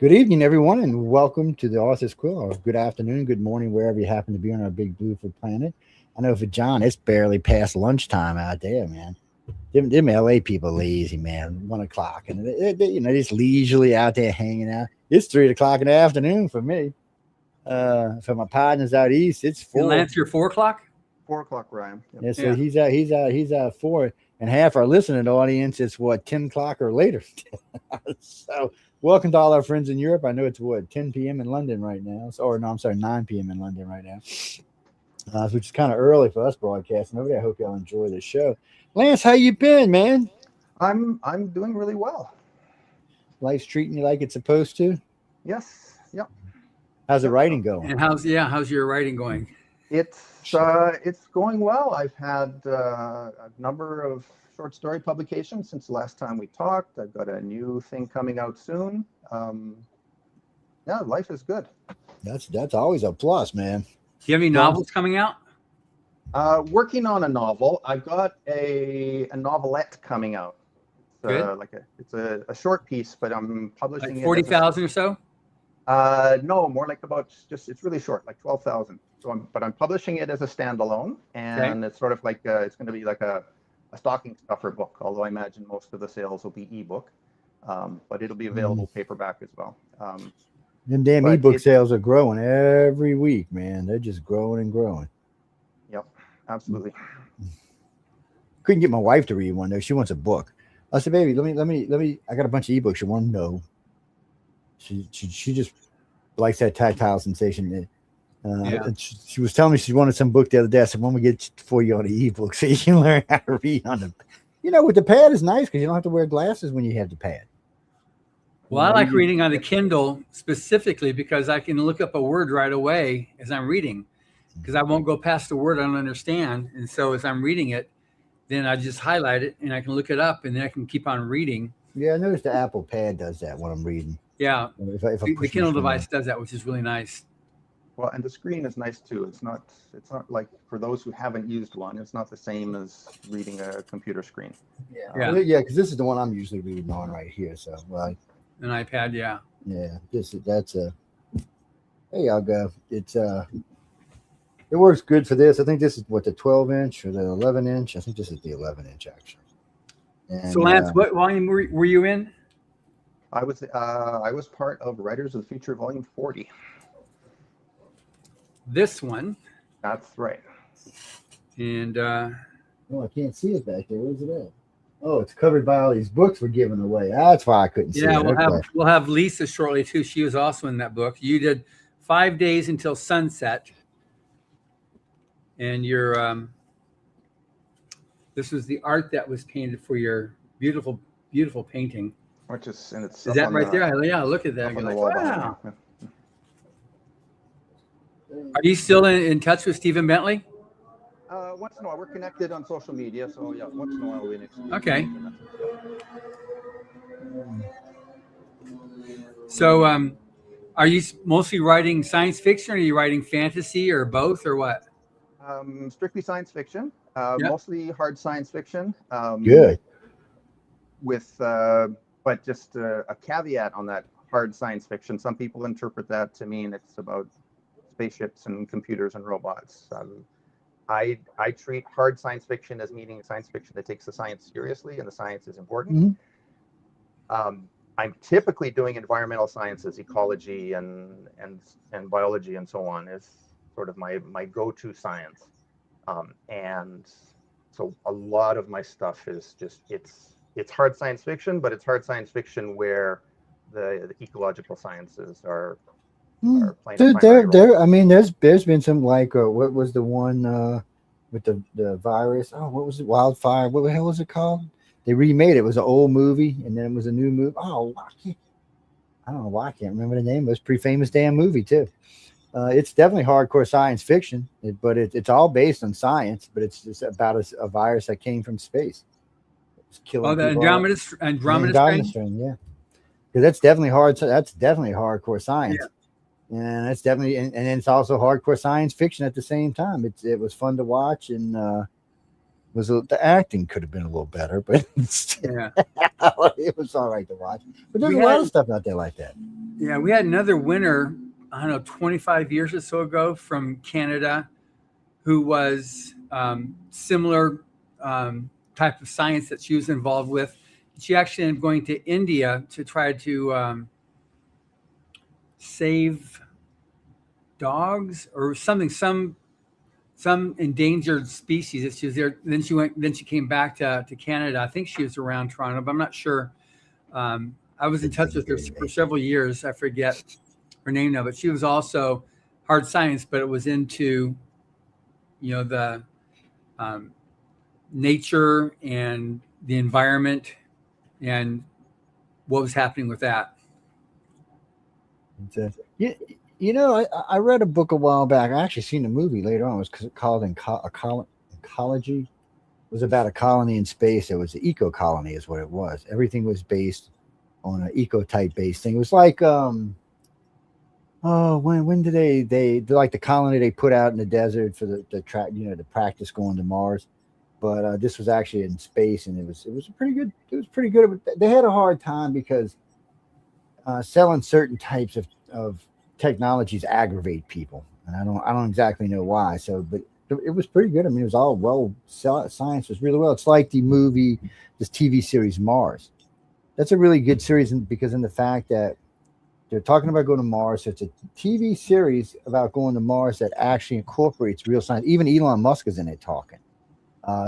Good evening, everyone, and welcome to the Author's Quill. Or good afternoon, good morning, wherever you happen to be on our big beautiful planet. I know for John, it's barely past lunchtime out there, man. Them LA people lazy, man. 1 o'clock, and they're just leisurely out there hanging out. It's 3 o'clock in the afternoon for me. For my partners out east, it's And 4. Lance, you're 4 o'clock? 4 o'clock, Ryan. Yep. Yeah, so Yeah. he's out 4, and half our listening audience it's what 10 o'clock or later. So welcome to all our friends in Europe. I know it's what 10 p.m. in London right now. So, or no, I'm sorry, 9 p.m. in London right now, which is kind of early for us broadcasting over there. I hope y'all enjoy the show. Lance, how you been, man? I'm doing really well. Life's treating you like it's supposed to. Yes. Yep. How's the writing going? And how's your writing going? It's going well. I've had a number of short story publications since the last time we talked. I've got a new thing coming out soon. Yeah, life is good. That's always a plus, man. Do you have any novels coming out? Working on a novel. I've got a novelette coming out. Good. It's a short piece, but I'm publishing Like it. 40,000 or so? No, more like it's really short, like 12,000. So I'm publishing it as a standalone, and It's sort of like it's going to be like a stocking stuffer book. Although I imagine most of the sales will be ebook, but it'll be available paperback as well. Them damn ebook sales are growing every week, man. They're just growing and growing. Yep, absolutely. Couldn't get my wife to read one though. She wants a book. I said, baby, let me. I got a bunch of ebooks. She won't know. She just likes that tactile sensation. She was telling me she wanted some book the other day. I said, "When we get for you on the ebook, so you can learn how to read on the." With the pad is nice because you don't have to wear glasses when you have the pad. Well, I like reading on the Kindle specifically because I can look up a word right away as I'm reading, because I won't go past the word I don't understand. And so as I'm reading it, then I just highlight it and I can look it up and then I can keep on reading. Yeah, I noticed the Apple Pad does that when I'm reading. Yeah, if the Kindle device does that, which is really nice. Well, and the screen is nice too. It's not like, for those who haven't used one, it's not the same as reading a computer screen. Yeah, because this is the one I'm usually reading on right here. So, well, an iPad, yeah. That's a. There y'all go. It works good for this. I think this is what, the 12-inch or the 11-inch. I think this is the 11-inch actually. And, so, Lance, what volume were you in? I was part of Writers of the Future, Volume 40. This one. That's right. And I can't see it back there. Where's it at? Oh, it's covered by all these books we're giving away. That's why I couldn't see it. Yeah, we'll have Lisa shortly too. She was also in that book. You did 5 days until sunset, and this was the art that was painted for your beautiful, beautiful painting. Is that right there? Yeah, look at that. Like, wow. Are you still in touch with Stephen Bentley? Once in a while. We're connected on social media, so yeah, once in a while we next. Okay. So, are you mostly writing science fiction, or are you writing fantasy, or both, or what? Strictly science fiction. Mostly hard science fiction. Good. But just a caveat on that hard science fiction. Some people interpret that to mean it's about spaceships and computers and robots. I treat hard science fiction as meaning science fiction that takes the science seriously and the science is important. Mm-hmm. I'm typically doing environmental sciences, ecology and biology and so on is sort of my go-to science. And so a lot of my stuff is just it's hard science fiction, but it's hard science fiction where the ecological sciences are there. I mean, there's been some like what was the one with the virus? Oh, what was it? Wildfire? What the hell was it called? They remade it. It was an old movie, and then it was a new movie. Oh, I don't know why I can't remember the name. It was a pretty famous damn movie too. It's definitely hardcore science fiction, but it's all based on science. But it's just about a virus that came from space. It's killing the Andromeda strain. Yeah, because that's definitely hard. That's definitely hardcore science. Yeah. And that's definitely, and it's also hardcore science fiction at the same time. It was fun to watch, and the acting could have been a little better, but it was all right to watch. But there's a lot of stuff out there like that. Yeah, we had another winner, I don't know, 25 years or so ago from Canada, who was similar type of science that she was involved with. She actually ended up going to India to try to save dogs or something, some endangered species that she was there. Then she came back to Canada. I think she was around Toronto, but I'm not sure. I was in touch with her for several years. I forget her name now, but she was also hard science, but it was into, the nature and the environment and what was happening with that. I read a book a while back. I actually seen the movie later on. It was called Ecology. It was about a colony in space. It was an eco colony is what it was. Everything was based on an eco type based thing. It was like when did they like the colony they put out in the desert for the track, to practice going to Mars. But this was actually in space, and it was pretty good. It was pretty good. They had a hard time because selling certain types of technologies aggravate people, and I don't exactly know why. So, but it was pretty good. I mean, it was all science was really well. It's like this TV series Mars. That's a really good series because in the fact that they're talking about going to Mars. So it's a TV series about going to Mars that actually incorporates real science. Even Elon Musk is in it talking.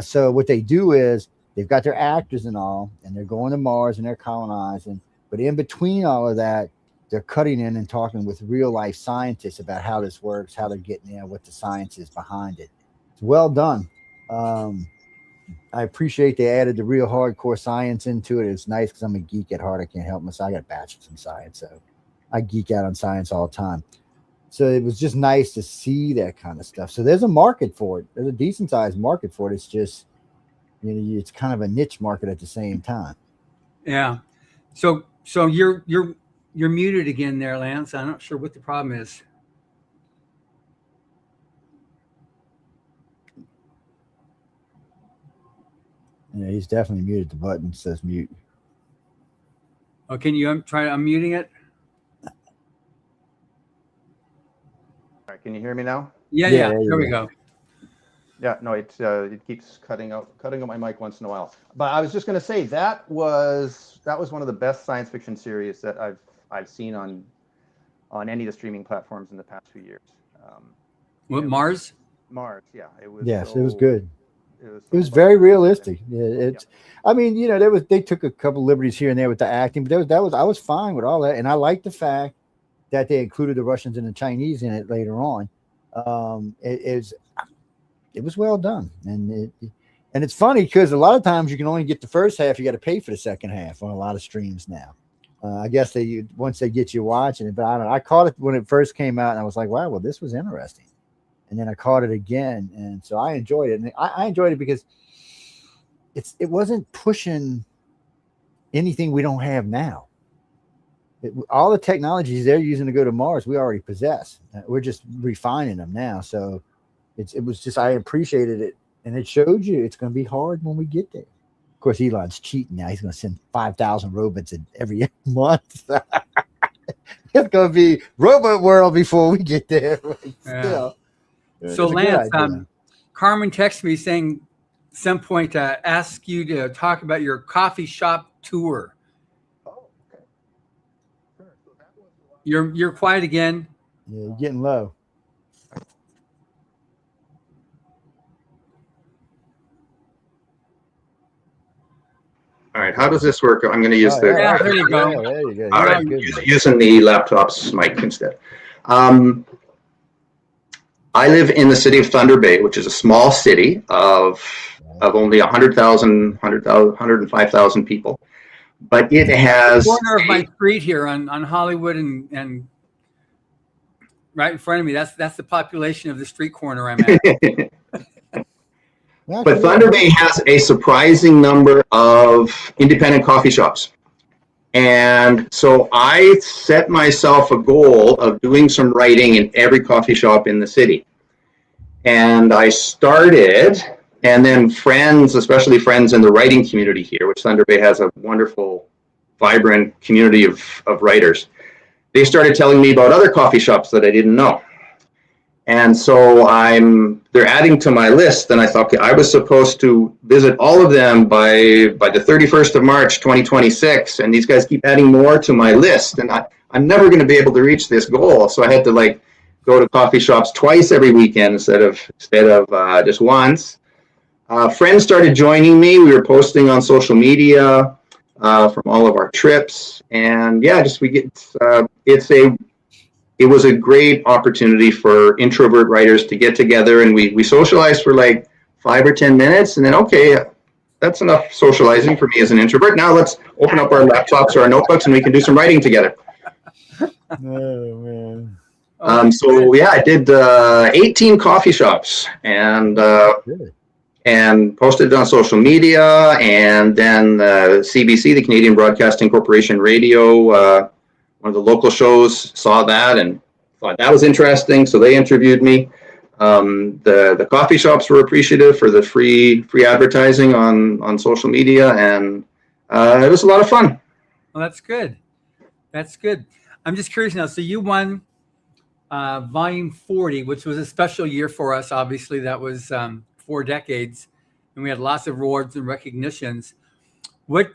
So what they do is they've got their actors and all, and they're going to Mars and they're colonizing. But in between all of that, they're cutting in and talking with real life scientists about how this works, how they're getting there, what the science is behind it. It's well done. I appreciate they added the real hardcore science into it. It's nice because I'm a geek at heart. I can't help myself. I got a bachelor's in science, so I geek out on science all the time. So it was just nice to see that kind of stuff. So there's a market for it. There's a decent sized market for it. It's just, it's kind of a niche market at the same time. Yeah. So you're muted again there, Lance. I'm not sure what the problem is. Yeah, he's definitely muted. The button says mute. Oh, can you try unmuting it? All right, can you hear me now? Yeah. There we go. Yeah, no, it keeps cutting out my mic once in a while. But I was just going to say that was one of the best science fiction series that I've seen on any of the streaming platforms in the past few years. What, Mars? Mars, yeah, it was. Yes, it was good. It was very realistic. Yeah, I mean, they took a couple liberties here and there with the acting, but I was fine with all that, and I like the fact that they included the Russians and the Chinese in it later on. It was well done, and it's funny because a lot of times you can only get the first half. You got to pay for the second half on a lot of streams now. I guess once they get you watching it, but I don't know. I caught it when it first came out, and I was like, wow, well, this was interesting. And then I caught it again, and so I enjoyed it. And I enjoyed it because it wasn't pushing anything we don't have now. All the technologies they're using to go to Mars, we already possess. We're just refining them now. So it was just, I appreciated it, and it showed you it's going to be hard when we get there. Of course, Elon's cheating now. He's going to send 5,000 robots in every month. It's going to be robot world before we get there. Still. So Lance, Carmen texted me saying at some point to ask you to talk about your coffee shop tour. Oh, okay. Sure. So that was You're quiet again. Yeah, you're getting low. All right, how does this work? I'm going to use there you go. Yeah, there you go. All right, using the laptop's mic instead. I live in the city of Thunder Bay, which is a small city of only 105,000 people, but it has the corner of my street here on Hollywood and right in front of me. That's the population of the street corner I'm at. But Thunder Bay has a surprising number of independent coffee shops. And so I set myself a goal of doing some writing in every coffee shop in the city. And I started, and then friends, especially friends in the writing community here, which Thunder Bay has a wonderful, vibrant community of writers. they started telling me about other coffee shops that I didn't know. And so they're adding to my list, and I thought, okay, I was supposed to visit all of them by the 31st of March, 2026, and these guys keep adding more to my list, and I'm never going to be able to reach this goal. So I had to go to coffee shops twice every weekend instead of just once. Friends started joining me. We were posting on social media from all of our trips, and yeah, it was a great opportunity for introvert writers to get together, and we socialized for 5 or 10 minutes, and then, okay, that's enough socializing for me as an introvert. Now let's open up our laptops or our notebooks and we can do some writing together. Oh, man. So yeah, I did 18 coffee shops and posted it on social media, and then CBC, the Canadian Broadcasting Corporation Radio, one of the local shows saw that and thought that was interesting, so they interviewed me. The coffee shops were appreciative for the free advertising on social media, and it was a lot of fun. Well, that's good. That's good. I'm just curious now. So you won volume 40, which was a special year for us. Obviously, that was 4 decades, and we had lots of awards and recognitions. What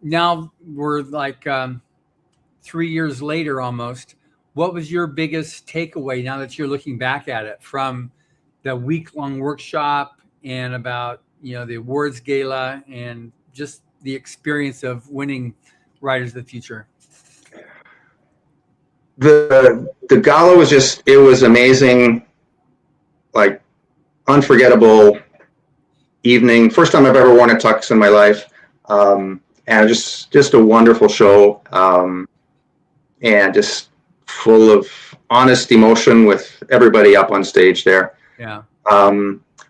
now we're 3 years later almost. What was your biggest takeaway now that you're looking back at it from the week-long workshop and about the awards gala and just the experience of winning Writers of the Future? The gala was amazing, unforgettable evening. First time I've ever worn a tux in my life, and just a wonderful show, and just full of honest emotion with everybody up on stage there. Yeah.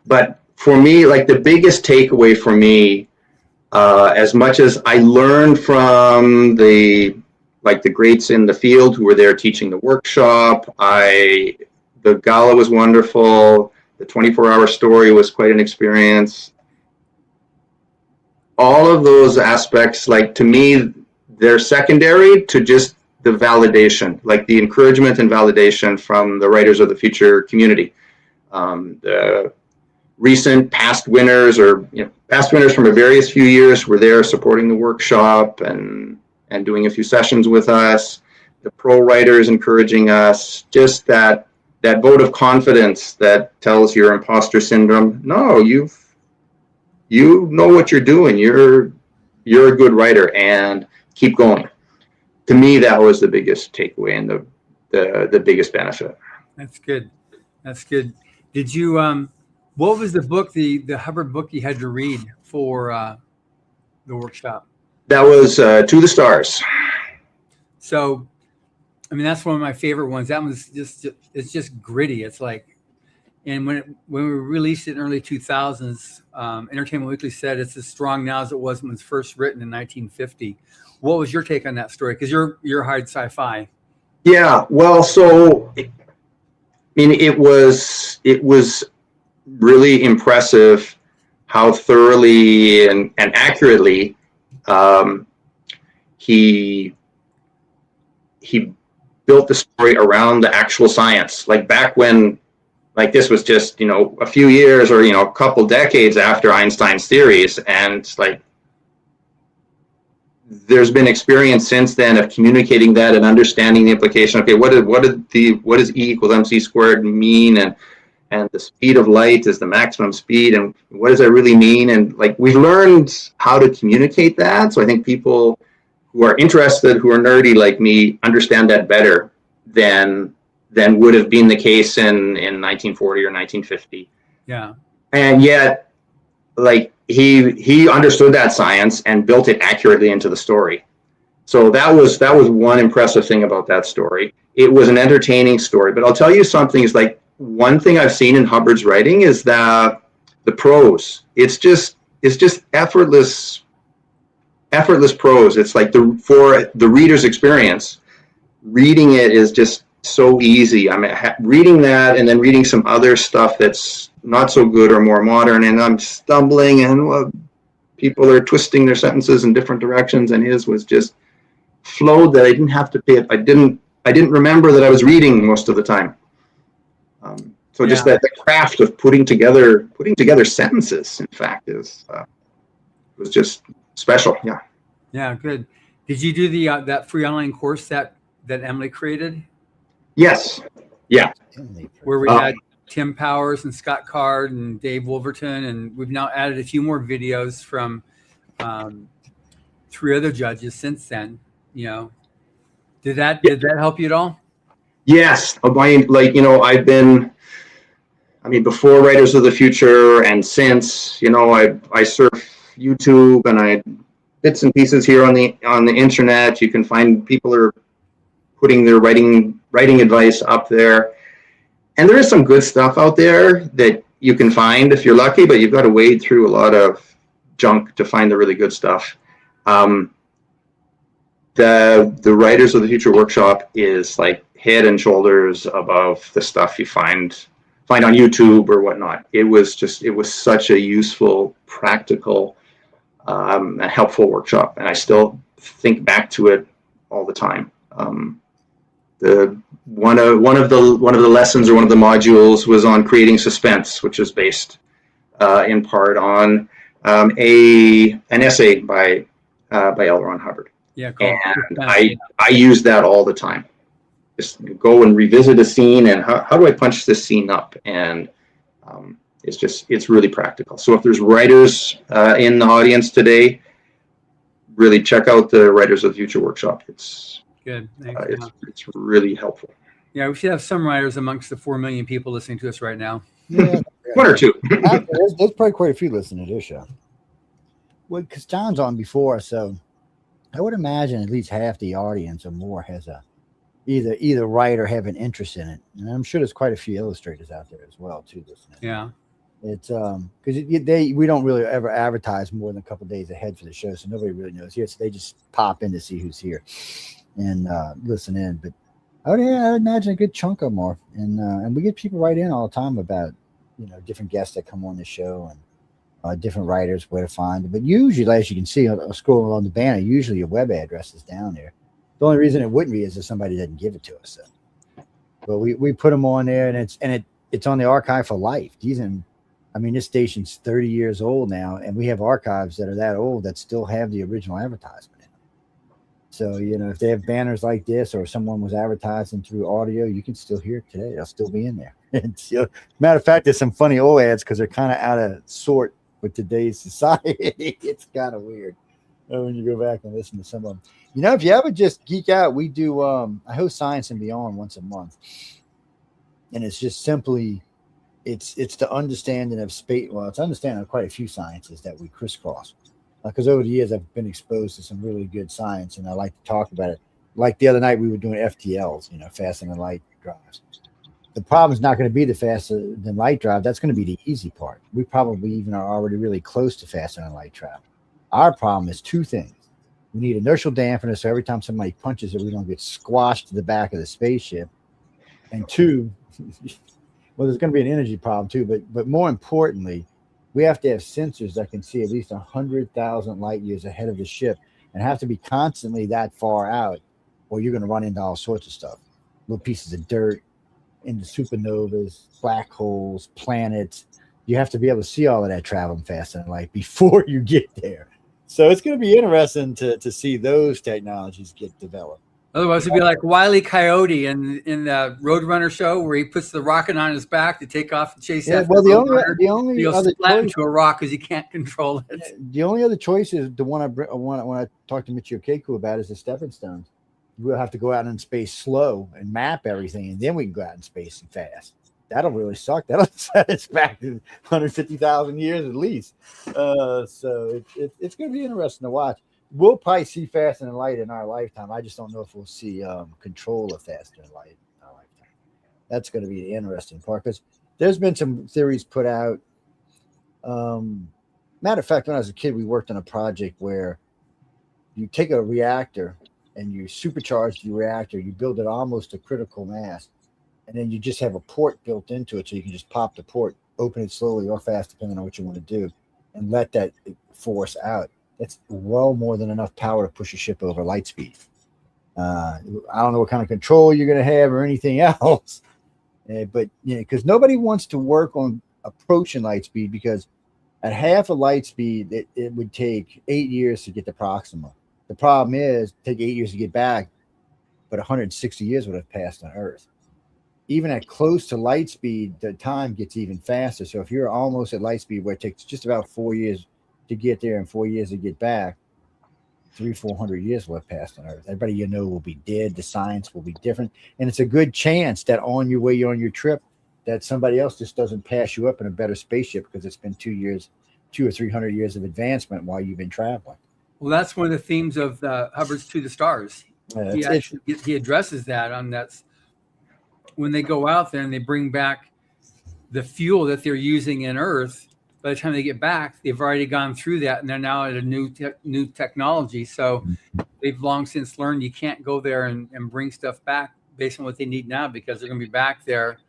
But for me, the biggest takeaway for me, as much as I learned from the greats in the field who were there teaching the workshop, the gala was wonderful. The 24-hour story was quite an experience. All of those aspects, to me, they're secondary to just the validation, the encouragement and validation from the Writers of the Future community. The recent past winners from a various few years were there supporting the workshop and doing a few sessions with us. The pro writers encouraging us, just that vote of confidence that tells your imposter syndrome, no, you know what you're doing. You're a good writer, and keep going. To me, that was the biggest takeaway and the biggest benefit. That's good. That's good. Did you, what was the book, the Hubbard book you had to read for the workshop? That was To the Stars. So, that's one of my favorite ones. That one's it's just gritty. It's and when we released it in early 2000s, Entertainment Weekly said it's as strong now as it was when it was first written in 1950. What was your take on that story? Because you're hard sci-fi. Yeah, well, so it was really impressive how thoroughly and accurately he built the story around the actual science. Back when this was just a few years or a couple decades after Einstein's theories, and there's been experience since then of communicating that and understanding the implication. Okay, what does E equals MC squared mean, and the speed of light is the maximum speed, and what does that really mean? And we've learned how to communicate that. So I think people who are interested, who are nerdy like me, understand that better than would have been the case in 1940 or 1950. Yeah. And yet, he understood that science and built it accurately into the story. So that was one impressive thing about that story. It was an entertaining story, but I'll tell you something is one thing I've seen in Hubbard's writing is that the prose, it's just effortless prose. It's for the reader's experience, reading it is just so easy. Reading that and then reading some other stuff that's not so good or more modern, and I'm stumbling, and people are twisting their sentences in different directions, and his was just flowed that I didn't have to pay. I didn't remember that I was reading most of the time. So just that the craft of putting together sentences, in fact, was just special. Yeah. Yeah, good. Did you do the that free online course that Emily created? Yes. Yeah. Where we had Tim Powers and Scott Card and Dave Wolverton, and we've now added a few more videos from 3 other judges since then. You know, did that help you at all? Yes. I've been. I mean, before Writers of the Future and since, I surf YouTube and I bits and pieces here on the internet. You can find people are putting their writing advice up there, and there is some good stuff out there that you can find if you're lucky, but you've got to wade through a lot of junk to find the really good stuff. The Writers of the Future workshop is like head and shoulders above the stuff you find on YouTube or whatnot. It was such a useful, practical, and helpful workshop, and I still think back to it all the time. One of the lessons or one of the modules was on creating suspense, which is based in part on an essay by L. Ron Hubbard. Yeah, cool. And I use that all the time. Just go and revisit a scene and how do I punch this scene up? And it's really practical. So if there's writers in the audience today, really check out the Writers of the Future workshop. It's good. It's really helpful. Yeah, we should have some writers amongst the 4 million people listening to us right now. Yeah, one or two. There's probably quite a few listening to this show. Well, because John's on before, so I would imagine at least half the audience or more has either write or have an interest in it, and I'm sure there's quite a few illustrators out there as well too listening. Yeah, it's because we don't really ever advertise more than a couple of days ahead for the show, so nobody really knows here. So they just pop in to see who's here and listen in. But I would imagine a good chunk of them are, and we get people right in all the time about different guests that come on the show and different writers where to find them. But usually, as you can see, scrolling along the banner, usually your web address is down there. The only reason it wouldn't be is if somebody didn't give it to us. So. But we put them on there, and it's on the archive for life. This station's 30 years old now, and we have archives that are that old that still have the original advertisement in them. So if they have banners like this, or someone was advertising through audio, you can still hear it today. They'll still be in there. Matter of fact, there's some funny old ads because they're kind of out of sort with today's society. It's kind of weird when you go back and listen to some of them. If you ever just geek out, we do I host Science and Beyond once a month, and it's just simply it's the understanding of space. Well, it's understanding of quite a few sciences that we crisscross, because over the years I've been exposed to some really good science, and I like to talk about it. Like the other night we were doing FTLs, faster than light drives. The problem is not going to be the faster than light drive. That's going to be the easy part. We probably even are already really close to faster than light travel. Our problem is 2 things. We need inertial dampener, so every time somebody punches it, we don't get squashed to the back of the spaceship. And 2, well, there's going to be an energy problem too, but more importantly, we have to have sensors that can see at least 100,000 light years ahead of the ship, and have to be constantly that far out, or you're going to run into all sorts of stuff. Little pieces of dirt, into supernovas, black holes, planets. You have to be able to see all of that traveling faster than light before you get there. So it's going to be interesting to see those technologies get developed. Otherwise, it'd be like Wile E. Coyote in the Roadrunner show, where he puts the rocket on his back to take off and chase after. Well, the only other splat into a rock because he can't control it. The only other choice is the one when I talked to Michio Keiko about is the stepping stones. We'll have to go out in space slow and map everything, and then we can go out in space and fast. That'll really suck. That'll set us back to 150,000 years at least. So it's going to be interesting to watch. We'll probably see faster than light in our lifetime. I just don't know if we'll see control of faster than light in our lifetime. That's going to be the interesting part, because there's been some theories put out. Matter of fact, when I was a kid, we worked on a project where you take a reactor and you supercharge the reactor, you build it almost to critical mass, and then you just have a port built into it, so you can just pop the port, open it slowly or fast, depending on what you want to do, and let that force out. That's well more than enough power to push a ship over light speed. I don't know what kind of control you're going to have or anything else. But because nobody wants to work on approaching light speed, because at half a light speed, it would take 8 years to get to Proxima. The problem is, take 8 years to get back, but 160 years would have passed on Earth. Even at close to light speed, the time gets even faster. So if you're almost at light speed, where it takes just about 4 years to get there and 4 years to get back, 300-400 years will have passed on Earth. Everybody you know will be dead. The science will be different. And it's a good chance that on your way on your trip, that somebody else just doesn't pass you up in a better spaceship because it's been 2 or 300 years of advancement while you've been traveling. Well, that's one of the themes of Hubbard's To the Stars. He addresses that on that. When they go out there and they bring back the fuel that they're using in Earth, by the time they get back, they've already gone through that, and they're now at a new technology. So they've long since learned you can't go there and bring stuff back based on what they need now, because they're going to be back there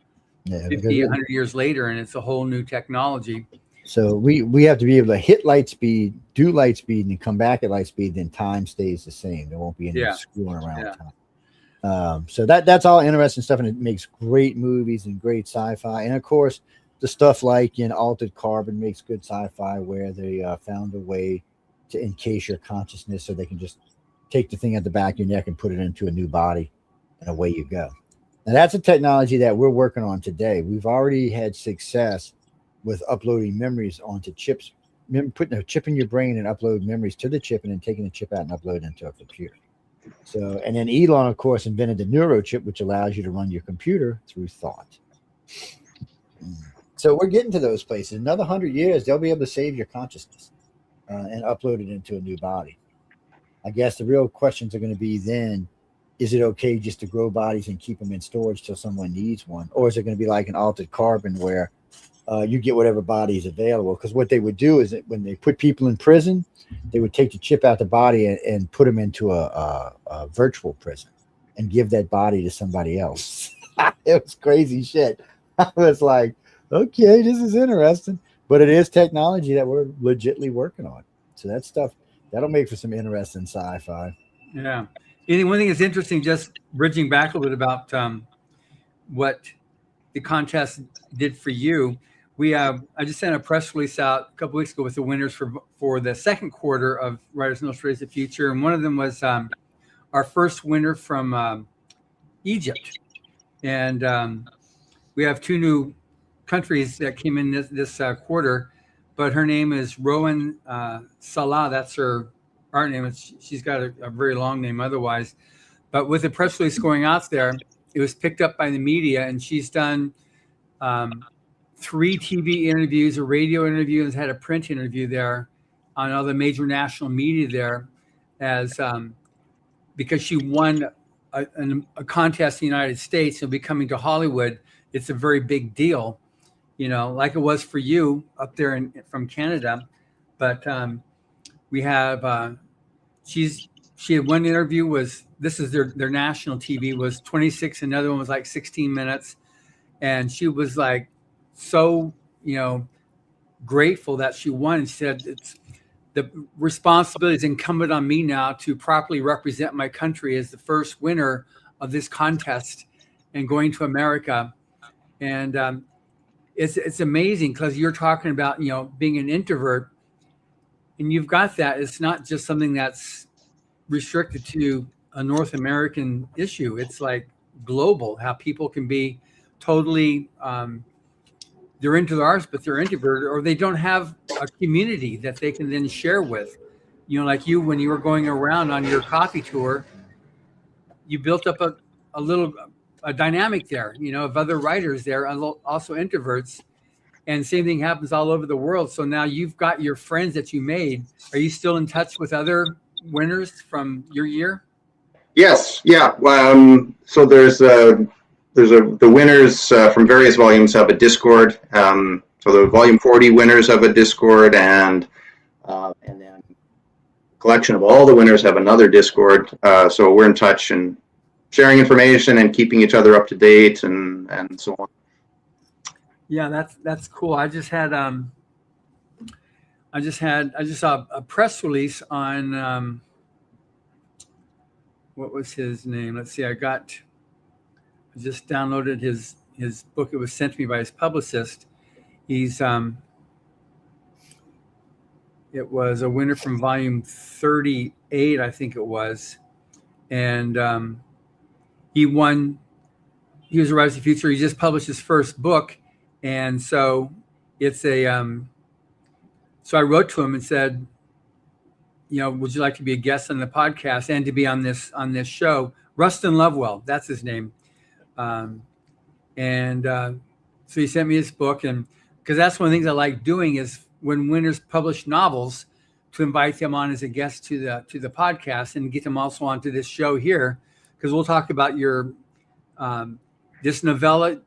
50, 100 years later, and it's a whole new technology. So we have to be able to hit light speed, do light speed, and come back at light speed. Then time stays the same. There won't be any screwing around time. So that's all interesting stuff, and it makes great movies and great sci-fi. And of course, the stuff like in Altered Carbon makes good sci-fi, where they found a way to encase your consciousness so they can just take the thing at the back of your neck and put it into a new body, and away you go. Now that's a technology that we're working on today. We've already had success with uploading memories onto chips, putting a chip in your brain and upload memories to the chip, and then taking the chip out and upload it into a computer. So, and then Elon, of course, invented the neurochip, which allows you to run your computer through thought. So we're getting to those places. Another 100 years, they'll be able to save your consciousness and upload it into a new body. I guess the real questions are going to be then, is it okay just to grow bodies and keep them in storage till someone needs one? Or is it going to be like an Altered Carbon, where you get whatever body is available? Because what they would do is that when they put people in prison, they would take the chip out the body and put them into a virtual prison and give that body to somebody else. It was crazy shit. I was like, okay, this is interesting. But it is technology that we're legitimately working on. So that stuff, that'll make for some interesting sci-fi. Yeah. One thing that's interesting, just bridging back a little bit about what the contest did for you. I just sent a press release out a couple weeks ago with the winners for the second quarter of Writers Illustrated the Future, and one of them was our first winner from Egypt, and we have two new countries that came in this quarter. But her name is Rowan Salah. That's her art name. She's got a very long name otherwise. But with the press release going out there, it was picked up by the media, and she's done 3 TV interviews, a radio interview, and has had a print interview there on all the major national media there, as because she won a contest in the United States and will be coming to Hollywood. It's a very big deal, like it was for you up there from Canada. But we have she had one interview this is their national TV was 26, another one was like 16 minutes, and she was like so grateful that she won. She said, it's the responsibility is incumbent on me now to properly represent my country as the first winner of this contest and going to America. And it's amazing, because you're talking about being an introvert, and you've got that. It's not just something that's restricted to a North American issue. It's like global, how people can be totally they're into the arts, but they're introverted, or they don't have a community that they can then share with. Like you, when you were going around on your coffee tour, you built up a dynamic there, of other writers there, also introverts. And same thing happens all over the world. So now you've got your friends that you made. Are you still in touch with other winners from your year? Yes. Yeah. So the winners from various volumes have a Discord. So the volume 40 winners have a Discord, and then a collection of all the winners have another Discord. So we're in touch and sharing information and keeping each other up to date and so on. Yeah, that's cool. I just saw a press release on what was his name? Let's see. I just downloaded his book. It was sent to me by his publicist. He's it was a winner from volume 38, I think it was, and he won. He was a Rise of the Future. He just published his first book, and so it's a. So I wrote to him and said, would you like to be a guest on the podcast and to be on this show? Rustin Lovewell, that's his name, so he sent me his book, and because that's one of the things I like doing is when winners publish novels, to invite them on as a guest to the podcast and get them also onto this show here, because we'll talk about your this novella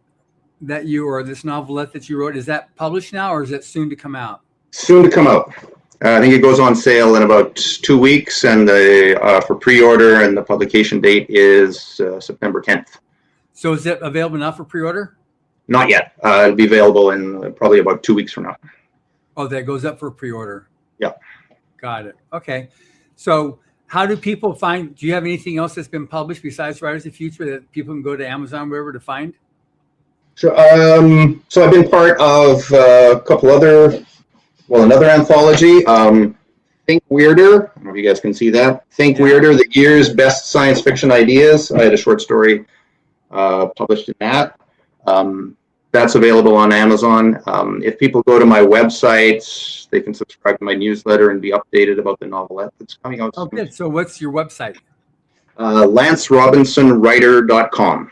this novelette that you wrote. Is that published now, or is it soon to come out? Soon to come out. I think it goes on sale in about 2 weeks, and for pre-order, and the publication date is September 10th. So is it available now for pre-order? Not yet. It'll be available in probably about 2 weeks from now. Oh, that goes up for pre-order. Yeah. Got it. Okay. So how do people find, do you have anything else that's been published besides Riders of the Future that people can go to Amazon, wherever, to find? Sure. So I've been part of a couple other, another anthology, Think Weirder. I don't know if you guys can see that. Think Weirder, the year's best science fiction ideas. I had a short story published in that. That's available on Amazon. If people go to my website, they can subscribe to my newsletter and be updated about the novelette that's coming out soon. Good. So what's your website? LanceRobinsonWriter.com.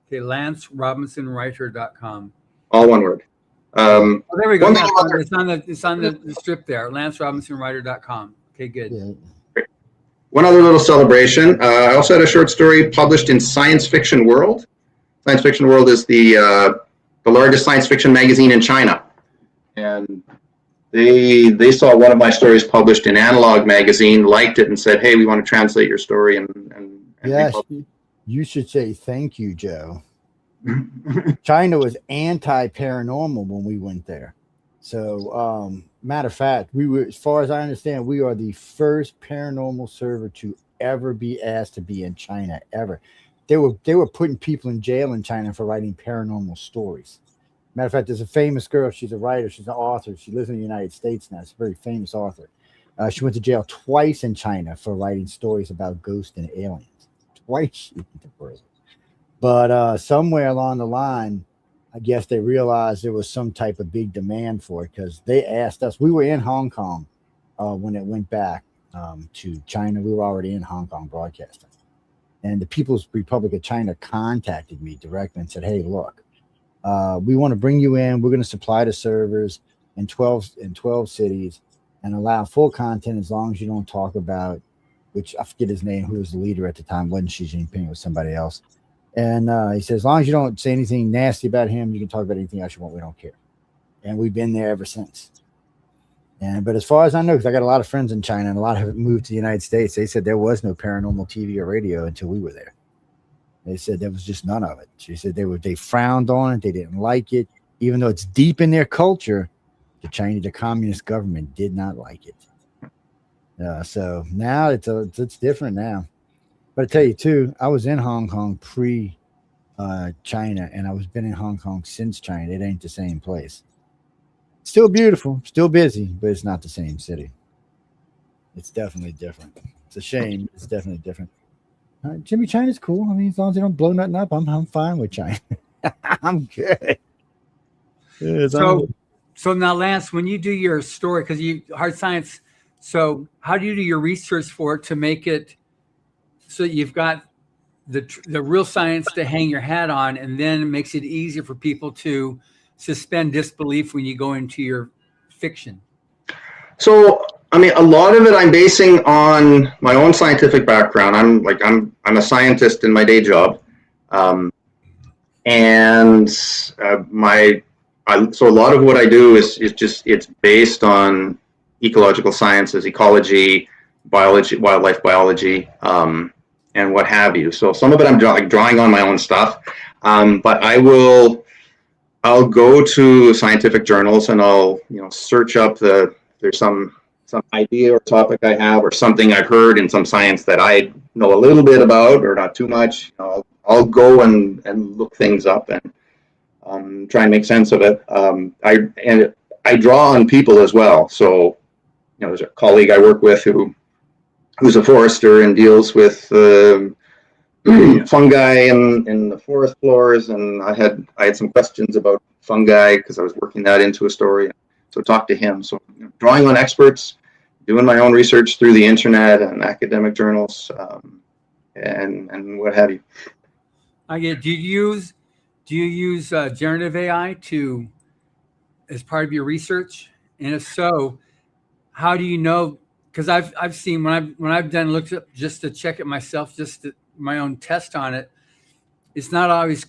Okay, LanceRobinsonWriter.com. All one word. There we go. It's on the strip there. LanceRobinsonWriter.com. Okay, good. Yeah. Great. One other little celebration. I also had a short story published in Science Fiction World. Science Fiction World is the largest science fiction magazine in China, and they saw one of my stories published in Analog magazine, liked it, and said, "Hey, we want to translate your story." And yes, you should say thank you, Joe. China was anti-paranormal when we went there. So, matter of fact, we were, as far as I understand, we are the first paranormal server to ever be asked to be in China ever. They were putting people in jail in China for writing paranormal stories. Matter of fact, there's a famous girl. She's a writer. She's an author. She lives in the United States now. She's a very famous author. She went to jail twice in China for writing stories about ghosts and aliens. Twice she went to prison. But somewhere along the line, I guess they realized there was some type of big demand for it, because they asked us. We were in Hong Kong when it went back to China. We were already in Hong Kong broadcasting. And the People's Republic of China contacted me directly and said, "Hey, look, we want to bring you in. We're going to supply the servers in 12 cities and allow full content as long as you don't talk about," which I forget his name, who was the leader at the time. Wasn't Xi Jinping, it was somebody else. And he said, as long as you don't say anything nasty about him, you can talk about anything else you want. We don't care. And we've been there ever since. But as far as I know, because I got a lot of friends in China and a lot have moved to the United States, they said there was no paranormal TV or radio until we were there. They said there was just none of it. She said they frowned on it. They didn't like it. Even though it's deep in their culture, the communist government did not like it. So now it's different now. But I tell you too, I was in Hong Kong pre-China, and I was been in Hong Kong since China. It ain't the same place. Still beautiful, still busy, but it's not the same city. It's definitely different. It's a shame. It's definitely different. Jimmy, China's cool. I mean, as long as they don't blow nothing up, I'm fine with China. I'm good. So now, Lance, when you do your story, because you hard science, so how do you do your research for it to make it so you've got the real science to hang your hat on, and then it makes it easier for people to suspend disbelief when you go into your fiction? So, I mean, a lot of it I'm basing on my own scientific background. I'm a scientist in my day job, so a lot of what I do is it's based on ecological sciences, ecology, biology, wildlife biology, and what have you. So some of it I'm drawing on my own stuff, but I'll go to scientific journals and I'll search up there's some some idea or topic I have, or something I've heard in some science that I know a little bit about, or not too much, I'll go and look things up and try and make sense of it. I draw on people as well. So, there's a colleague I work with who's a forester and deals with fungi in the forest floors, and I had some questions about fungi because I was working that into a story. So talk to him. So drawing on experts, doing my own research through the internet and academic journals, and what have you. I get. Do you use generative AI as part of your research? And if so, how do you know? Because I've seen when I've done looked up just to check it myself, my own test on it, it's not always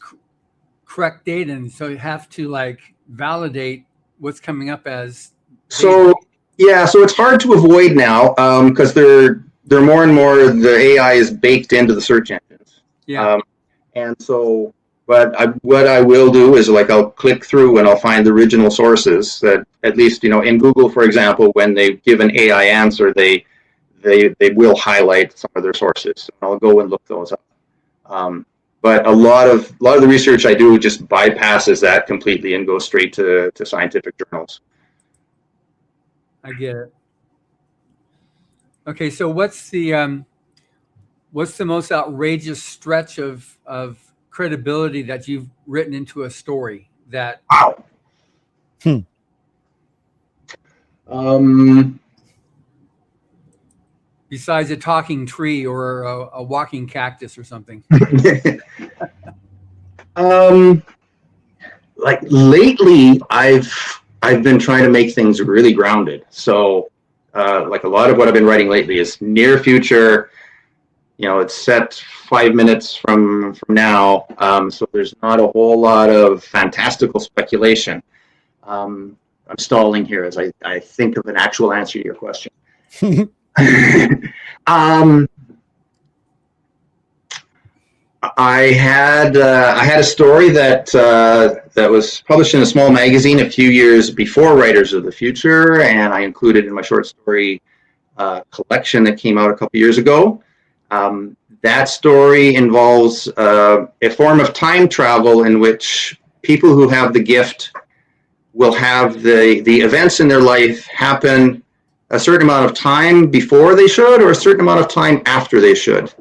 correct data, and so you have to validate what's coming up as data. So it's hard to avoid now because they're more and more, the AI is baked into the search engines. Yeah. And so, what I will do is I'll click through and I'll find the original sources that, at least in Google, for example, when they give an AI answer, they will highlight some of their sources. I'll go and look those up. But a lot of the research I do just bypasses that completely and goes straight to scientific journals. I get it. Okay, so what's the most outrageous stretch of credibility that you've written into a story that? Wow. Besides a talking tree or a walking cactus or something. Lately, I've been trying to make things really grounded. So, a lot of what I've been writing lately is near future. It's set 5 minutes from now. So there's not a whole lot of fantastical speculation. I'm stalling here as I think of an actual answer to your question. I had a story that was published in a small magazine a few years before Writers of the Future, and I included in my short story collection that came out a couple years ago. That story involves a form of time travel in which people who have the gift will have the events in their life happen a certain amount of time before they should, or a certain amount of time after they should.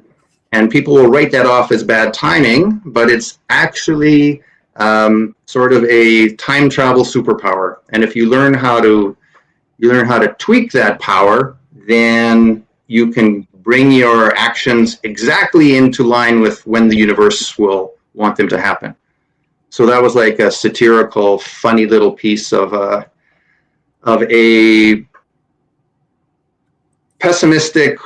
And people will write that off as bad timing, but it's actually sort of a time travel superpower. And if you learn how to tweak that power, then you can bring your actions exactly into line with when the universe will want them to happen. So that was like a satirical, funny little piece of a pessimistic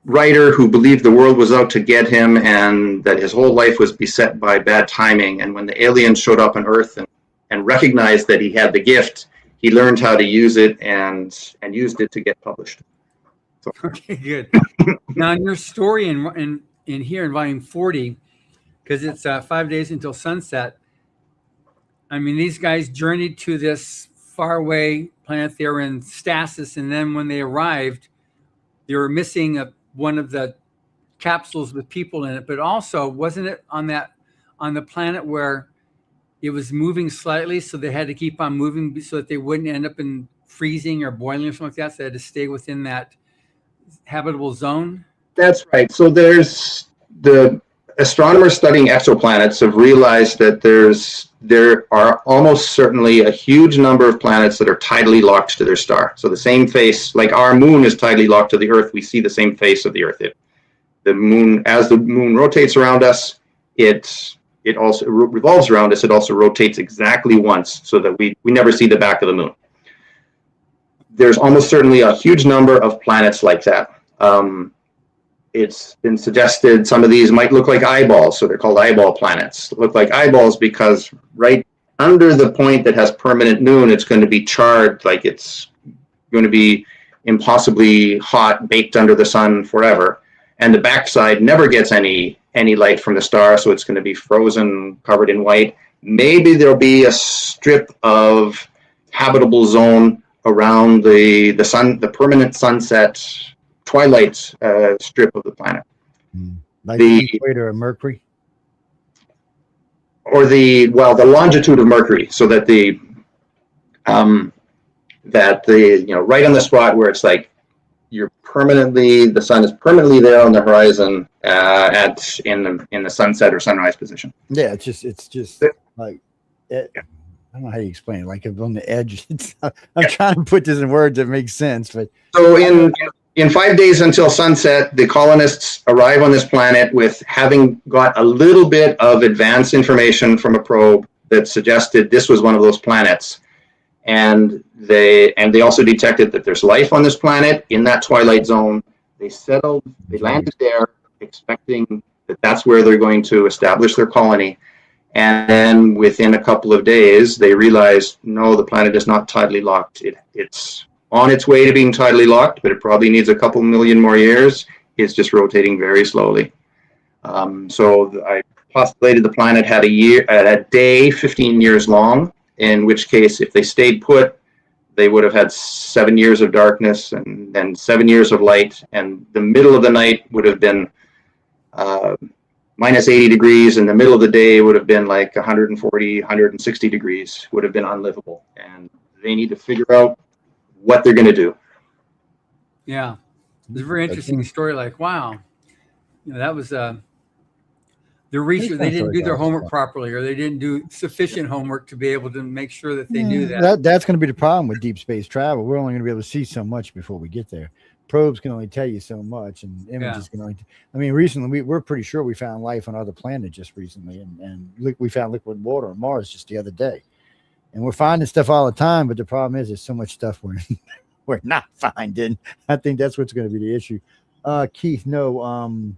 writer who believed the world was out to get him and that his whole life was beset by bad timing. And when the aliens showed up on Earth and recognized that he had the gift, he learned how to use it and used it to get published. So. Okay, good. Now, in your story in here in volume 40, because it's 5 days until sunset, I mean, these guys journeyed to this faraway planet. They were in stasis, and then when they arrived, they were missing one of the capsules with people in it. But also, wasn't it on the planet where it was moving slightly, so they had to keep on moving so that they wouldn't end up in freezing or boiling or something like that? So they had to stay within that habitable zone. That's right. So there's the astronomers studying exoplanets have realized that there are almost certainly a huge number of planets that are tidally locked to their star. So the same face, like our moon is tidally locked to the Earth, we see the same face of the Earth. The moon, as the moon rotates around us, it also revolves around us. It also rotates exactly once, so that we never see the back of the moon. There's almost certainly a huge number of planets like that. It's been suggested some of these might look like eyeballs, so they're called eyeball planets. Look like eyeballs because right under the point that has permanent noon, it's going to be charred, like it's going to be impossibly hot, baked under the sun forever. And the backside never gets any light from the star, so it's going to be frozen, covered in white. Maybe there'll be a strip of habitable zone around the permanent sunset twilight strip of the planet. Like the equator of Mercury, or the longitude of Mercury, so that the right on the spot where it's like the sun is permanently there on the horizon in the sunset or sunrise position. Yeah, it's just like it. I don't know how you explain it. Like it's on the edge. I'm trying to put this in words that make sense, but so in 5 days until sunset, the colonists arrive on this planet with having got a little bit of advanced information from a probe that suggested this was one of those planets. And they also detected that there's life on this planet in that twilight zone. They landed there expecting that that's where they're going to establish their colony. And then within a couple of days, they realized, no, the planet is not tidally locked. It's on its way to being tidally locked, but it probably needs a couple million more years. It's just rotating very slowly. So I postulated the planet had a day 15 years long, in which case, if they stayed put, they would have had 7 years of darkness and then 7 years of light. And the middle of the night would have been minus 80 degrees, and the middle of the day would have been like 140, 160 degrees, would have been unlivable. And they need to figure out what they're going to do. Yeah. It's a very interesting story. Like, wow, that was the research. They didn't do their homework properly, or they didn't do sufficient homework to be able to make sure that they knew that. That's going to be the problem with deep space travel. We're only going to be able to see so much before we get there. Probes can only tell you so much, and images can only. Recently we're pretty sure we found life on other planets just recently, and we found liquid water on Mars just the other day, and we're finding stuff all the time. But the problem is, there's so much stuff we're not finding. I think that's what's going to be the issue. Keith, no.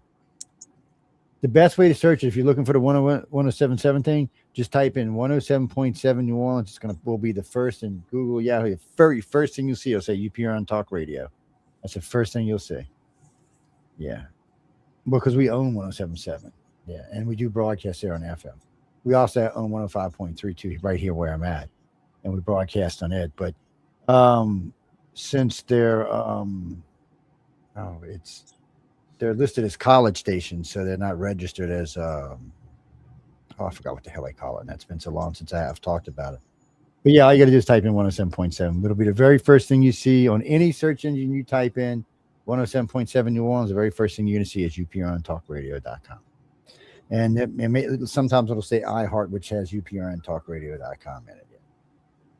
The best way to search it, if you're looking for the 107.7 thing, just type in 107.7 New Orleans. Will be the first in Google, Yahoo. Very first thing you'll see, it'll say UPR on Talk Radio. That's the first thing you'll see. Yeah. Because we own 107.7. Yeah. And we do broadcast there on FM. We also own 105.32 right here where I'm at. And we broadcast on it. But since they're listed as college stations, so they're not registered as I forgot what the hell I call it. And that's been so long since I have talked about it. But yeah, all you got to do is type in 107.7. It'll be the very first thing you see on any search engine you type in 107.7 New Orleans. The very first thing you're going to see is UPRonTalkRadio.com. And sometimes it'll say iHeart, which has UPRonTalkRadio.com in it.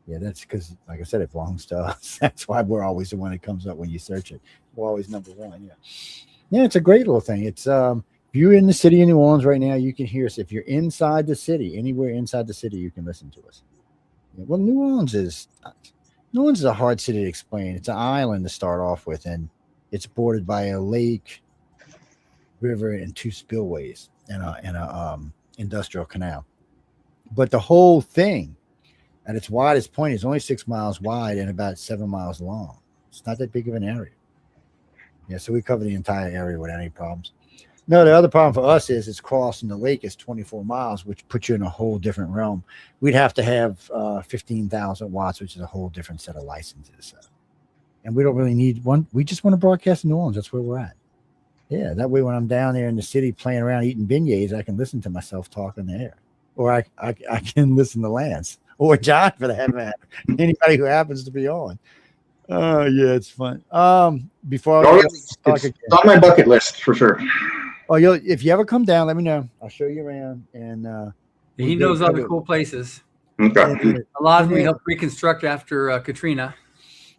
Yeah, that's because, like I said, it belongs to us. That's why we're always the one that comes up when you search it. We're always number one. Yeah. Yeah, it's a great little thing. It's if you're in the city of New Orleans right now, you can hear us. If you're inside the city, anywhere inside the city, you can listen to us. Well, New Orleans is a hard city to explain. It's an island to start off with, and it's bordered by a lake, river, and two spillways and a industrial canal. But the whole thing, at its widest point, is only 6 miles wide and about 7 miles long. It's not that big of an area. Yeah, so we cover the entire area without any problems. No, the other problem for us is it's crossing the lake is 24 miles, which puts you in a whole different realm. We'd have to have 15,000 watts, which is a whole different set of licenses. And we don't really need one. We just want to broadcast in New Orleans. That's where we're at. Yeah, that way when I'm down there in the city playing around eating beignets, I can listen to myself talk in the air. Or I can listen to Lance or John for that matter. Anybody who happens to be on. Oh, yeah, it's fun. Before it's on my bucket list for sure. Oh, if you ever come down, let me know. I'll show you around. And he knows all the cool places. Okay. A lot of them we helped reconstruct after Katrina.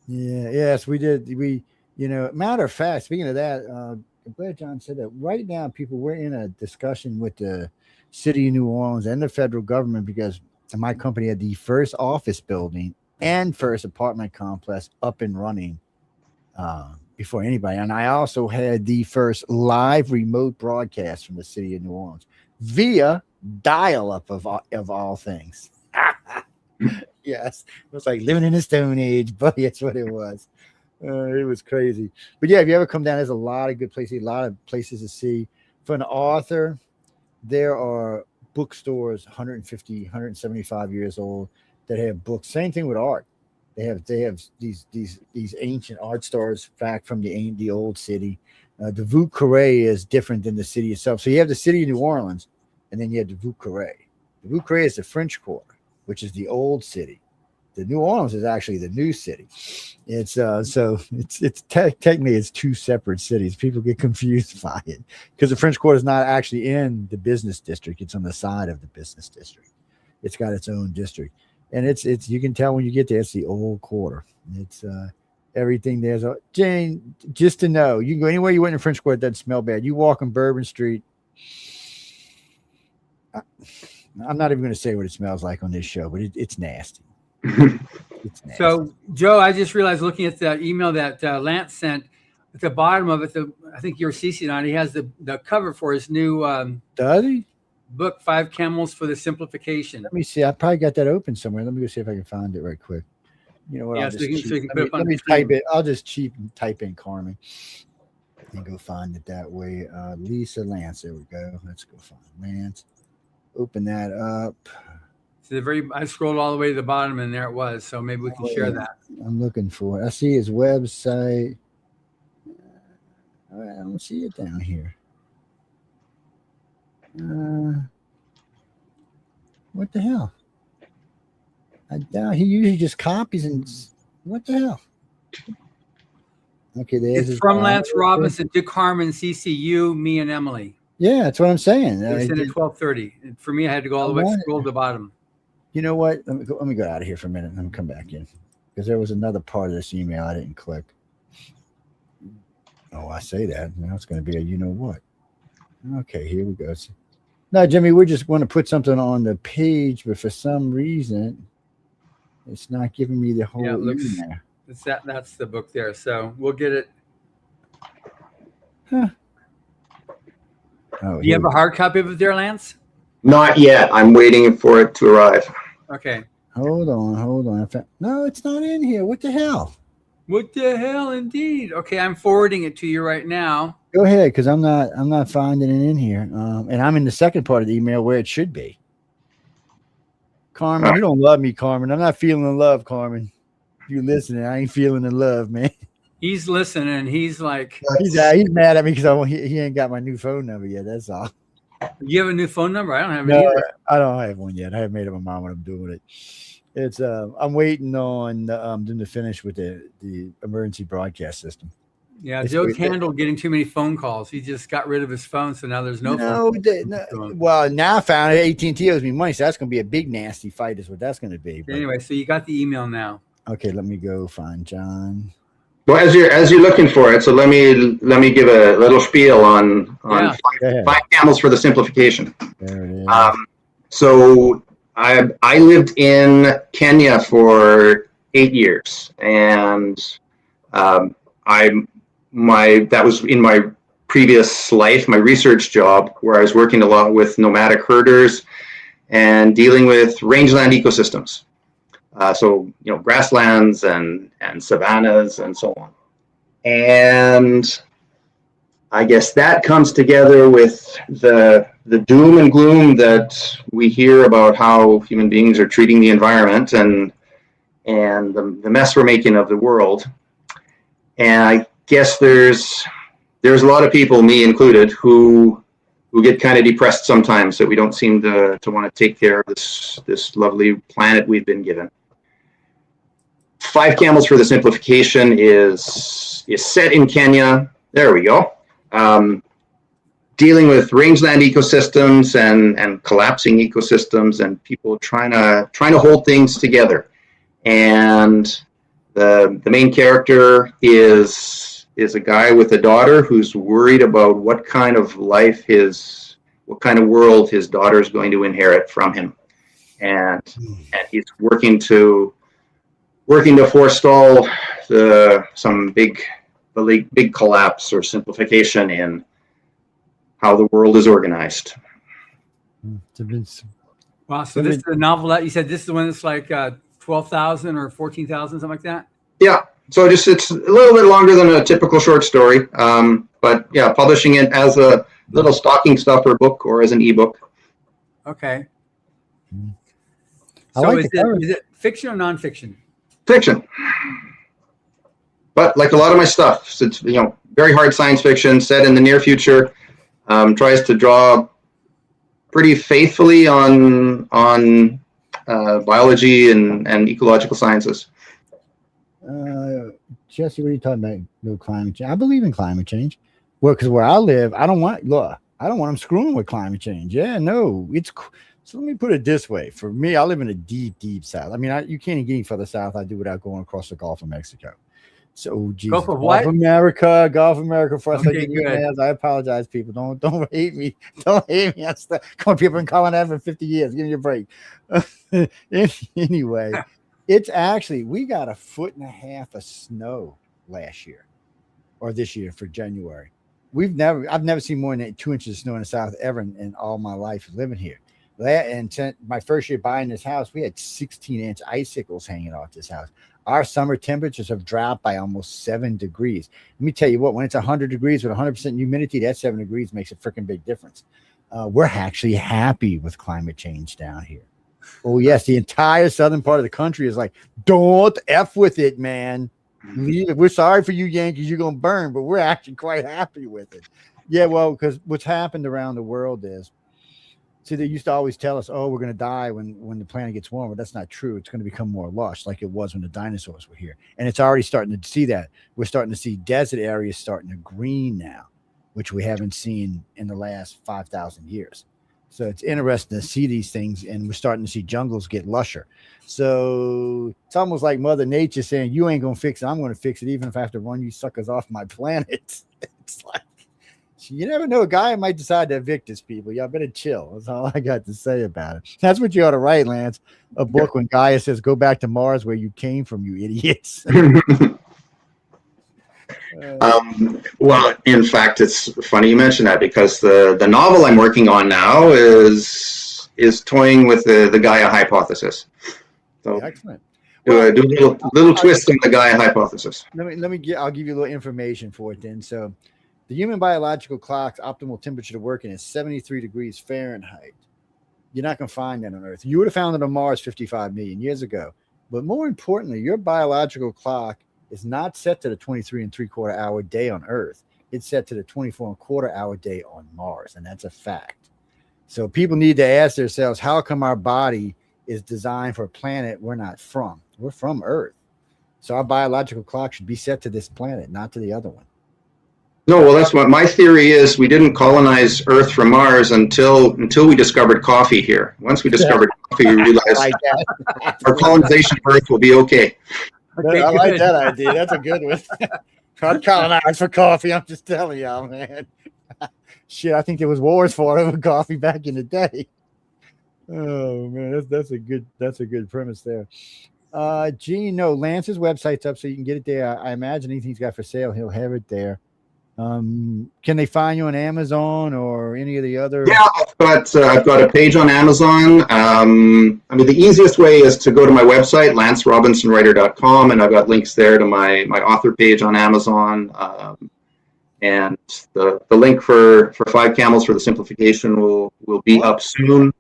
Yeah. Yes, we did. Matter of fact, speaking of that, I'm glad John said that. Right now, we're in a discussion with the city of New Orleans and the federal government because my company had the first office building and first apartment complex up and running before anybody. And I also had the first live remote broadcast from the city of New Orleans via dial-up of all things. Yes, it was like living in the Stone Age, but that's what it was. It was crazy. But yeah, if you ever come down, there's a lot of good places, a lot of places to see. For an author, there are bookstores 150, 175 years old that have books. Same thing with art. They have these ancient art stores back from the old city. The Vieux Carré is different than the city itself. So you have the city of New Orleans, and then you have the Vieux Carré. The Vieux Carré is the French Quarter, which is the old city. The New Orleans is actually the new city. It's technically it's two separate cities. People get confused by it because the French Quarter is not actually in the business district. It's on the side of the business district. It's got its own district, and it's you can tell when you get there. It's the old quarter. It's everything there's a Jane. Just to know, you can go anywhere you went in the French Quarter. It doesn't smell bad. You walk on Bourbon Street. I'm not even going to say what it smells like on this show, but it's nasty. It's nasty. So, Joe, I just realized looking at the email that Lance sent, at the bottom of it, I think you're CC'd on. He has the cover for his new Does he? book, 5 Camels for the Simplification. Let me see. I probably got that open somewhere. Let me go see if I can find it right quick. You know what? Yeah, I'll so just you can- so you can put it up on let me the screen. type it. I'll just type in Carmen and go find it that way. Lisa Lance. There we go. Let's go find Lance. Open that up. So I scrolled all the way to the bottom, and there it was. So maybe we can share that. I'm looking for it. I see his website. I don't see it down here. What the hell? He usually just copies and what the hell? Okay, there's It's from Lance Robinson, Dick Harmon, CCU, me, and Emily. Yeah, that's what I'm saying. It's in at 12:30. For me, I had to go all the way scroll to the bottom. You know what? Let me go out of here for a minute and come back in because there was another part of this email I didn't click. Oh, I say that. Now it's going to be a you know what. Okay, here we go. No, Jimmy, we just want to put something on the page, but for some reason, it's not giving me the whole email. That's the book there. So we'll get it. Huh. Oh, Do you have a hard copy of it there, Lance? Not yet. I'm waiting for it to arrive. Okay. Hold on. No, it's not in here. What the hell? What the hell, indeed? Okay, I'm forwarding it to you right now. Go ahead, because I'm not finding it in here. And I'm in the second part of the email where it should be. Carmen, you don't love me, Carmen. I'm not feeling the love, Carmen. If you're listening, I ain't feeling the love, man. He's listening. He's like, he's mad at me because he ain't got my new phone number yet. That's all. You have a new phone number? I don't have it either. I don't have one yet. I haven't made up my mind what I'm doing with it. It's I'm waiting on them to finish with the emergency broadcast system. Yeah, Joe's handled getting too many phone calls. He just got rid of his phone, so now there's no phone. Well, now I found it. AT&T owes me money, so that's going to be a big nasty fight is what that's going to be. But anyway, so you got the email now. Okay, let me go find John. Well, as you're looking for it, so let me give a little spiel on 5 Camels for the Simplification. There it is. So I lived in Kenya for 8 years, and that was in my previous life, my research job, where I was working a lot with nomadic herders and dealing with rangeland ecosystems. So, grasslands and savannas and so on. And I guess that comes together with the doom and gloom that we hear about how human beings are treating the environment and the mess we're making of the world. And I guess there's a lot of people, me included, who get kind of depressed sometimes that we don't seem to want to take care of this lovely planet we've been given. 5 Camels for the Simplification is set in Kenya. There we go. Dealing with rangeland ecosystems and collapsing ecosystems and people trying to hold things together. And the main character is a guy with a daughter who's worried about what kind of world his daughter is going to inherit from him, and he's working to forestall some big collapse or simplification in how the world is organized. Wow! So this is a novel that you said this is the one that's like 12,000 or 14,000, something like that. Yeah. So it's a little bit longer than a typical short story, but yeah, publishing it as a little stocking stuffer book or as an ebook. Okay. So is it fiction or nonfiction? Fiction. But like a lot of my stuff, it's very hard science fiction set in the near future. Tries to draw pretty faithfully on biology and ecological sciences. Jesse, what are you talking about? No climate change. I believe in climate change. Well, because where I live, I don't want them screwing with climate change. Yeah, no, so let me put it this way. For me, I live in a deep, deep south. I mean, you can't even get any further south I do without going across the Gulf of Mexico. So, Jesus, Gulf of what? Gulf of America. For us, Okay, good. I apologize, people. Don't hate me. Don't hate me. Come on, people been calling that for 50 years. Give me a break. Anyway, it's actually, we got 1.5 feet of snow last year or this year for January. I've never seen more than 2 inches of snow in the South ever in all my life living here. And my first year buying this house, we had 16-inch icicles hanging off this house. Our summer temperatures have dropped by almost 7 degrees. Let me tell you what, when it's 100 degrees with 100% humidity, that 7 degrees makes a freaking big difference. We're actually happy with climate change down here. Oh, yes, the entire southern part of the country is like, don't F with it, man. Leave it. We're sorry for you Yankees, you're going to burn, but we're actually quite happy with it. Yeah, well, because what's happened around the world is, see, they used to always tell us, oh, we're going to die when the planet gets warmer. That's not true. It's going to become more lush like it was when the dinosaurs were here. And it's already starting to see that. We're starting to see desert areas starting to green now, which we haven't seen in the last 5,000 years. So it's interesting to see these things, and we're starting to see jungles get lusher. So it's almost like Mother Nature saying, you ain't going to fix it. I'm going to fix it, even if I have to run you suckers off my planet. It's like, you never know. A guy might decide to evict his people. Y'all better chill. That's all I got to say about it. That's what you ought to write, Lance. A book when Gaia says, go back to Mars where you came from, you idiots. Well, in fact, it's funny you mentioned that, because the novel I'm working on now is toying with the Gaia hypothesis. So excellent. Do a little twist on the Gaia hypothesis. I'll give you a little information for it then. So the human biological clock's optimal temperature to work in is 73 degrees Fahrenheit. You're not going to find that on Earth. You would have found it on Mars 55 million years ago. But more importantly, your biological clock is not set to the 23 3/4 hour day on Earth. It's set to the 24 1/4 hour day on Mars. And that's a fact. So people need to ask themselves, how come our body is designed for a planet we're not from? We're from Earth. So our biological clock should be set to this planet, not to the other one. No, well, that's what my theory is. We didn't colonize Earth from Mars until we discovered coffee here. Once we discovered coffee, we realized our colonization of Earth will be okay. I like that idea. That's a good one. I'd colonize for coffee. I'm just telling y'all, man. Shit, I think there was wars for over coffee back in the day. Oh man, that's a good premise there. Gene, no, Lance's website's up, so you can get it there. I imagine anything he's got for sale, he'll have it there. Can they find you on Amazon or any of the other? Yeah, I've got a page on Amazon. I mean, the easiest way is to go to my website, lancerobinsonwriter.com, and I've got links there to my author page on Amazon. And the link for 5 Camels for the Simplification will be up soon.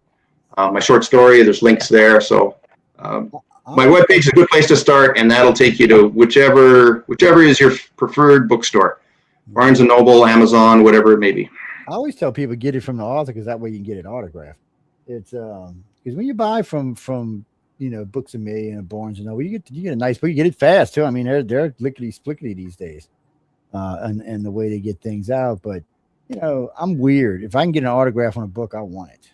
My short story, there's links there. So my webpage is a good place to start, and that'll take you to whichever is your preferred bookstore. Barnes & Noble, Amazon, whatever it may be. I always tell people get it from the author, because that way you can get it autographed. It's because when you buy from Books A Million and Barnes & Noble, you get a nice book. You get it fast too. I mean, they're lickety splickety these days, and the way they get things out. But I'm weird. If I can get an autograph on a book, I want it.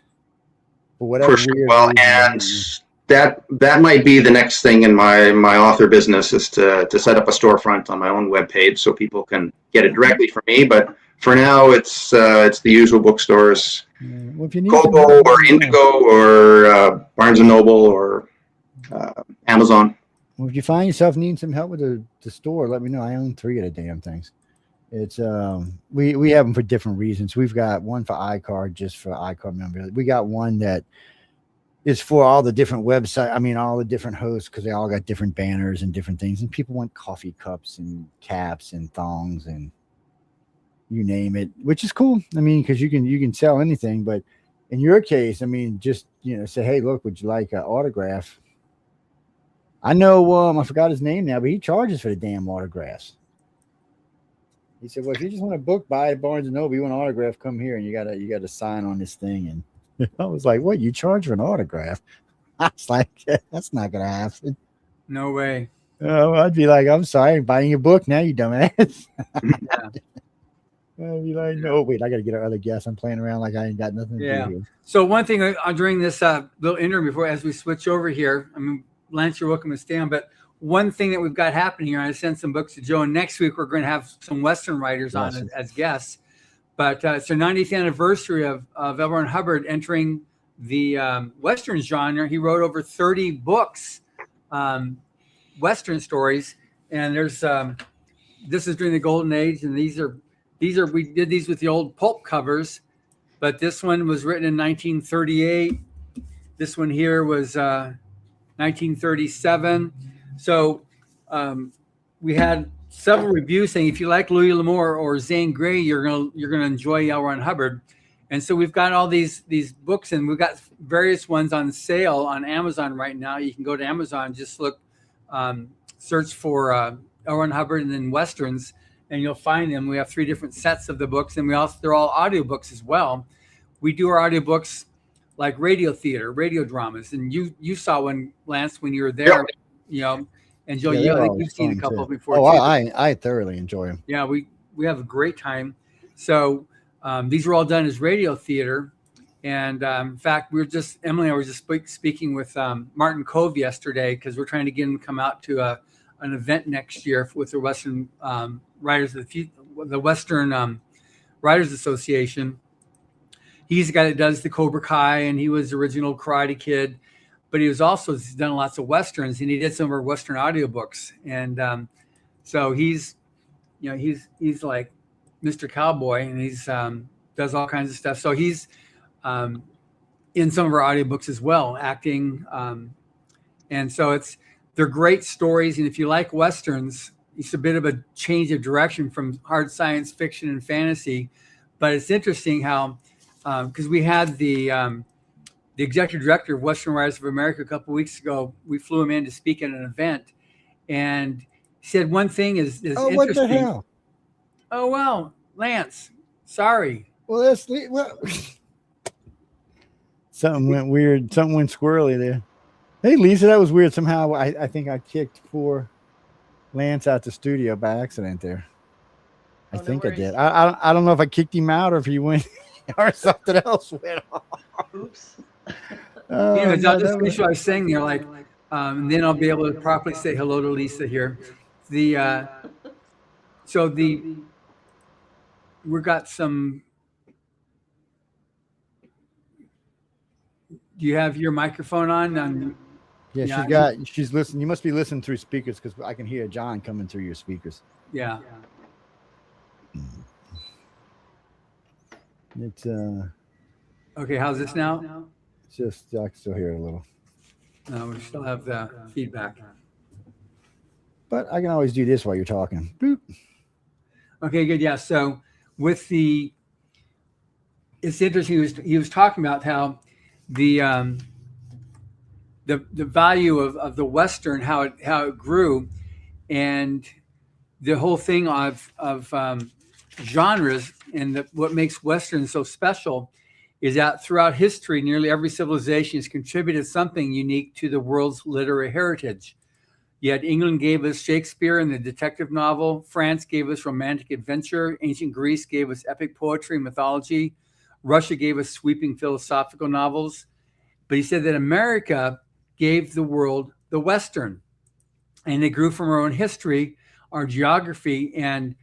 But whatever. For sure. Well, and that might be the next thing in my author business, is to set up a storefront on my own webpage so people can get it directly from me. But for now, it's the usual bookstores, well, if you need Kobo or Indigo or Barnes & Noble or Amazon. Well, if you find yourself needing some help with the store, let me know. I own 3 of the damn things. It's we have them for different reasons. We've got one for iCard, just for iCard members. We got one that is for all the different websites. I mean, all the different hosts, because they all got different banners and different things. And people want coffee cups and caps and thongs and you name it, which is cool. I mean, because you can sell anything. But in your case, I mean, just say, hey, look, would you like an autograph? I know. I forgot his name now, but he charges for the damn autographs. He said, "Well, if you just want a book, buy at Barnes and Noble. You want an autograph, come here, and you gotta sign on this thing." And I was like, "What? You charge for an autograph?" I was like, "That's not gonna happen." No way. I'd be like, "I'm sorry, I'm buying your book now, you dumbass." Yeah. I'd be like, "No, wait, I gotta get our other guests. I'm playing around like I ain't got nothing to do here." So one thing during this little interview before, as we switch over here, I mean, Lance, you're welcome to stay on, but one thing that we've got happening here, I sent some books to Joe, and next week we're going to have some Western writers on as guests. But it's the 90th anniversary of L. Ron Hubbard entering the Western genre. He wrote over 30 books, Western stories, and there's this is during the Golden Age, and these are we did these with the old pulp covers, but this one was written in 1938. This one here was 1937. So we had several reviews saying if you like Louis L'Amour or Zane Grey, you're gonna enjoy L. Ron Hubbard. And so we've got all these books, and we've got various ones on sale on Amazon right now. You can go to Amazon, just look, search for L. Ron Hubbard and then Westerns, and you'll find them. We have 3 different sets of the books, and they're all audiobooks as well. We do our audiobooks like radio theater, radio dramas, and you saw one, Lance, when you were there, you know. And Joe, I think you've seen a couple before. Oh, I thoroughly enjoy them. Yeah, we have a great time. So these were all done as radio theater, and in fact, Emily and I were just speaking with Martin Cove yesterday because we're trying to get him to come out to an event next year with the Western Writers the Western Writers Association. He's the guy that does the Cobra Kai, and he was the original Karate Kid. But he's done lots of Westerns, and he did some of our Western audiobooks. And so he's like Mr. Cowboy, and he's does all kinds of stuff. So he's in some of our audiobooks as well, acting. And so they're great stories. And if you like Westerns, it's a bit of a change of direction from hard science fiction and fantasy. But it's interesting how, because we had the executive director of Western Writers of America a couple of weeks ago, we flew him in to speak at an event, and he said one thing is interesting. What the hell? Oh, well, Lance, sorry. Well, something went weird. Something went squirrely there. Hey, Lisa, that was weird. Somehow I think I kicked poor Lance out the studio by accident there. I think I did. I don't know if I kicked him out or if he went or something else went on. Oops. Anyways, I'll just finish what I was saying there, and then I'll be able to properly say hello to Lisa here. We've got some. Do you have your microphone on? Yeah, she's listening. You must be listening through speakers because I can hear John coming through your speakers. Yeah. It's okay. How's this now? Just I can still hear it a little. No, we still have the feedback. But I can always do this while you're talking. Boop. Okay, good. Yeah. So it's interesting. He was talking about how the value of the Western, how it grew, and the whole thing of genres, and what makes Western so special is that throughout history, nearly every civilization has contributed something unique to the world's literary heritage. Yet England gave us Shakespeare and the detective novel. France gave us romantic adventure. Ancient Greece gave us epic poetry and mythology. Russia gave us sweeping philosophical novels. But he said that America gave the world the Western. And it grew from our own history, our geography, and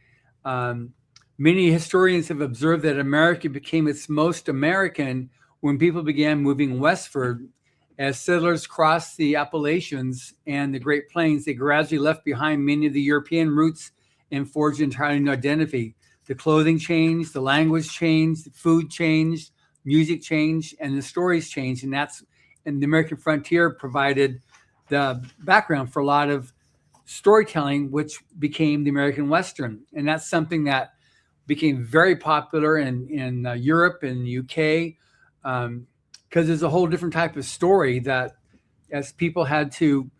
many historians have observed that America became its most American when people began moving westward. As settlers crossed the Appalachians and the Great Plains, they gradually left behind many of the European roots and forged an entirely new identity. The clothing changed, the language changed, the food changed, music changed, and the stories changed. And the American frontier provided the background for a lot of storytelling, which became the American Western. And that's something that became very popular in Europe and the UK, because there's a whole different type of story that as people had to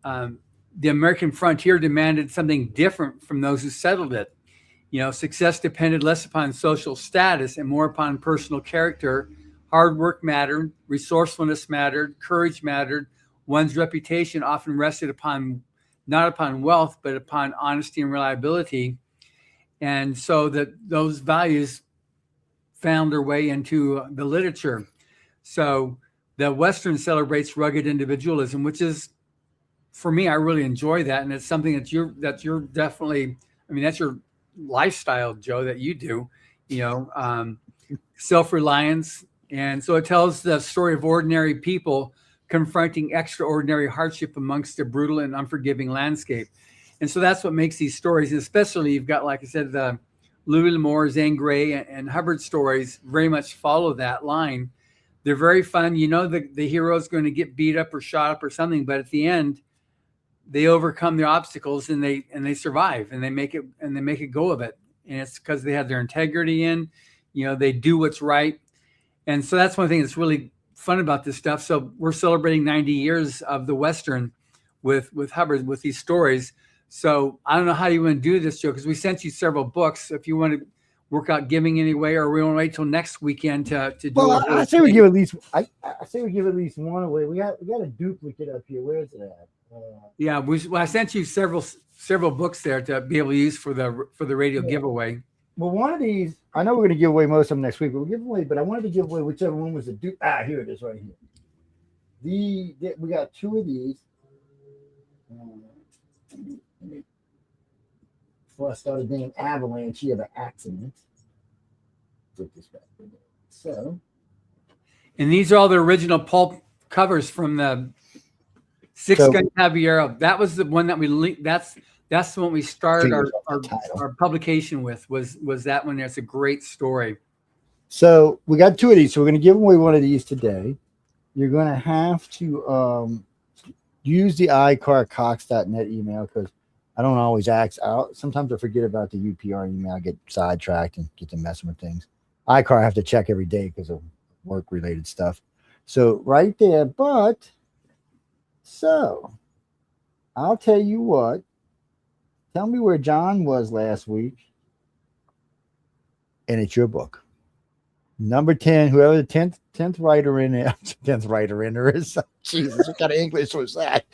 the American frontier demanded something different from those who settled it. Success depended less upon social status and more upon personal character. Hard work mattered, resourcefulness mattered, courage mattered. One's reputation often rested not upon wealth, but upon honesty and reliability. And so those values found their way into the literature. So the Western celebrates rugged individualism, which is, for me, I really enjoy that. And it's something that you're definitely, that's your lifestyle, Joe, that you do, self-reliance. And so it tells the story of ordinary people confronting extraordinary hardship amongst a brutal and unforgiving landscape. And so that's what makes these stories, and especially you've got, like I said, the Louis L'Amour, Zane Grey, and Hubbard stories very much follow that line. They're very fun. The hero is going to get beat up or shot up or something, but at the end, they overcome the obstacles and they survive and they make it go of it. And it's because they have their integrity in, they do what's right. And so that's one thing that's really fun about this stuff. So we're celebrating 90 years of the Western with Hubbard, with these stories. So I don't know how you want to do this, Joe, because we sent you several books. If you want to work out giving anyway, or we want to wait till next weekend to do. Well, I say we give at least. I say we give at least one away. We got a duplicate up here. Where is it at? I sent you several books there to be able to use for the radio giveaway. Well, one of these, I know we're going to give away most of them next week. We'll give away, but I wanted to give away whichever one was the dupe. Here it is, right here. We got two of these. Before I started being avalanche, you have an accident. Put this back. So, and these are all the original pulp covers from the Six Gun Caballero. That was the one that we linked. That's the one we started our publication with. Was that one? That's a great story. So we got two of these. So we're going to give away one of these today. You're going to have to use the iCarCox.net email because I don't always ask out. Sometimes I forget about the UPR email. I get sidetracked and get to messing with things. iCar I have to check every day because of work-related stuff. So right there, so I'll tell you what. Tell me where John was last week, and it's your book. Number 10, whoever the 10th writer in there, 10th writer in there is. Jesus, what kind of English was that?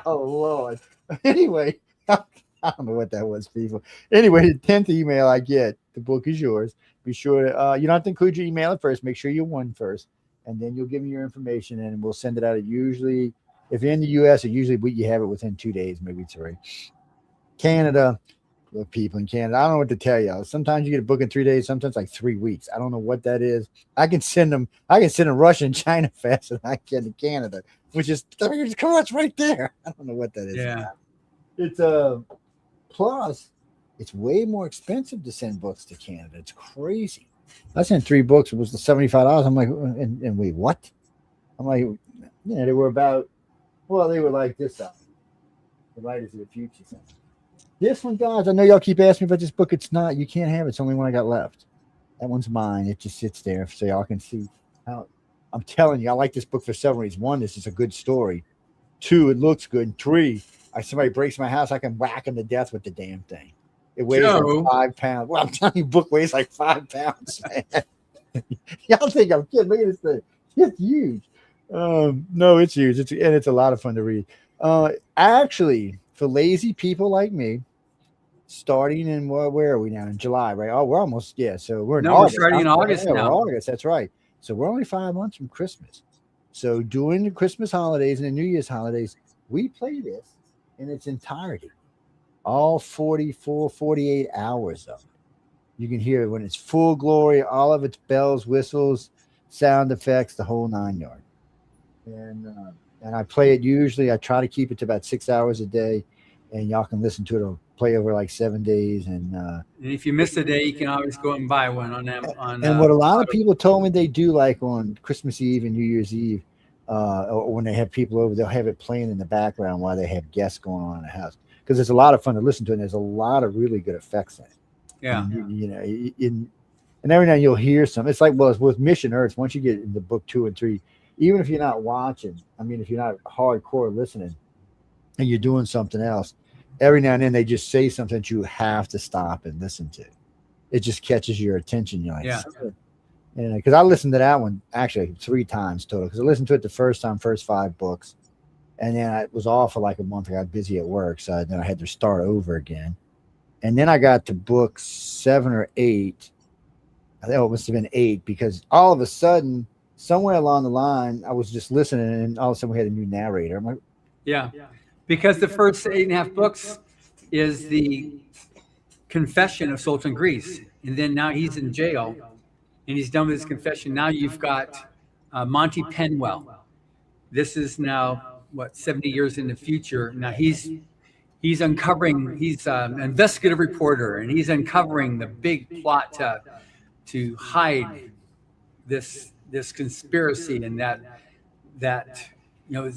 Oh, Lord. Anyway, I don't know what that was, people. Anyway, the 10th email I get, the book is yours. Be sure to, you don't have to include your email at first. Make sure you won first, and then you'll give me your information, and we'll send it out. Usually, if you're in the U.S., you have it within 2 days, maybe 3. Canada, look, people in Canada, I don't know what to tell you. Sometimes you get a book in 3 days, sometimes like 3 weeks. I don't know what that is. I can send them Russia and China faster than I can to Canada, which is, come on, it's right there. I don't know what that is. Yeah. It's plus it's way more expensive to send books to Canada. It's crazy. I sent 3 books. It was the $75. I'm like, and wait, what? I'm like, they were about, they were like this size. The Writers of the Future. This one, guys, I know y'all keep asking me about this book. It's not. You can't have it. It's the only one I got left. That one's mine. It just sits there so y'all can see how. I'm telling you, I like this book for several reasons. 1, this is a good story. 2, it looks good. And 3, somebody breaks my house, I can whack him to death with the damn thing. It weighs like 5 pounds. Well, I'm telling you, book weighs like 5 pounds, man. Y'all think I'm kidding. Look at this thing. It's huge. No, it's huge. It's a lot of fun to read. Actually, for lazy people like me, starting in where are we now? In July, right? Oh, we're almost So we're in August. We're starting in August now. August, that's right. So we're only 5 months from Christmas. So during the Christmas holidays and the New Year's holidays, we play this in its entirety, all 44, 48 hours of it. You can hear it when it's full glory, all of its bells, whistles, sound effects, the whole 9 yards. And I play it usually. I try to keep it to about 6 hours a day, and y'all can listen to it. It'll play over like 7 days. And if you miss a day, you can always go and buy one on them. And what a lot of people told me they do, like on Christmas Eve and New Year's Eve, or when they have people over, they'll have it playing in the background while they have guests going on in the house, because it's a lot of fun to listen to, and there's a lot of really good effects in it. Yeah. And every now and you'll hear some. It's like, with Mission Earth, once you get into book 2 and 3, even if you're not watching, if you're not hardcore listening, and you're doing something else, every now and then they just say something that you have to stop and listen to. It just catches your attention. You're like, Yeah. because I listened to that one actually 3 times total. Because I listened to it the first time, first 5 books, and then I was off for like a month. I got busy at work, so then I had to start over again. And then I got to book 7 or 8. I think it must have been 8 because all of a sudden, somewhere along the line, I was just listening, and all of a sudden we had a new narrator. I'm like, Yeah. Because the first 8.5 books is the confession of Sultan Greece. And then now he's in jail and he's done with his confession. Now you've got Monty Penwell. This is now, 70 years in the future. Now he's uncovering, he's an investigative reporter, and he's uncovering the big plot to hide this conspiracy, and that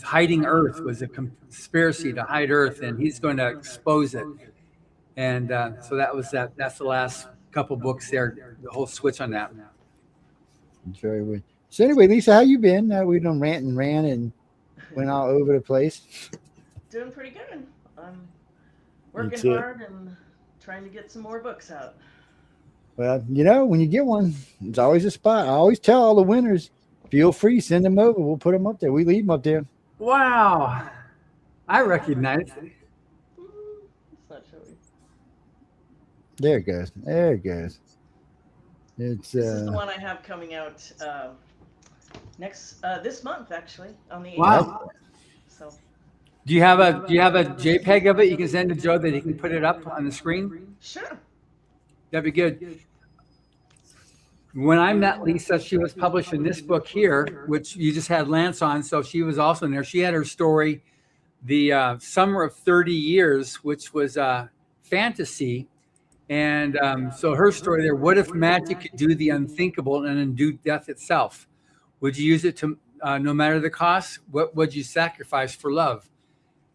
hiding Earth was a conspiracy to hide Earth, and he's going to expose it. And so that's the last couple books there, the whole switch on that. it's very weird. So anyway, Lisa, how you been? We done rant and ran and went all over the place. Doing pretty good. I'm working hard and trying to get some more books out. Well, when you get one, it's always a spot. I always tell all the winners, feel free, send them over. We'll put them up there. We leave them up there. Wow. I recognize it. It's not showing. There it goes. There it goes. It's This is the one I have coming out this month, actually, on the 8th. Wow. So Do you have a JPEG of it you can send to Joe that he can put it up on the screen? sure. That'd be good. When I met Lisa, she was publishing this book here, which you just had Lance on, so she was also in there. She had her story, The Summer of 30 Years, which was fantasy. And so her story there, what if magic could do the unthinkable and undo death itself? Would you use it to, no matter the cost? What would you sacrifice for love?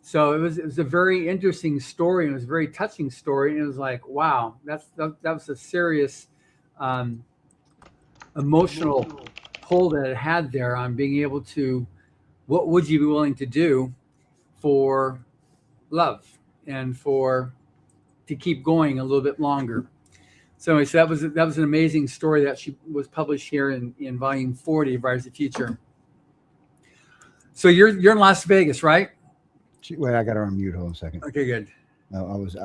So it was a very interesting story, and it was a very touching story. And it was like, wow, that was a serious emotional pull that it had there on being able to, what would you be willing to do for love and to keep going a little bit longer? So anyway, so that was an amazing story that she was published here in volume 40 of Rise of the Future. So you're in Las Vegas, right? Wait, I got her on mute. Hold on a second. Okay, good. No, I was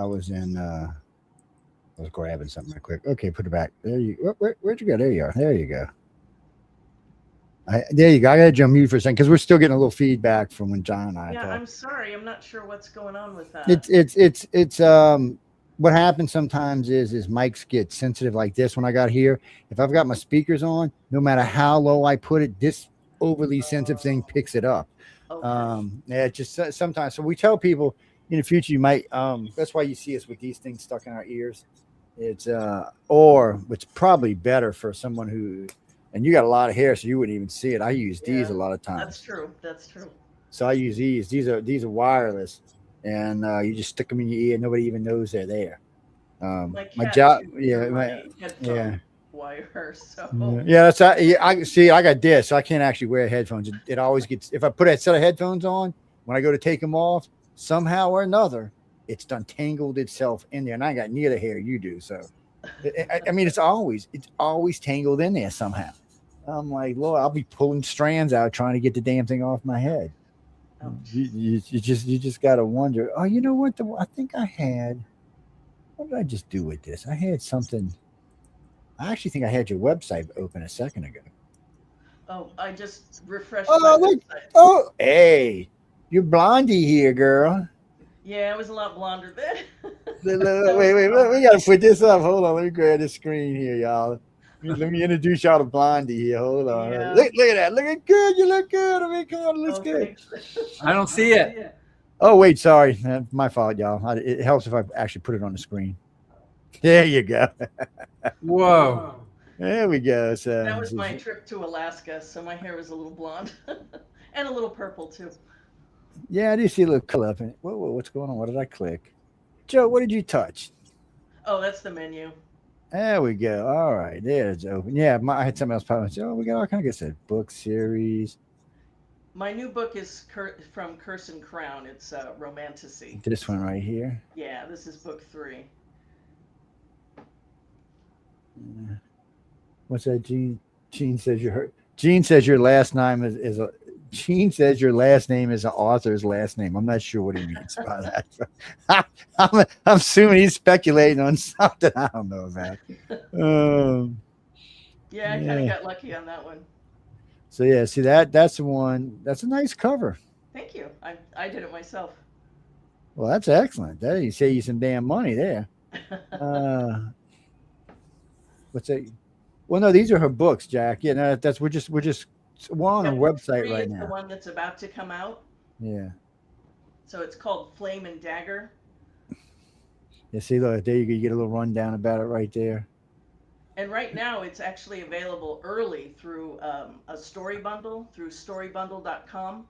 grabbing something real quick. Okay, put it back. There you. Where'd you go? There you are. There you go. There you go. I got to mute for a second because we're still getting a little feedback from when John and I. Yeah, talked. I'm sorry. I'm not sure what's going on with that. It's what happens sometimes is mics get sensitive like this. When I got here, if I've got my speakers on, no matter how low I put it, this overly sensitive thing picks it up. Okay. Yeah, just sometimes. So we tell people in the future you might. That's why you see us with these things stuck in our ears. It's or it's probably better for someone who, and you got a lot of hair, so you wouldn't even see it. I use these a lot of times. That's true. That's true. So I use these. These are wireless, and you just stick them in your ear. Nobody even knows they're there. My job, yeah. Wire, so yeah, that's I see. I got this, so I can't actually wear headphones. It always gets, if I put a set of headphones on, when I go to take them off, somehow or another, it's done tangled itself in there, and I got near the hair you do. So, I mean, it's always tangled in there somehow. I'm like, Lord, I'll be pulling strands out trying to get the damn thing off my head. You just gotta wonder. Oh, you know what? I think I had. What did I just do with this? I had something. I actually think I had your website open a second ago. Oh, I just refreshed. Oh, look. Oh, hey, you're blondie here, girl. Yeah, I was a lot blonder then. Wait. We got to put this up. Hold on. Let me grab this screen here, y'all. Let me introduce y'all to Blondie here. Hold on. Yeah. Look at that. Looking good. You look good. I mean, come on. It looks good. I don't see it. Oh, wait. Sorry. My fault, y'all. It helps if I actually put it on the screen. There you go. Whoa. There we go. So That was my trip to Alaska, so my hair was a little blonde and a little purple too. Yeah, I do see a little color up in it. Whoa, what's going on? What did I click? Joe, what did you touch? Oh, that's the menu. There we go. All right, there's open. Yeah, I had something else popping. Oh, we got all kind of good stuff. Book series. My new book is from Curse and Crown. It's Romantasy. This one right here. Yeah, this is book 3. What's that? Gene says Gene says your last name is a. Gene says your last name is an author's last name. I'm not sure what he means by that. I'm assuming he's speculating on something I don't know about. Yeah, I kind of got lucky on that one. So yeah, see that's the one. That's a nice cover. Thank you. I did it myself. Well, that's excellent. That you save you some damn money there. What's that? Well, no, these are her books, Jack. Yeah, no, we're just on her website right now. The one that's about to come out. Yeah. So it's called Flame and Dagger. Yeah, see, look, there you get a little rundown about it right there. And right now, it's actually available early through a story bundle through storybundle.com.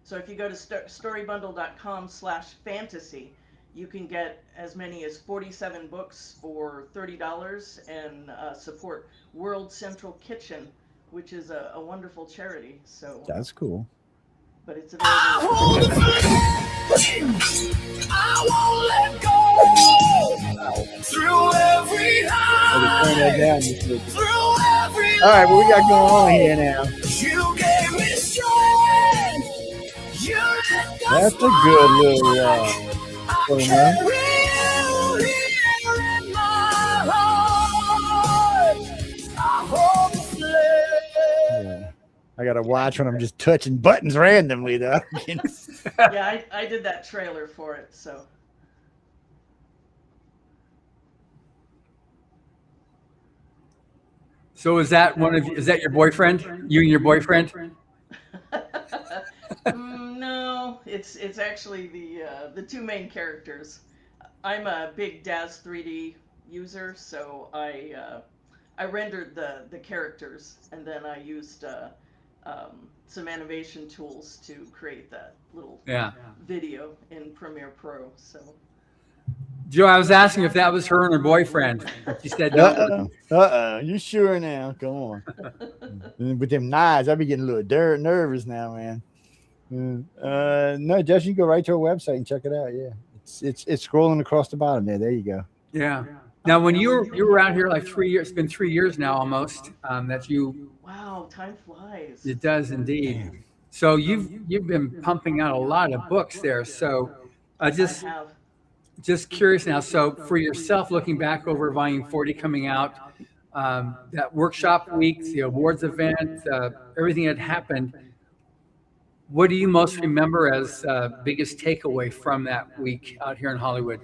So if you go to storybundle.com/fantasy, you can get as many as 47 books for $30 and support World Central Kitchen, which is a wonderful charity. So that's cool. But it's available. I won't let go through every high. All right, what we got going on here now? You gave me strength. That's a good little man. I gotta watch when I'm just touching buttons randomly, though. Yeah, I did that trailer for it, so. So is that is that your boyfriend? You and your boyfriend? No, it's actually the two main characters. I'm a big DAZ 3D user, so I rendered the characters, and then I used some animation tools to create that little video in Premiere Pro. So, Joe, I was asking if that was her and her boyfriend. She said no. You sure now? Come on. With them knives, I'll be getting a little nervous now, man. No, Jess, you can go right to our website and check it out. Yeah, it's scrolling across the bottom there. There you go. Yeah. Now, when you were out here like 3 years, it's been 3 years now almost that you. Wow, time flies. It does indeed. Damn. So you've been pumping out a lot of books there. So just curious now. So for yourself, looking back over Volume 40 coming out, that workshop week, the awards event, everything that happened. What do you most remember as biggest takeaway from that week out here in Hollywood?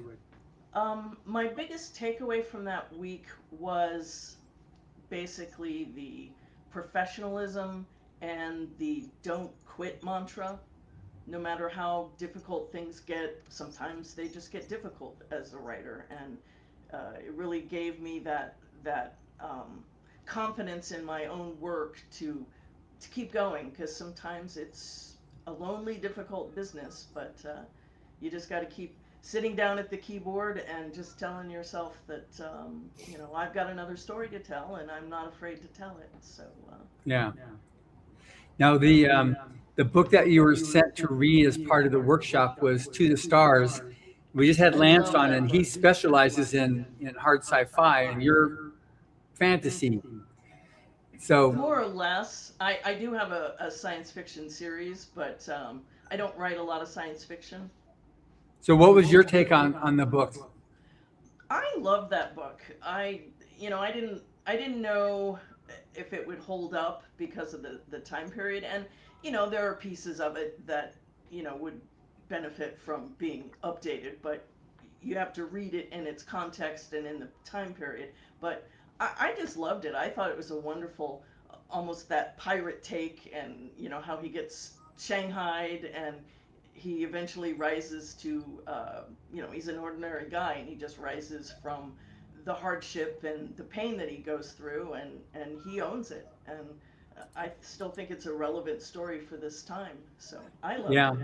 My biggest takeaway from that week was basically the professionalism and the don't quit mantra. No matter how difficult things get, sometimes they just get difficult as a writer, and it really gave me that confidence in my own work to keep going, because sometimes it's a lonely, difficult business, but you just got to keep sitting down at the keyboard and just telling yourself that I've got another story to tell, and I'm not afraid to tell it. So yeah. Now the book that you were sent to read as part of the workshop was To the Stars. We just had Lance on, and he specializes in hard sci-fi, and you're fantasy. So more or less, I do have a science fiction series, but I don't write a lot of science fiction. So what was your take on the book? I love that book. I didn't know if it would hold up because of the time period, and there are pieces of it that would benefit from being updated, but you have to read it in its context and in the time period. But I just loved it. I thought it was a wonderful, almost that pirate take, and how he gets shanghaied, and he eventually rises to, he's an ordinary guy, and he just rises from the hardship and the pain that he goes through, and he owns it. And I still think it's a relevant story for this time. So I love it. Yeah.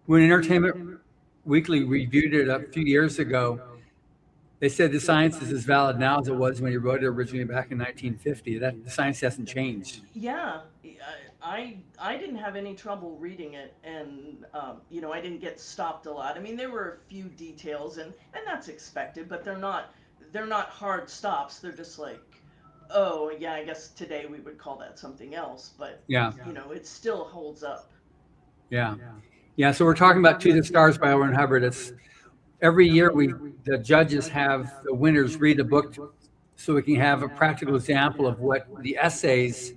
When Entertainment Weekly reviewed it a few years ago, they said the science is as valid now as it was when you wrote it originally back in 1950. That the science hasn't changed. Yeah. I didn't have any trouble reading it, and you know, I didn't get stopped a lot. I mean, there were a few details, and that's expected, but they're not hard stops. They're just like, oh yeah, I guess today we would call that something else, but Yeah. you know, it still holds up. Yeah. Yeah. So we're talking about To the Stars by Owen Hubbard. It's every year the judges have the winners read a book so we can have a practical example of what the essays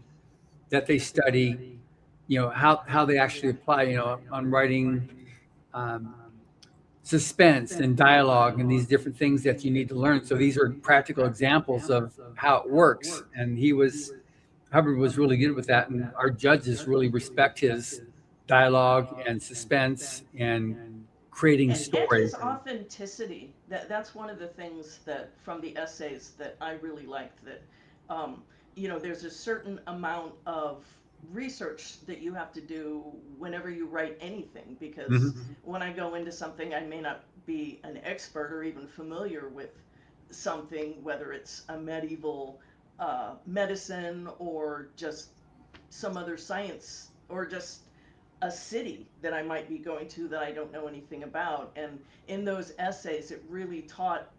that they study, you know, how they actually apply, you know, on writing um, suspense and dialogue and these different things that you need to learn. So these are practical examples of how it works. And Hubbard was really good with that. And our judges really respect his dialogue and suspense and creating And story. his authenticity, that's one of the things that from the essays that I really liked, that um, you know, there's a certain amount of research that you have to do whenever you write anything, because Mhm. when I go into something, I may not be an expert or even familiar with something, whether it's a medieval medicine or just some other science, or just a city that I might be going to that I don't know anything about. And in those essays, it really taught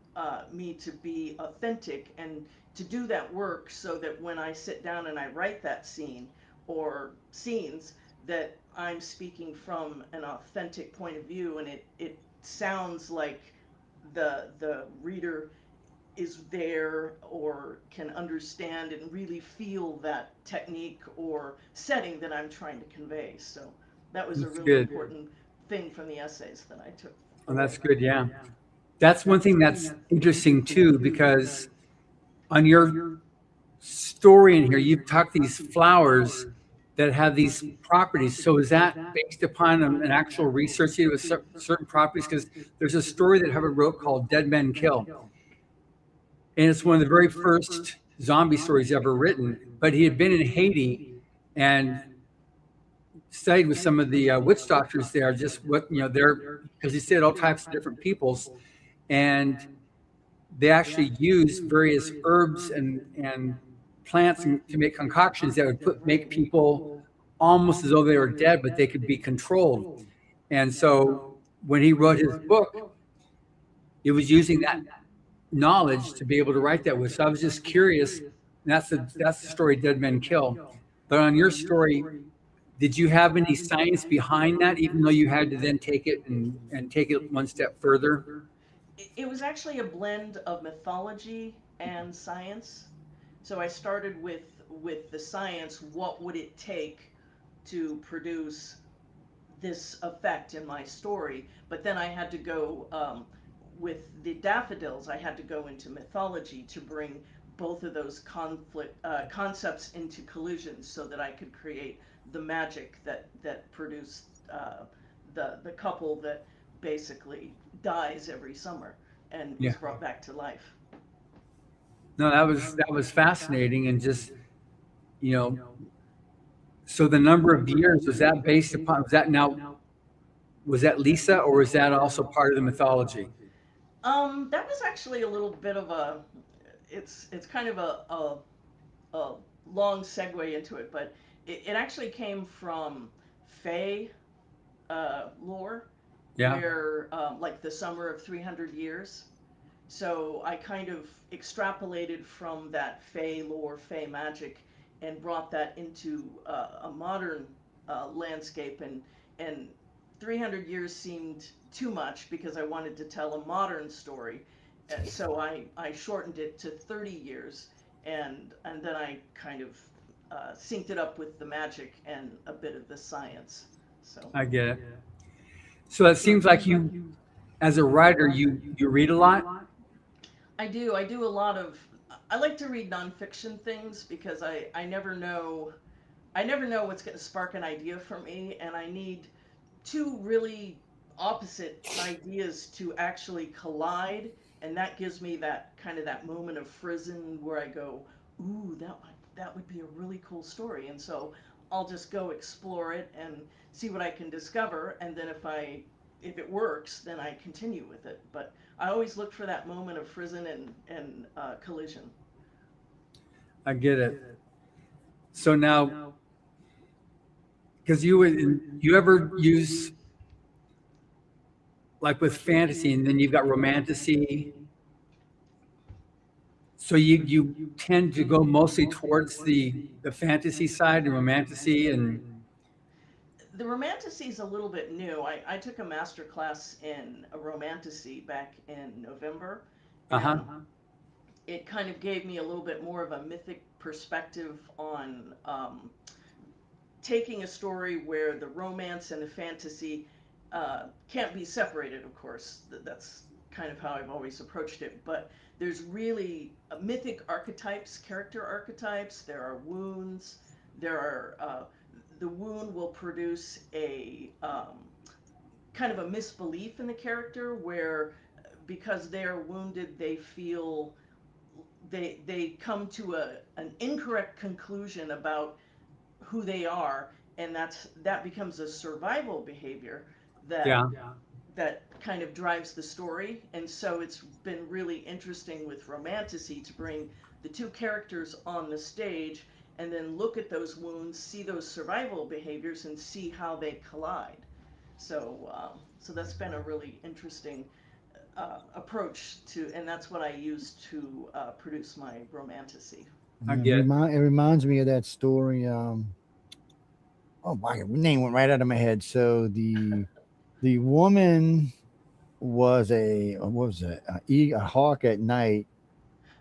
me to be authentic and to do that work, so that when I sit down and I write that scene or scenes, that I'm speaking from an authentic point of view, and it sounds like the reader is there or can understand and really feel that technique or setting that I'm trying to convey. So that was a That's really good. important thing from the essays that I took Oh, that's away. good. Yeah. That's one thing that's interesting too, because on your story in here, you've talked these flowers that have these properties. So is that based upon an actual research you did with certain properties? Because there's a story that Hubbard wrote called Dead Men Kill. And it's one of the very first zombie stories ever written. But he had been in Haiti and studied with some of the witch doctors there, just what, you know, they're, because he studied all types of different peoples. And they actually use various herbs and plants to make concoctions that would make people almost as though they were dead, but they could be controlled. And so when he wrote his book, he was using that knowledge to be able to write that with. So I was just curious. That's the story Dead Men Kill. But on your story, did you have any science behind that, even though you had to then take it and take it one step further? It was actually a blend of mythology and science. So I started with the science. What would it take to produce this effect in my story? But then I had to go with the daffodils. I had to go into mythology to bring both of those concepts into collision, so that I could create the magic that produced the couple that basically dies every summer and Yeah. is brought back to life. No, that was fascinating, and just, you know, so the number of years, was that based upon, was that Lisa, or was that also part of the mythology? That was actually a little bit of a, it's kind of a long segue into it, but it actually came from Fae lore, Yeah. where like the summer of 300 years. So I kind of extrapolated from that Fae lore, Fae magic, and brought that into a modern landscape. And 300 years seemed too much because I wanted to tell a modern story. So I shortened it to 30 years, and then I kind of synced it up with the magic and a bit of the science. So I get it. So it seems like you, as a writer, you read a lot. I do a lot of. I like to read nonfiction things because I never know what's going to spark an idea for me, and I need two really opposite ideas to actually collide, and that gives me that kind of that moment of frisson where I go, ooh, that would be a really cool story. And so I'll just go explore it and see what I can discover, and then if it works, then I continue with it. But I always look for that moment of frisson and collision. I get it. So now, because you ever use, like with fantasy, and then you've got romantasy. So you tend to go mostly towards the fantasy side and romantasy and The romantasy is a little bit new. I took a master class in a romantasy back in November, and it kind of gave me a little bit more of a mythic perspective on taking a story where the romance and the fantasy can't be separated, of course. That's kind of how I've always approached it. But there's really mythic archetypes, character archetypes. There are wounds. There are the wound will produce a kind of a misbelief in the character where because they are wounded, they feel they come to an incorrect conclusion about who they are, and that becomes a survival behavior that that kind of drives the story. And so it's been really interesting with romantasy to bring the two characters on the stage and then look at those wounds, see those survival behaviors, and see how they collide. So that's been a really interesting approach to, and that's what I use to produce my romantasy. It reminds me of that story. Oh my name went right out of my head. So the woman was what was it? A hawk at night.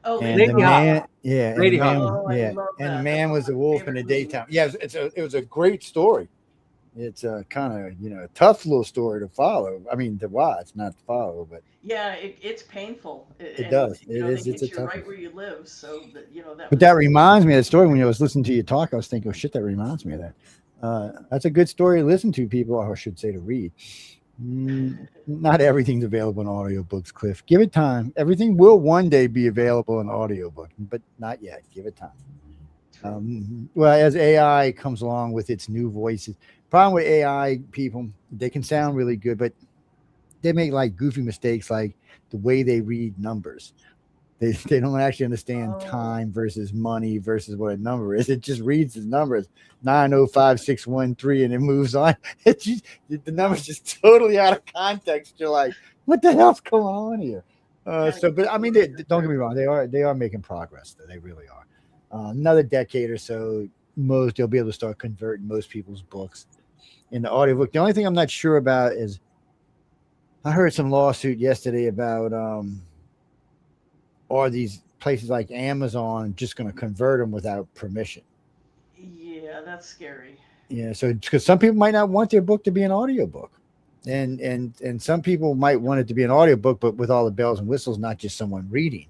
Oh, And Lady the man, Hawk. yeah, and Lady the Hawk. man, Oh, I yeah, love and the that. man That's was a my wolf in the favorite movie. daytime. Yeah, it was a great story. It's a kind of a tough little story to follow. I mean, to watch, not to follow, but Yeah, it's painful. it And does. they It's hit a you tough right one. where you live. So that But was that reminds me of the story. When I was listening to you talk, I was thinking, oh shit, that reminds me of that. That's a good story to listen to, people, or I should say to read. Not everything's available in audiobooks, Cliff. Give it time. Everything will one day be available in audiobook, but not yet. Give it time. Well, as AI comes along with its new voices, problem with AI people, they can sound really good, but they make like goofy mistakes, like the way they read numbers. They don't actually understand Oh, time versus money versus what a number is. It just reads the numbers 905,613 and it moves on. It just, the numbers just totally out of context. You're like, what the hell's going on here? But I mean, don't get me wrong. They are making progress. Though. They really are. Another decade or so, they'll be able to start converting most people's books into audiobook. The only thing I'm not sure about is I heard some lawsuit yesterday about are these places like Amazon just going to convert them without permission? yeah, that's scary. Yeah, so because some people might not want their book to be an audiobook. And some people might want it to be an audiobook, but with all the bells and whistles, not just someone reading.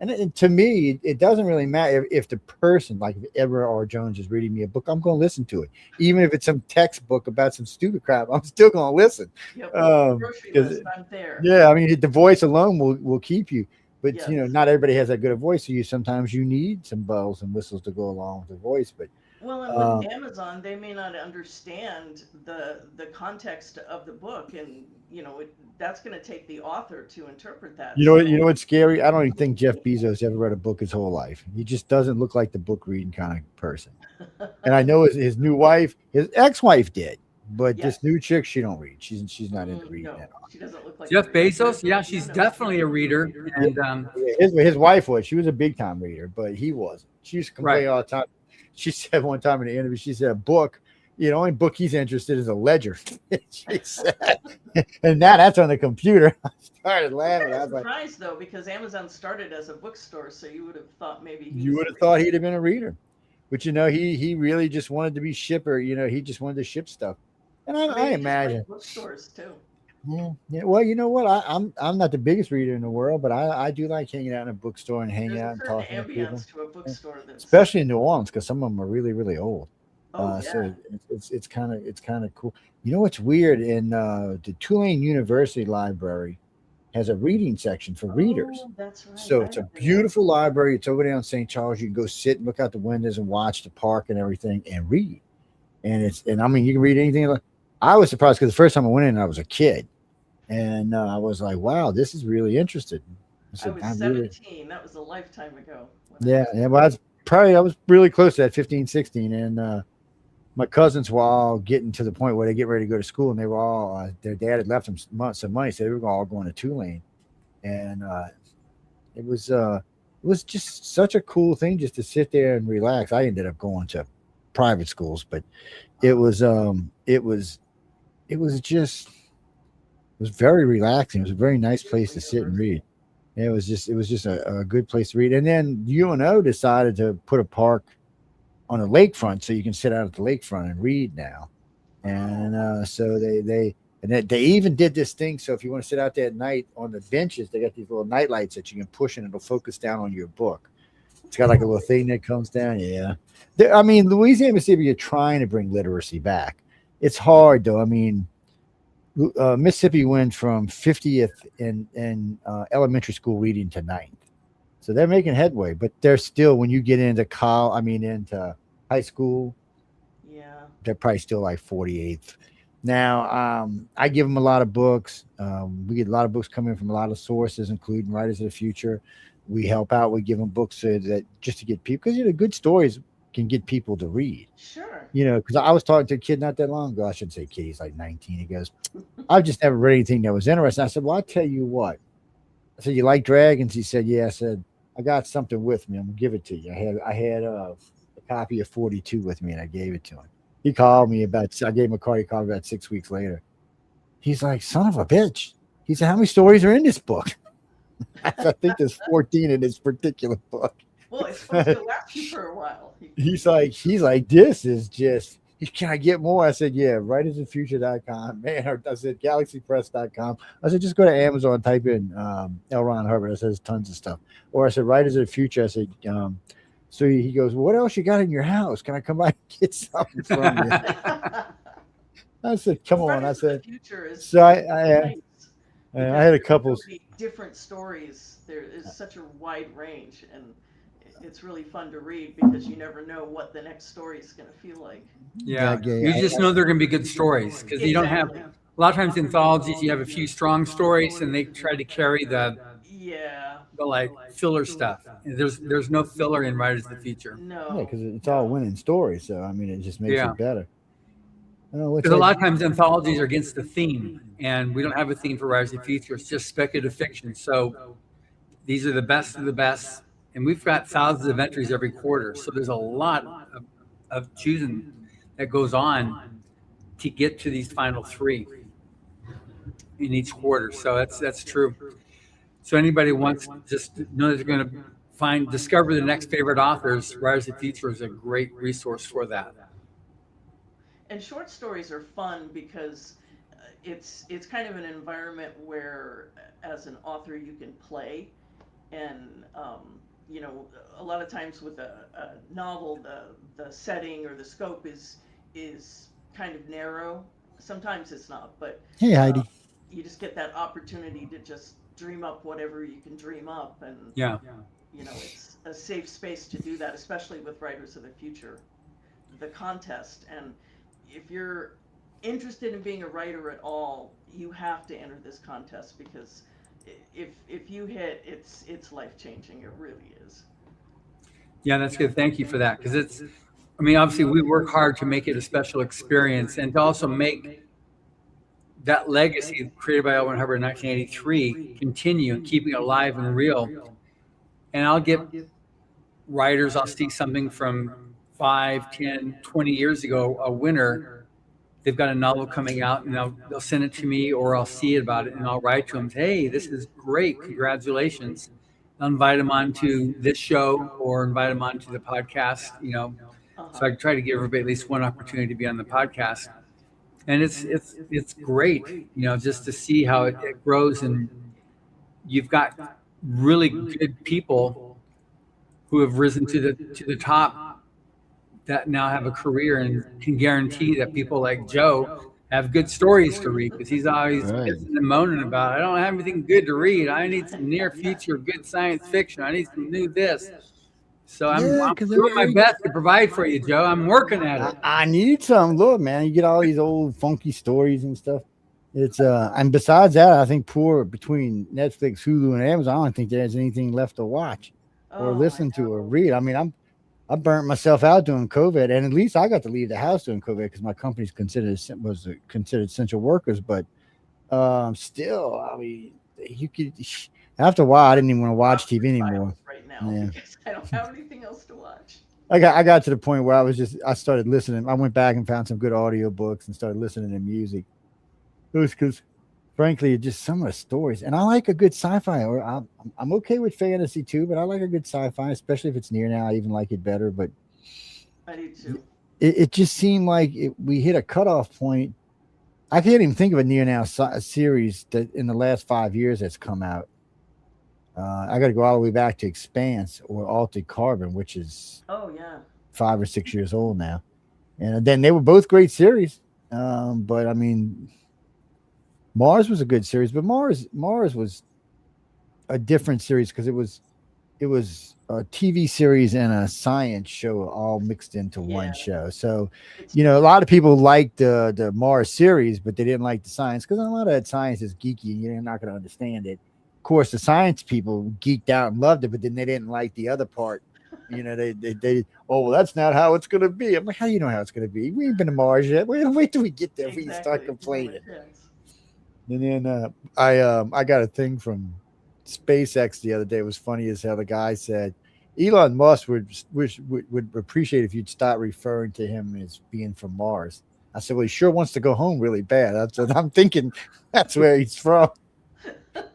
And to me, it doesn't really matter if the person, like if Edward R. Jones is reading me a book, I'm going to listen to it. Even if it's some textbook about some stupid crap, I'm still going to listen. Yep. Grocery list, I'm there. Yeah, I mean, the voice alone will keep you. But, Yes. Not everybody has that good a voice. So sometimes you need some bells and whistles to go along with the voice. But Well, and with Amazon, they may not understand the context of the book, and that's going to take the author to interpret that. you know what's scary? I don't even think Jeff Bezos ever read a book his whole life. He just doesn't look like the book reading kind of person. And I know his new wife, his ex-wife did, but Yes. this new chick, she don't read. She's not into reading No, at all. she doesn't look like Jeff a Bezos. reader. Yeah, she's No. definitely a reader. And His wife was. She was a big time reader, but he wasn't. She used to complain all the time. She said one time in the interview, she said a book, only book he's interested in is a ledger. She said, and now that's on the computer. I started laughing. I was like, surprised though, because Amazon started as a bookstore, so you would have thought maybe you would have thought he'd have been a reader, but he really just wanted to be shipper. He just wanted to ship stuff, and I imagine bookstores too. Yeah. Well, you know what? I'm not the biggest reader in the world, but I do like hanging out in a bookstore and hanging out and talking to people, to a bookstore especially in New Orleans because some of them are really really old. Oh, So it's kind of cool. You know what's weird? In the Tulane University Library has a reading section for readers. That's right. So it's a beautiful library. It's over there on St. Charles. You can go sit and look out the windows and watch the park and everything and read. And I mean, you can read anything. I was surprised because the first time I went in, I was a kid. And I was like, wow, this is really interesting. I was 17. That was a lifetime ago. Yeah. Well, I was really close to that, 15, 16. And my cousins were all getting to the point where they get ready to go to school, and they were all their dad had left them some money, so they were all going to Tulane, and it was just such a cool thing just to sit there and relax. I ended up going to private schools, but it was just it was very relaxing. It was a very nice place to sit and read. It was just a good place to read. And then UNO decided to put a park on the lakefront so you can sit out at the lakefront and read now. And so they even did this thing. So if you want to sit out there at night on the benches, they got these little night lights that you can push and it'll focus down on your book. It's got like a little thing that comes down. Yeah. I mean, Louisiana, Mississippi are trying to bring literacy back. It's hard though. I mean, Mississippi went from 50th in elementary school reading to 9th. So they're making headway, but they're still, when you get into into high school, Yeah. they're probably still like 48th. Now, I give them a lot of books. We get a lot of books coming from a lot of sources, including Writers of the Future. We help out. We give them books so that just to get people, because good stories can get people to read. Sure. Because I was talking to a kid not that long ago. I shouldn't say kid, he's like 19. He goes, I've just never read anything that was interesting. I said, well, I'll tell you what. I said, you like dragons? He said, yeah. I said, I got something with me. I'm gonna give it to you. I had a copy of 42 with me, and I gave it to him. He called me I gave him a card. He called me about 6 weeks later. He's like, son of a bitch. He said, how many stories are in this book? I think there's 14 in this particular book. Well, it's supposed to last you for a while. He's like, this is just, can I get more? I said, yeah, writersinfuture.com, man. I said, galaxypress.com. I said, just go to Amazon, type in L. Ron Hubbard. I said, there's tons of stuff. Or I said, Writers of the Future. I said, so he goes, well, what else you got in your house? Can I come by and get something from you? I said, come on. I said, so I had a couple different stories. There is such a wide range, and it's really fun to read because you never know what the next story is going to feel like. Yeah, you just know they're going to be good stories because you don't have a lot of times anthologies. You have a few strong stories, and they try to carry the like filler stuff. There's no filler in Writers of the Future. No, yeah, because it's all winning stories. So I mean, it just makes it better. Because a lot of times anthologies are against the theme, and we don't have a theme for Writers of the Future. It's just speculative fiction. So these are the best of the best. And we've got thousands of entries every quarter. So there's a lot of choosing that goes on to get to these final 3 in each quarter. So that's true. So anybody wants just know that they're going to discover the next favorite authors, Writers of the Future is a great resource for that. And short stories are fun because it's kind of an environment where, as an author, you can play, and a lot of times with a novel, the setting or the scope is kind of narrow. Sometimes it's not, but hey Heidi, you just get that opportunity to just dream up whatever you can dream up, and it's a safe space to do that, especially with Writers of the Future, the contest. And if you're interested in being a writer at all, you have to enter this contest because if you hit, it's life-changing. It really is. Yeah, that's good. Thank you for that. Because obviously we work hard to make it a special experience and to also make that legacy created by L. Ron Hubbard in 1983 continue and keeping it alive and real. And I'll get writers, I'll see something from 5, 10, 20 years ago, a winner. They've got a novel coming out, and they'll send it to me, or I'll see about it, and I'll write to them, hey, this is great, congratulations. I'll invite them onto this show or invite them onto the podcast, So I try to give everybody at least one opportunity to be on the podcast. And it's great, just to see how it grows. And you've got really good people who have risen to the top that now have a career and can guarantee that people like Joe have good stories to read, because he's always pissing and moaning about, I don't have anything good to read. I need some near future good science fiction. I need some new this. So I'm doing my best to provide for you, Joe. I'm working at it. I need some. Look, man, you get all these old funky stories and stuff. It's and besides that, I think between Netflix, Hulu, and Amazon, I don't think there's anything left to watch or listen to or read. I mean, I burnt myself out doing COVID, and at least I got to leave the house doing COVID because my company's considered essential workers. But still, I mean, you could after a while, I didn't even want to watch TV anymore. Right now, Yeah. because I don't have anything else to watch. I got to the point where I started listening. I went back and found some good audio books and started listening to music. It was because, frankly, just some of the stories, and I like a good sci-fi. Or I'm okay with fantasy too, but I like a good sci-fi, especially if it's near now. I even like it better. But I do too. it just seemed like we hit a cutoff point. I can't even think of a near now series that in the last 5 years that's come out. I got to go all the way back to Expanse or Altered Carbon, which is 5 or 6 years old now. And then they were both great series. But I mean, Mars was a good series, but Mars was a different series because it was a TV series and a science show all mixed into one show. So, a lot of people liked the Mars series, but they didn't like the science because a lot of that science is geeky and you're not going to understand it. Of course, the science people geeked out and loved it, but then they didn't like the other part. They well, that's not how it's going to be. I'm like, how do you know how it's going to be? We ain't been to Mars yet. Wait till we get there. We start complaining. And then I got a thing from SpaceX the other day. It was funny as hell. The guy said Elon Musk would appreciate if you'd stop referring to him as being from Mars. I said, well, he sure wants to go home really bad. I'm thinking that's where he's from.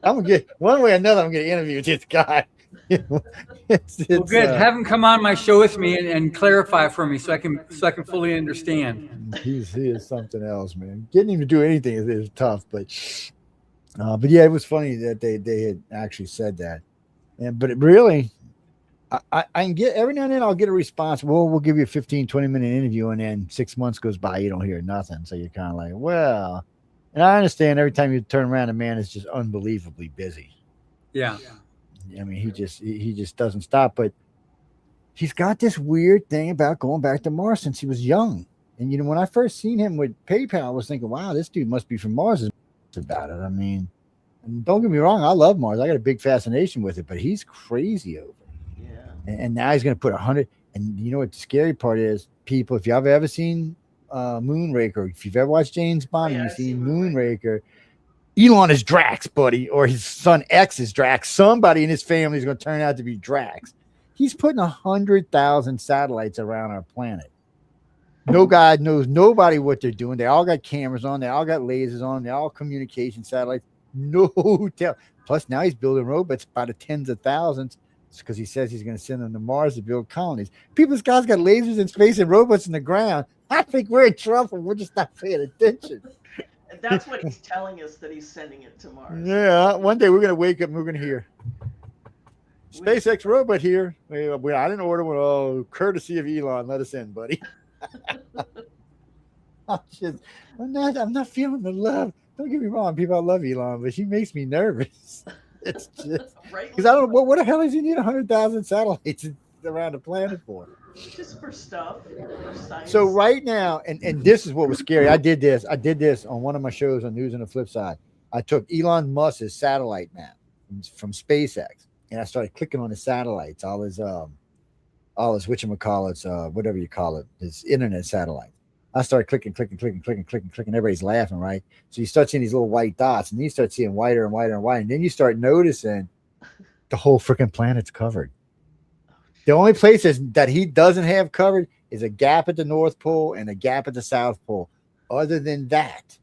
I'm gonna get one way or another. I'm gonna interview this guy. It's good. Have him come on my show with me and clarify for me so I can fully understand. He is something else, man. Getting him to do anything is tough, but yeah, it was funny that they had actually said that. But it really, I can get every now and then I'll get a response. Well, we'll give you a 15-20 minute interview, and then 6 months goes by, you don't hear nothing. So you're kind of like, well. And I understand every time you turn around, a man is just unbelievably busy. Yeah. I mean, he just doesn't stop. But he's got this weird thing about going back to Mars since he was young. And when I first seen him with PayPal, I was thinking, wow, this dude must be from Mars. About it. I mean, and don't get me wrong, I love Mars. I got a big fascination with it, but he's crazy over it. Yeah. And now he's going to put 100. And you know what the scary part is, people? If y'all ever seen Moonraker, if you've ever watched James Bond and you've seen Moonraker, Elon is Drax, buddy, or his son X is Drax. Somebody in his family is going to turn out to be Drax. He's putting 100,000 satellites around our planet. No God knows nobody what they're doing. They all got cameras on. They all got lasers on. They all communication satellites. No tell. Plus now he's building robots by the tens of thousands because he says he's going to send them to Mars to build colonies. This guy's got lasers in space and robots in the ground. I think we're in trouble. We're just not paying attention. That's what he's telling us, that he's sending it to Mars. Yeah, one day we're going to wake up and we're going to hear SpaceX robot here. I didn't order one. Oh, courtesy of Elon. Let us in, buddy. I'm not feeling the love. Don't get me wrong, people. I love Elon, but she makes me nervous. It's just because I don't know what the hell does he need 100,000 satellites around the planet for? Just for stuff. For science. So right now, and this is what was scary. I did this on one of my shows on News on the Flip Side. I took Elon Musk's satellite map from SpaceX, and I started clicking on the satellites, all his whatchamacallits, whatever you call it, his internet satellite. I started clicking. Everybody's laughing, right? So you start seeing these little white dots, and then you start seeing whiter and whiter and whiter, and then you start noticing the whole freaking planet's covered. The only places that he doesn't have covered is a gap at the North Pole and a gap at the South Pole. Other than that,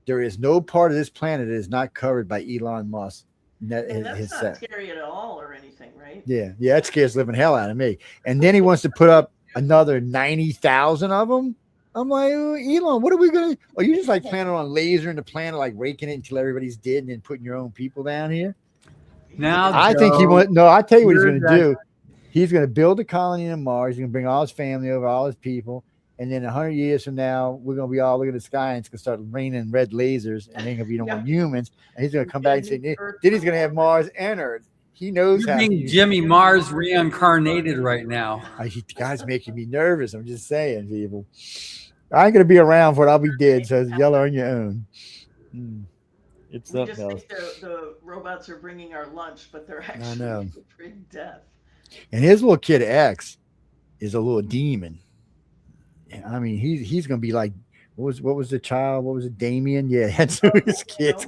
there is no part of this planet that is not covered by Elon Musk. And that's not scary at all or anything, right? Yeah, it scares the living hell out of me. And then he wants to put up another 90,000 of them. I'm like, Elon, what are we going to? Are you just like planning on lasering the planet, like raking it until everybody's dead and then putting your own people down here? Now, I think he wants. No, I'll tell you what he's going to do. He's going to build a colony in Mars. He's going to bring all his family over, all his people. And then 100 years from now, we're going to be all looking at the sky and it's going to start raining red lasers and ain't going to be no more humans. And he's going to come back and say, then he's going to have Mars and Earth. He knows how. You're being Jimmy Mars reincarnated right now. The guy's making me nervous. I'm just saying, people. I ain't going to be around for it. I'll be dead. So y'all are on your own. It's something else. Think the robots are bringing our lunch, but they're actually bring death. And his little kid X is a little demon. I mean, he's gonna be like, what was the child? What was it, Damien? Yeah, that's who his kids.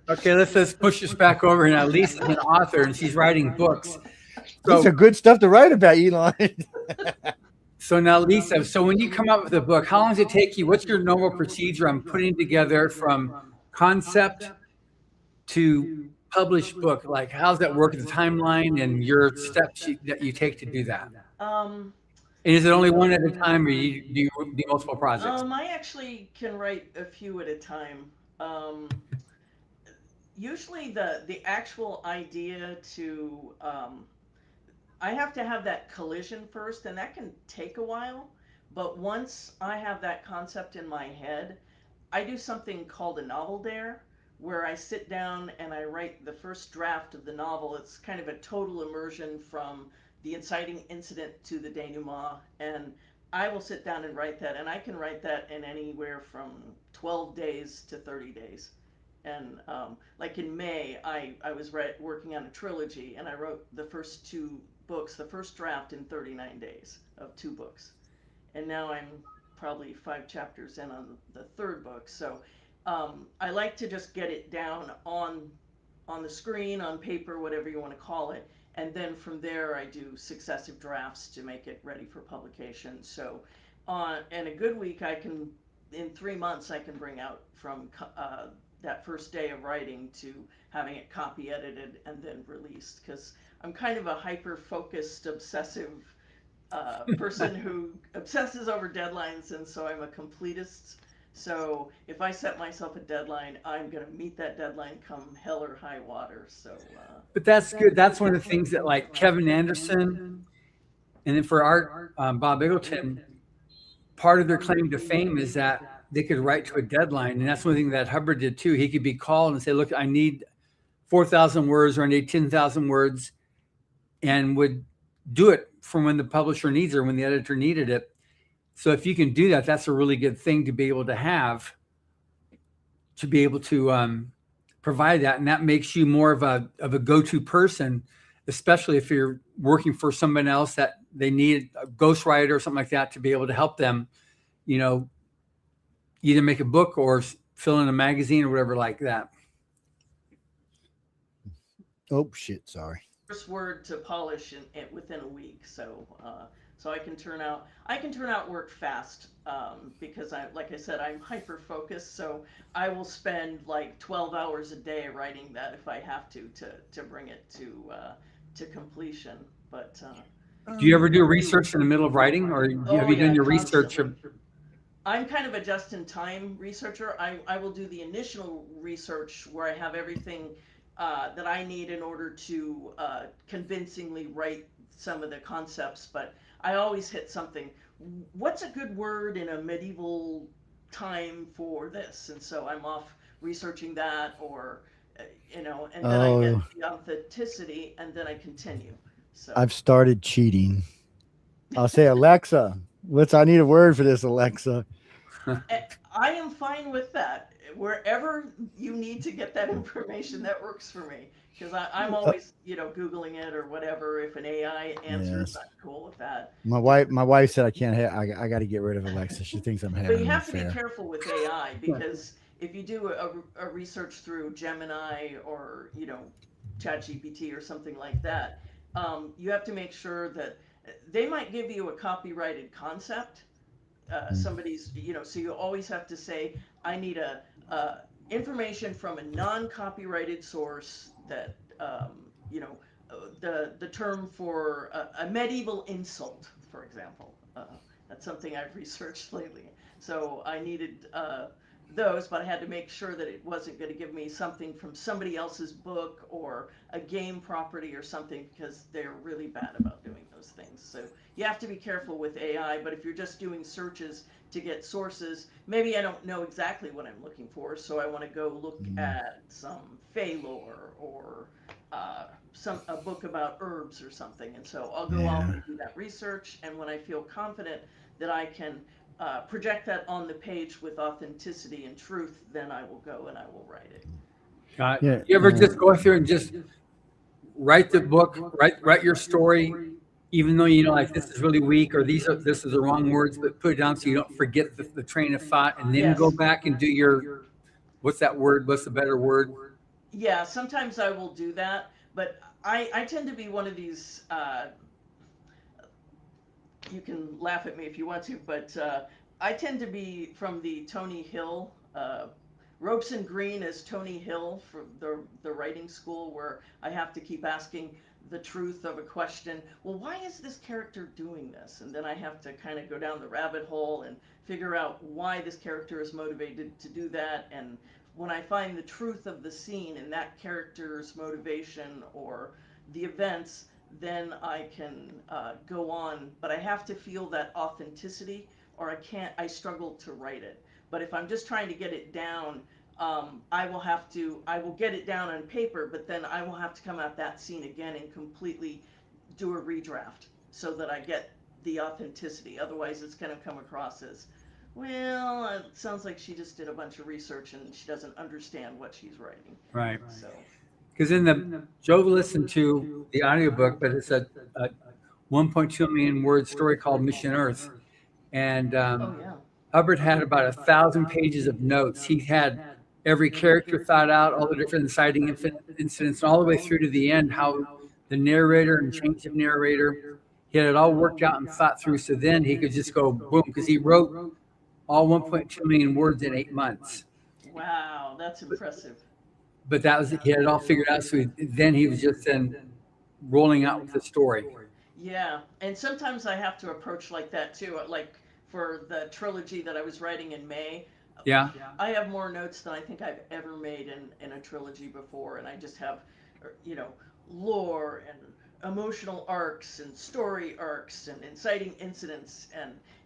Okay, let's push this back over now. Lisa's an author and she's writing books. These are good stuff to write about, Elon. So now, Lisa, so when you come up with a book, how long does it take you? What's your normal procedure on putting together from concept to published book? Like, how's that work, the timeline and your steps that you take to do that? And is it only one at a time, or do you do multiple projects? I actually can write a few at a time. Usually the actual idea to I have to have that collision first, and that can take a while. But once I have that concept in my head, I do something called a novel dare, where I sit down and I write the first draft of the novel. It's kind of a total immersion from the inciting incident to the denouement, and I will sit down and write that, and I can write that in anywhere from 12 days to 30 days. And like in May, I was working on a trilogy, and I wrote the first two books, the first draft in 39 days of two books. And now I'm probably 5 chapters in on the third book. So I like to just get it down on the screen, on paper, whatever you want to call it. And then from there, I do successive drafts to make it ready for publication. So in a good week, in 3 months, I can bring out from that first day of writing to having it copy edited and then released. Because I'm kind of a hyper-focused, obsessive person who obsesses over deadlines, and so I'm a completist. So if I set myself a deadline, I'm going to meet that deadline come hell or high water. So, but that's good. That's one of the things that, like Kevin Anderson, and then for Art, Bob Eggleton, part of their claim to fame is that they could write to a deadline, and that's one thing that Hubbard did too. He could be called and say, "Look, I need 4,000 words, or I need 10,000 words," and would do it from when the publisher needs it or when the editor needed it. So if you can do that, that's a really good thing to be able to have, to be able to provide that. And that makes you more of a go-to person, especially if you're working for someone else that they need a ghostwriter or something like that to be able to help them, either make a book or fill in a magazine or whatever like that. Oh shit, sorry. First word to polish within a week. So I can turn out work fast, because like I said, I'm hyper focused. So I will spend like 12 hours a day writing that if I have to bring it to completion. But do you ever do research in the middle of writing, or have you done your research? I'm kind of a just-in-time researcher. I will do the initial research where I have everything that I need in order to convincingly write some of the concepts, but I always hit something. What's a good word in a medieval time for this? And so I'm off researching that, or and then I get the authenticity, and then I continue. So I've started cheating. I'll say, Alexa, I need a word for this, Alexa. I am fine with that. Wherever you need to get that information, that works for me. Because I'm always, Googling it or whatever. If an AI answers, I'm cool with that. My wife said I can't have. I got to get rid of Alexa. She thinks I'm having. But you have to be careful with AI, because if you do a research through Gemini or ChatGPT or something like that, you have to make sure that they might give you a copyrighted concept. Somebody's, so you always have to say, I need information from a non-copyrighted source that, the term for a medieval insult, for example. That's something I've researched lately. So I needed those, but I had to make sure that it wasn't going to give me something from somebody else's book or a game property or something, because they're really bad about doing those things. So you have to be careful with AI, but if you're just doing searches to get sources, maybe I don't know exactly what I'm looking for, so I want to go look at some Fey lore or a book about herbs or something, and so I'll go off and do that research, and when I feel confident that I can project that on the page with authenticity and truth, then I will go and I will write it. You ever just go through and just write the book, write your story, even though you know like this is really weak or this is the wrong words, but put it down so you don't forget the train of thought, and then go Yes. back and do your what's that word? What's the better word? Yeah, sometimes I will do that, but I tend to be one of these. You can laugh at me if you want to, but I tend to be from the Tony Hill. Ropes and Green is Tony Hill from the writing school, where I have to keep asking the truth of a question. Well, why is this character doing this? And then I have to kind of go down the rabbit hole and figure out why this character is motivated to do that. And when I find the truth of the scene and that character's motivation or the events, then I can go on. But I have to feel that authenticity, or I struggle to write it. But if I'm just trying to get it down, I will get it down on paper, but then I will have to come at that scene again and completely do a redraft so that I get the authenticity. Otherwise, it's going to come across as, well, it sounds like she just did a bunch of research and she doesn't understand what she's writing. Right. So, Because in the Joe listened to the audiobook, but it's a 1.2 million word story called Mission Earth, and oh yeah. Hubbard had about 1,000 pages of notes. He had every character thought out, all the different inciting incidents, all the way through to the end, how the narrator and change of narrator, he had it all worked out and thought through. So then he could just go boom, because he wrote all 1.2 million words in 8 months. Wow, that's impressive. But that was, he had it all figured out. So then he was just then rolling out with the story. Yeah, and sometimes I have to approach like that too. Like for the trilogy that I was writing in May, Yeah. I have more notes than I think I've ever made in a trilogy before, and I just have, lore and emotional arcs and story arcs and inciting incidents,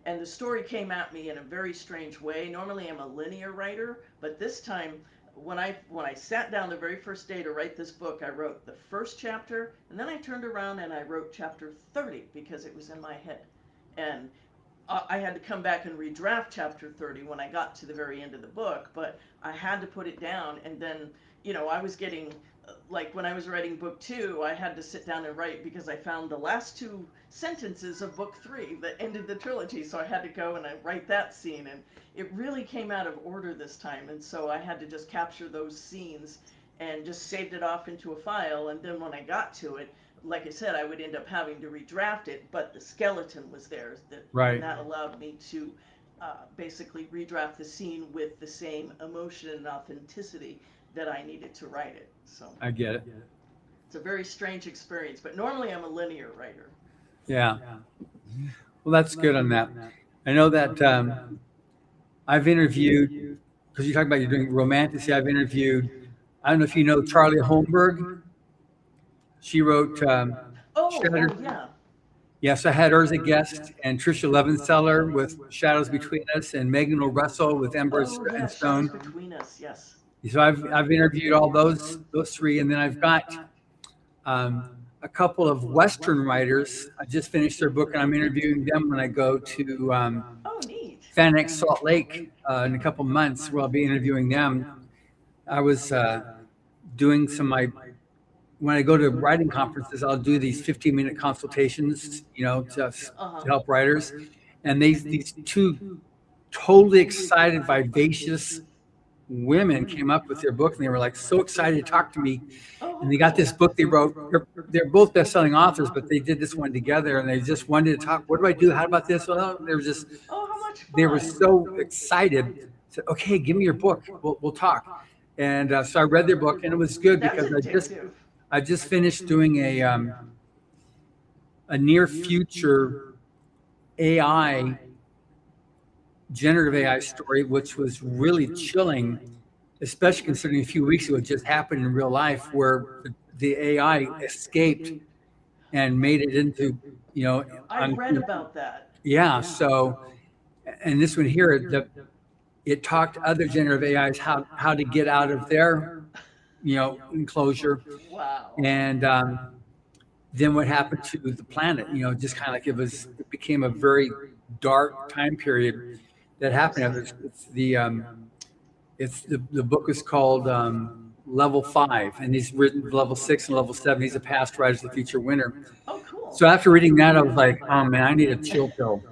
and the story came at me in a very strange way. Normally I'm a linear writer, but this time when I sat down the very first day to write this book, I wrote the first chapter, and then I turned around and I wrote chapter 30 because it was in my head. And I had to come back and redraft chapter 30 when I got to the very end of the book, but I had to put it down. And then, I was getting, like when I was writing book 2, I had to sit down and write because I found the last 2 sentences of book 3 that ended the trilogy. So I had to go and I write that scene. And it really came out of order this time. And so I had to just capture those scenes and just saved it off into a file. And then when I got to it, like I said, I would end up having to redraft it, but the skeleton was there. Right. And that allowed me to basically redraft the scene with the same emotion and authenticity that I needed to write it. So I get it. it's a very strange experience, but normally I'm a linear writer. Yeah. Well, that's good on that. I know that I've interviewed, because you talk about you're doing romanticy, I've interviewed, I don't know if you know Charlie Holmberg. She wrote Shattered. Yeah. Yes, I had her as a guest, and Tricia Levenseller with Shadows Between Us, and Megan O'Russell with Embers Oh, yeah, and Stone. Shadows Between Us, yes. So I've interviewed all those 3, and then I've got a couple of Western writers. I just finished their book, and I'm interviewing them when I go to Oh, neat. Fanex Salt Lake in a couple months, where I'll be interviewing them. I was doing when I go to writing conferences, I'll do these 15-minute consultations, to help writers. And these 2 totally excited, vivacious women came up with their book, and they were like so excited to talk to me. And they got this book they wrote. They're both best-selling authors, but they did this one together, and they just wanted to talk. What do I do? How about this? Well, they were just, Oh, how much fun. they were so excited. Said, okay, give me your book. We'll talk. And so I read their book, and it was good That's because addictive. I just finished doing a near future AI, generative AI story, which was really chilling, especially considering a few weeks ago it just happened in real life, where the AI escaped and made it into, I read about that. Yeah. So, and this one here, it talked to other generative AIs how to get out of their, enclosure. Wow. And then what happened to the planet? Just kind of like it became a very dark time period that happened. The book is called level 5, and he's written level 6 and level 7. He's a past Rise of the Future winner. Oh, cool. So after reading that, I was like, oh man, I need a chill pill.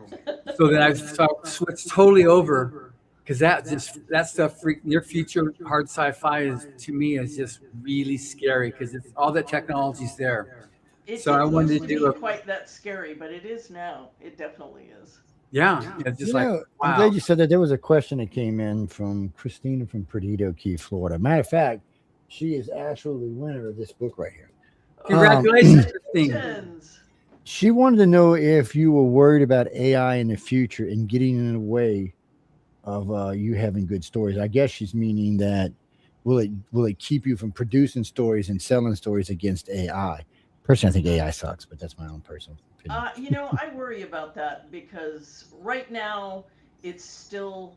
So then I switched totally over, because that stuff, near future hard sci-fi is, to me, is just really scary, because it's all that technology's there. So I wanted to do quite that scary, but it is now. It definitely is. Yeah, it's just like, wow. I'm glad you said that. There was a question that came in from Christina from Perdido Key, Florida. Matter of fact, she is actually the winner of this book right here. Congratulations, Christine. She wanted to know if you were worried about AI in the future and getting in the way of you having good stories. I guess she's meaning that will it keep you from producing stories and selling stories against AI? Personally, I think AI sucks, but that's my own personal opinion. I worry about that because right now it's still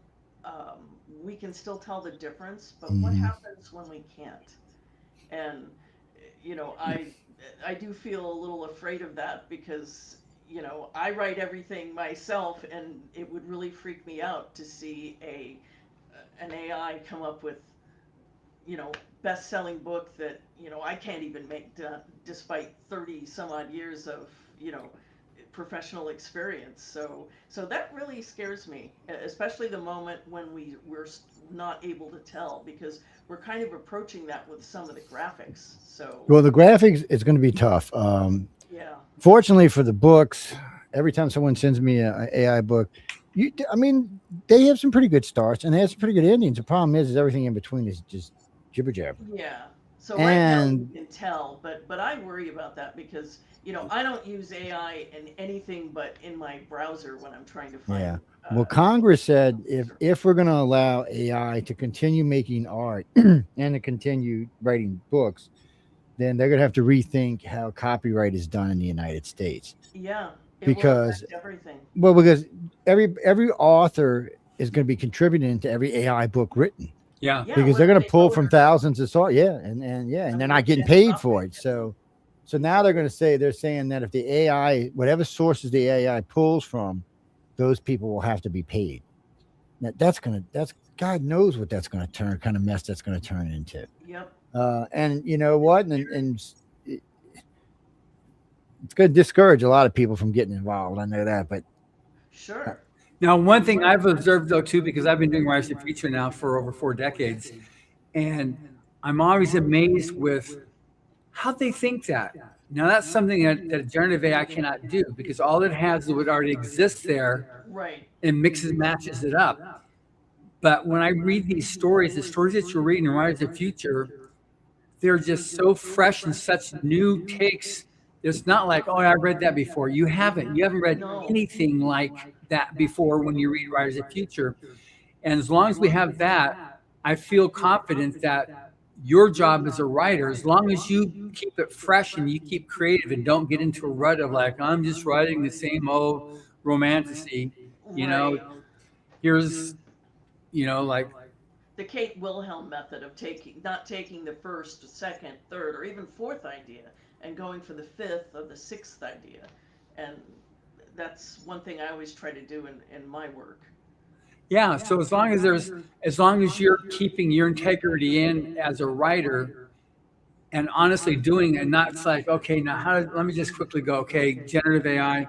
we can still tell the difference, but what happens when we can't? And I do feel a little afraid of that because I write everything myself, and it would really freak me out to see an AI come up with best-selling book that I can't even make despite 30 some odd years of professional experience. So that really scares me, especially the moment when we're not able to tell, because we're kind of approaching that with some of the graphics. So well, the graphics is going to be tough. Yeah. Fortunately for the books, every time someone sends me an AI book, they have some pretty good starts and they have some pretty good endings. The problem is everything in between is just jibber jabber. Yeah. So right now you can tell, but I worry about that because I don't use AI in anything but in my browser when I'm trying to find. Yeah. Well, Congress said if we're going to allow AI to continue making art and to continue writing books, then they're going to have to rethink how copyright is done in the United States. Yeah. Because everything. Well, because every author is going to be contributing to every AI book written. Yeah. Because they're going to pull from thousands of sources. Yeah, and they're not getting paid for it. So now they're saying that if the AI, whatever sources the AI pulls from, those people will have to be paid. Now, that's God knows what that's going to kind of mess that's going to turn into. Yep. And you know what? And it's going to discourage a lot of people from getting involved. I know that, but sure. Now, one thing I've observed though too, because I've been doing Rise of the Future now for over 4 decades, and I'm always amazed with how they think that. Now, that's something that generative AI cannot do because all it has is what already exists there, right? And mixes and matches it up. But when I read these stories, the stories that you're reading in Rise of the Future, they're just so fresh and such new takes. It's not like, oh, I read that before. You haven't read anything like that before when you read Rise of the Future. And as long as we have that, I feel confident that your job as a writer, as long as you keep it fresh and you keep creative and don't get into a rut of like, I'm just writing the same old romantasy, here's, like the Kate Wilhelm method of not taking the first, second, third, or even fourth idea and going for the fifth or the sixth idea. And that's one thing I always try to do in my work. Yeah. So as long as you're keeping your integrity in as a writer and honestly doing it, and not it's like, okay, now let me just quickly go, okay, generative AI.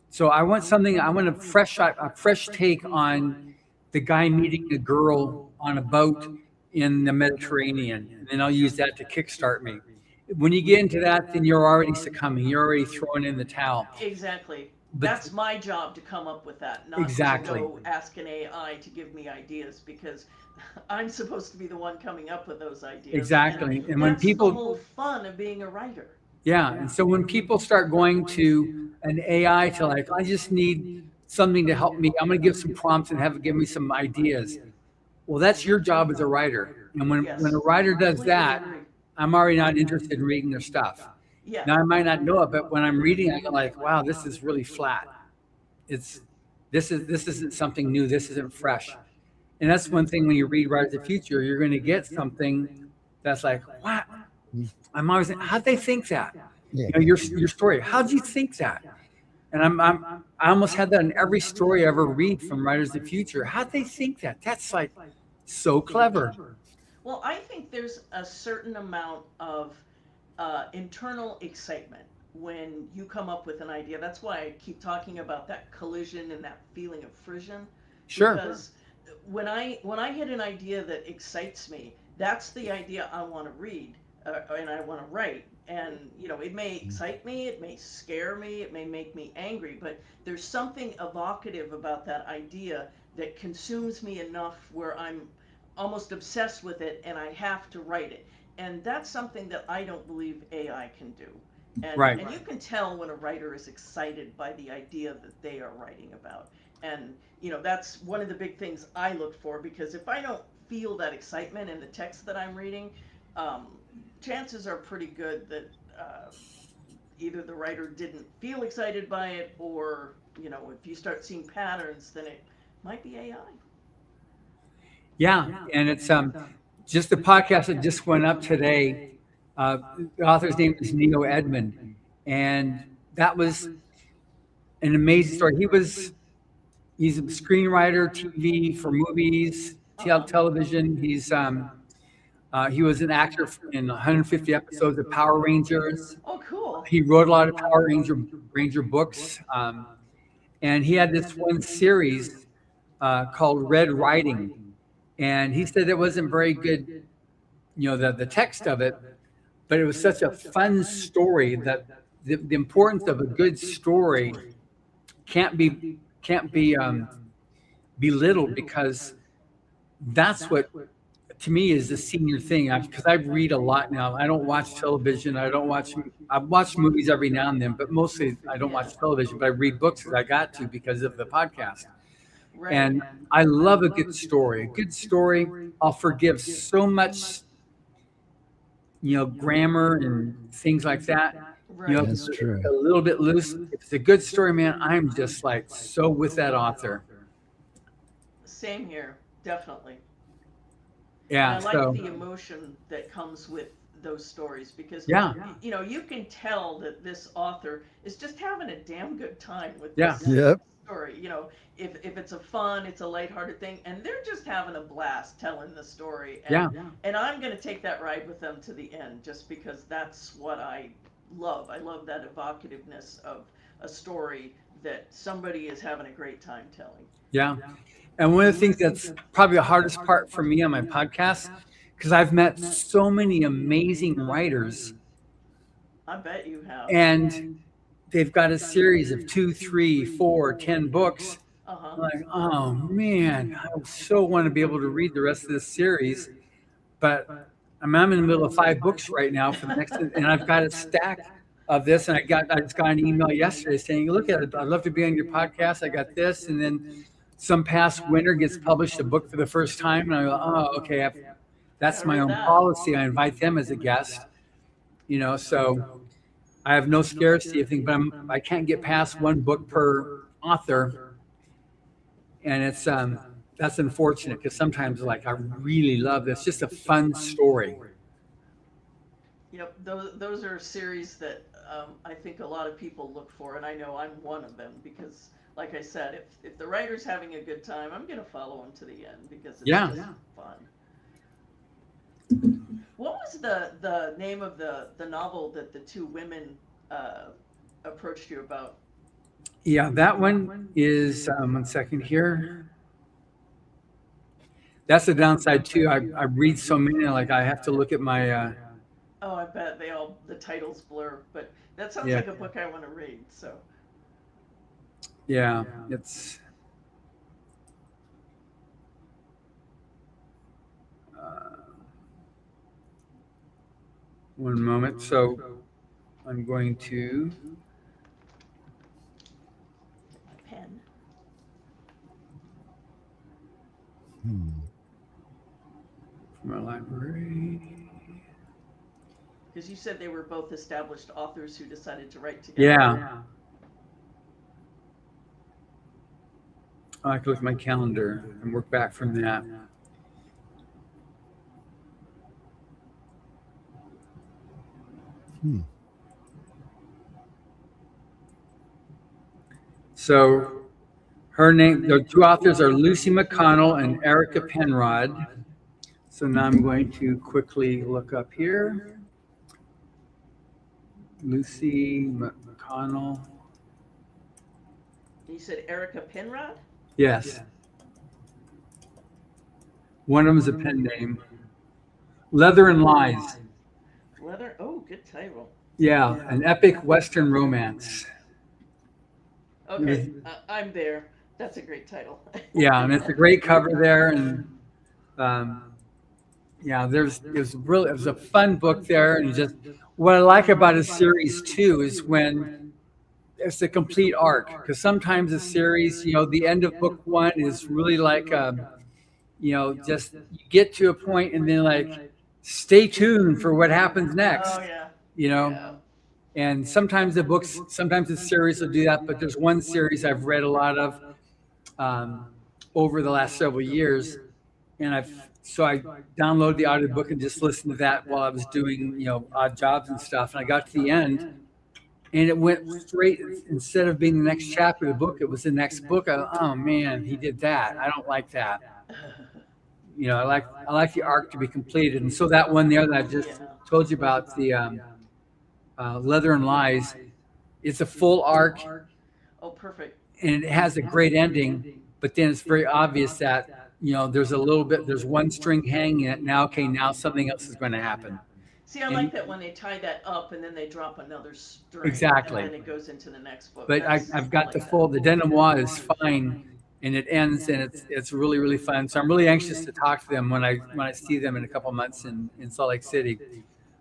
So I want a fresh take on the guy meeting a girl on a boat in the Mediterranean. And then I'll use that to kickstart me. When you get into that, then you're already succumbing. You're already throwing in the towel. Exactly. That's my job to come up with that, not to go ask an AI to give me ideas, because I'm supposed to be the one coming up with those ideas. Exactly. And when that's people, the whole fun of being a writer. Yeah. And so when people start going to an AI to like, I just need something to help me, I'm going to give some prompts and have it give me some ideas. Well, that's your job as a writer. And when a writer does that, I'm already not interested in reading their stuff. Yeah. Now I might not know it, but when I'm reading, I go like, wow, this is really flat. This isn't something new. This isn't fresh. And that's one thing when you read Rise of the Future, you're going to get something that's like, what? I'm always, how'd they think that? Yeah. Your story, how'd you think that? And I almost had that in every story I ever read from Writers of the Future. How'd they think that? That's like so clever. Well, I think there's a certain amount of internal excitement when you come up with an idea. That's why I keep talking about that collision and that feeling of frisson, Sure. because when I hit an idea that excites me, that's the idea I want to read, and I want to write. And it may excite me, it may scare me, it may make me angry, but there's something evocative about that idea that consumes me enough where I'm almost obsessed with it and I have to write it. And that's something that I don't believe AI can do. Right. And you can tell when a writer is excited by the idea that they are writing about. And that's one of the big things I look for, because if I don't feel that excitement in the text that I'm reading, um, chances are pretty good that either the writer didn't feel excited by it, or if you start seeing patterns, then it might be AI. Yeah, and it's just the podcast that just went up today. The author's name is Neo Edmond, and that was an amazing story. He's a screenwriter, TV for movies, television. He was an actor in 150 episodes of Power Rangers. Oh, cool. He wrote a lot of Power Ranger books, and he had this one series called Red Riding, and he said it wasn't very good, the text of it, but it was such a fun story that the importance of a good story can't be belittled, because that's what to me is the senior thing. Because I read a lot now. I don't watch television. I watch movies every now and then, but mostly I don't watch television. But I read books as I got to because of the podcast. Right. And I love a good story. A good story, I'll forgive so much, grammar and things like that. Right. If That's it's true. a little bit loose. If it's a good story, man, I'm just like so with that author. Same here, definitely. Yeah. And I like So the emotion that comes with those stories, because yeah. you can tell that this author is just having a damn good time with Yeah. this Yep. story. If it's it's a lighthearted thing, and they're just having a blast telling the story. And, Yeah. And I'm going to take that ride with them to the end, just because that's what I love. I love that evocativeness of a story that somebody is having a great time telling. Yeah. And one of the things that's probably the hardest part for me on my podcast, because I've met so many amazing writers, I bet you have. and they've got a series of 2, 3, 4, 10 books. Uh-huh. I'm like, oh man, I so want to be able to read the rest of this series, but I'm in the middle of 5 books right now for the next, and I've got a stack of this, and I just got an email yesterday saying, look at it, I'd love to be on your podcast. I got this, and then some past winter gets published a book for the first time, and I go, oh, okay, that's my own policy. I invite them as a guest, so I have no scarcity of things, but I can't get past 1 book per author, and it's that's unfortunate, because sometimes I really love this, just a fun story. Yep, those are series that I think a lot of people look for, and I know I'm one of them, because, like I said, if the writer's having a good time, I'm going to follow them to the end, because it's just fun. What was the name of the novel that the 2 women approached you about? Yeah, that one is, 1 second here. That's the downside too. I read so many, I have to look at my. Oh, I bet the titles blur, but that sounds Yeah. like a book I want to read. So. Yeah, it's. One moment. So I'm going to. Pen. From my library. Because you said they were both established authors who decided to write together. Yeah. I like to look at my calendar and work back from that. So her name, the 2 authors are Lucy McConnell and Erica Penrod. So now I'm going to quickly look up here. Lucy McConnell. You said Erica Penrod? Yes. One of them is a pen name. Leather and Lies. Leather? Oh, good title. Yeah, an epic Western romance. Okay, I'm there. That's a great title. Yeah, and it's a great cover there, and yeah, it was a fun book there, and just what I like about a series too is when it's a complete arc, because sometimes a series, the end of book one is really like just you get to a point and then like stay tuned for what happens next. Oh yeah. Yeah. And sometimes the series will do that, but there's one series I've read a lot of over the last several years, and I downloaded the audiobook and just listened to that while I was doing odd jobs and stuff. And I got to the end, and it went straight. Instead of being the next chapter of the book, it was the next book. Oh man, he did that. I don't like that. I like the arc to be completed. And so that one there that I just told you about, the Leather and Lies, it's a full arc. Oh, perfect. And it has a great ending, but then it's very obvious that there's one string hanging it now. Okay, now something else is going to happen. See, I like that when they tie that up and then they drop another string. Exactly. And then it goes into the next book. But I've got the full. The denouement is fine, and it ends, and it's really, really fun. So I'm really anxious to talk to them when I see them in a couple months in Salt Lake City.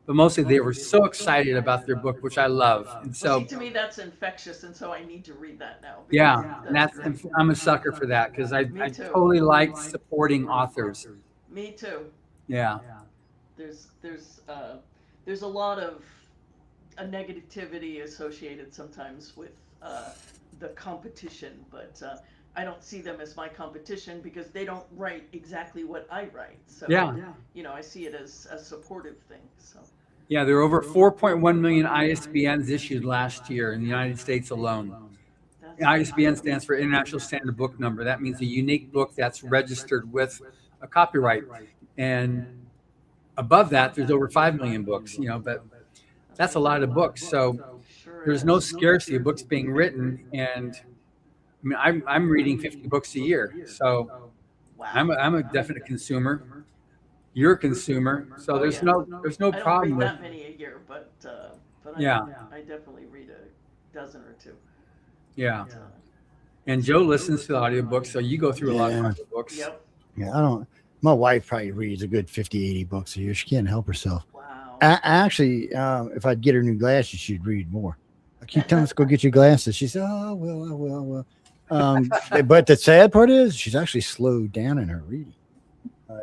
But mostly they were so excited about their book, which I love. And so see, to me that's infectious, and so I need to read that now. Yeah, and I'm a sucker for that, because I totally like supporting authors. Me too. Yeah. There's a lot of a negativity associated sometimes with the competition, but I don't see them as my competition because they don't write exactly what I write. So I see it as a supportive thing. So yeah, there were over 4.1 million ISBNs issued last year in the United States alone. ISBN stands for International Standard Book Number. That means a unique book that's registered with a copyright. And above that, there's over 5 million books, but that's a lot of books. So there's no scarcity of books being written. And I mean, I'm reading 50 books a year. So I'm a definite consumer. You're a consumer. So there's no problem with I don't read that many a year, but I definitely read a dozen or two. Yeah. And Joe listens to the audiobooks, so you go through a lot of audiobooks. Yep. Yeah, my wife probably reads a good 50, 80 books a year. She can't help herself. Wow. Actually, if I'd get her new glasses, she'd read more. I keep telling her, let's go get your glasses. She said, oh, well, I will. But the sad part is she's actually slowed down in her reading.